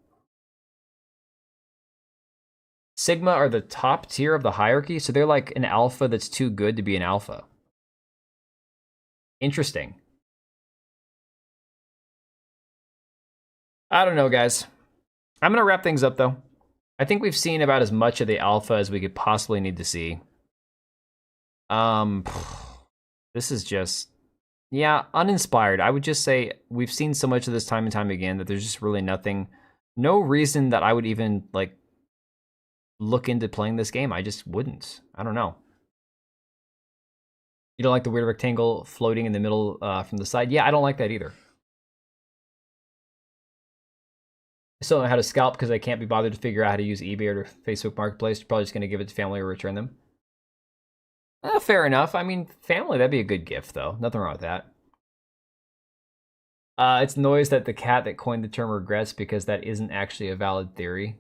Speaker 1: Sigma are the top tier of the hierarchy, so they're like an alpha that's too good to be an alpha. Interesting. I don't know, guys. I'm gonna wrap things up, though. I think we've seen about as much of the alpha as we could possibly need to see. This is just... yeah, uninspired. I would just say we've seen so much of this time and time again that there's just really nothing, no reason that I would even, like, look into playing this game. I just wouldn't. I don't know. You don't like the weird rectangle floating in the middle from the side? Yeah, I don't like that either. I still don't know how to scalp because I can't be bothered to figure out how to use eBay or Facebook Marketplace. You're probably just going to give it to family or return them. Fair enough. I mean, family, that'd be a good gift, though. Nothing wrong with that. It's noise that the cat that coined the term regrets because that isn't actually a valid theory.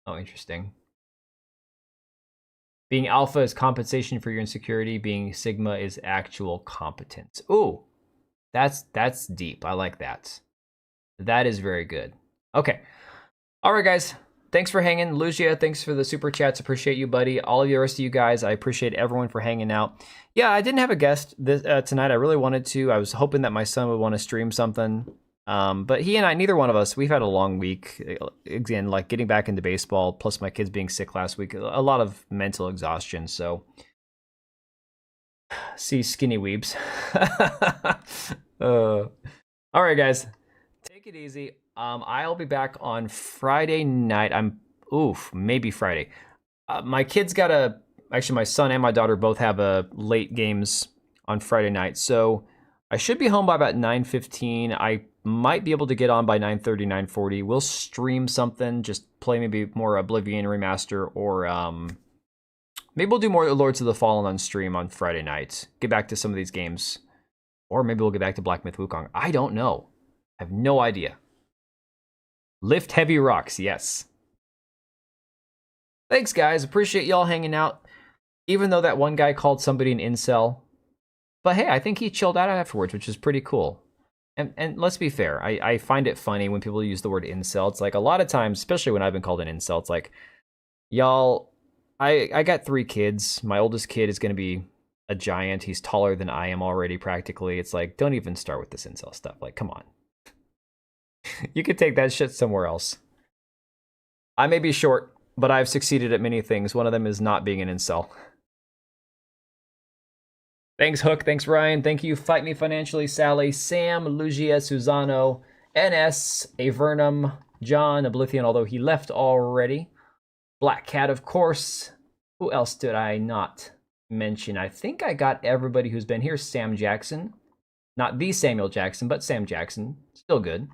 Speaker 1: Oh, interesting. Being alpha is compensation for your insecurity. Being sigma is actual competence. Ooh, that's deep. I like that. That is very good. Okay. All right, guys. Thanks for hanging. Lucia, thanks for the super chats. Appreciate you, buddy. All of the rest of you guys, I appreciate everyone for hanging out. Yeah, I didn't have a guest this tonight. I really wanted to. I was hoping that my son would want to stream something. But he and I, neither one of us, we've had a long week. Again, like getting back into baseball, plus my kids being sick last week, a lot of mental exhaustion. So, see skinny weebs. All right, guys, take it easy. I'll be back on Friday night. Maybe Friday. My kids actually my son and my daughter both have late games on Friday night. So I should be home by about 9:15. I might be able to get on by 9:30, 9:40. We'll stream something, just play maybe more Oblivion Remaster, or maybe we'll do more Lords of the Fallen on stream on Friday night. Get back to some of these games. Or maybe we'll get back to Black Myth Wukong. I don't know. I have no idea. Lift heavy rocks, yes. Thanks, guys. Appreciate y'all hanging out. Even though that one guy called somebody an incel. But hey, I think he chilled out afterwards, which is pretty cool. And let's be fair. I find it funny when people use the word incel. It's like a lot of times, especially when I've been called an incel, it's like, y'all, I got 3 kids. My oldest kid is going to be a giant. He's taller than I am already, practically. It's like, don't even start with this incel stuff. Like, come on. You could take that shit somewhere else. I may be short, but I've succeeded at many things. One of them is not being an incel. Thanks, Hook. Thanks, Ryan. Thank you, Fight Me Financially, Sally, Sam, Lugia, Susano, NS, Avernum, John, Oblivion, although he left already. Black Cat, of course. Who else did I not mention? I think I got everybody who's been here. Sam Jackson. Not the Samuel Jackson, but Sam Jackson. Still good.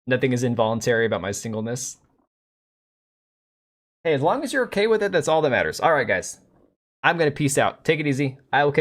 Speaker 1: Nothing is involuntary about my singleness. Hey, as long as you're okay with it, that's all that matters. All right, guys. I'm going to peace out. Take it easy. I will catch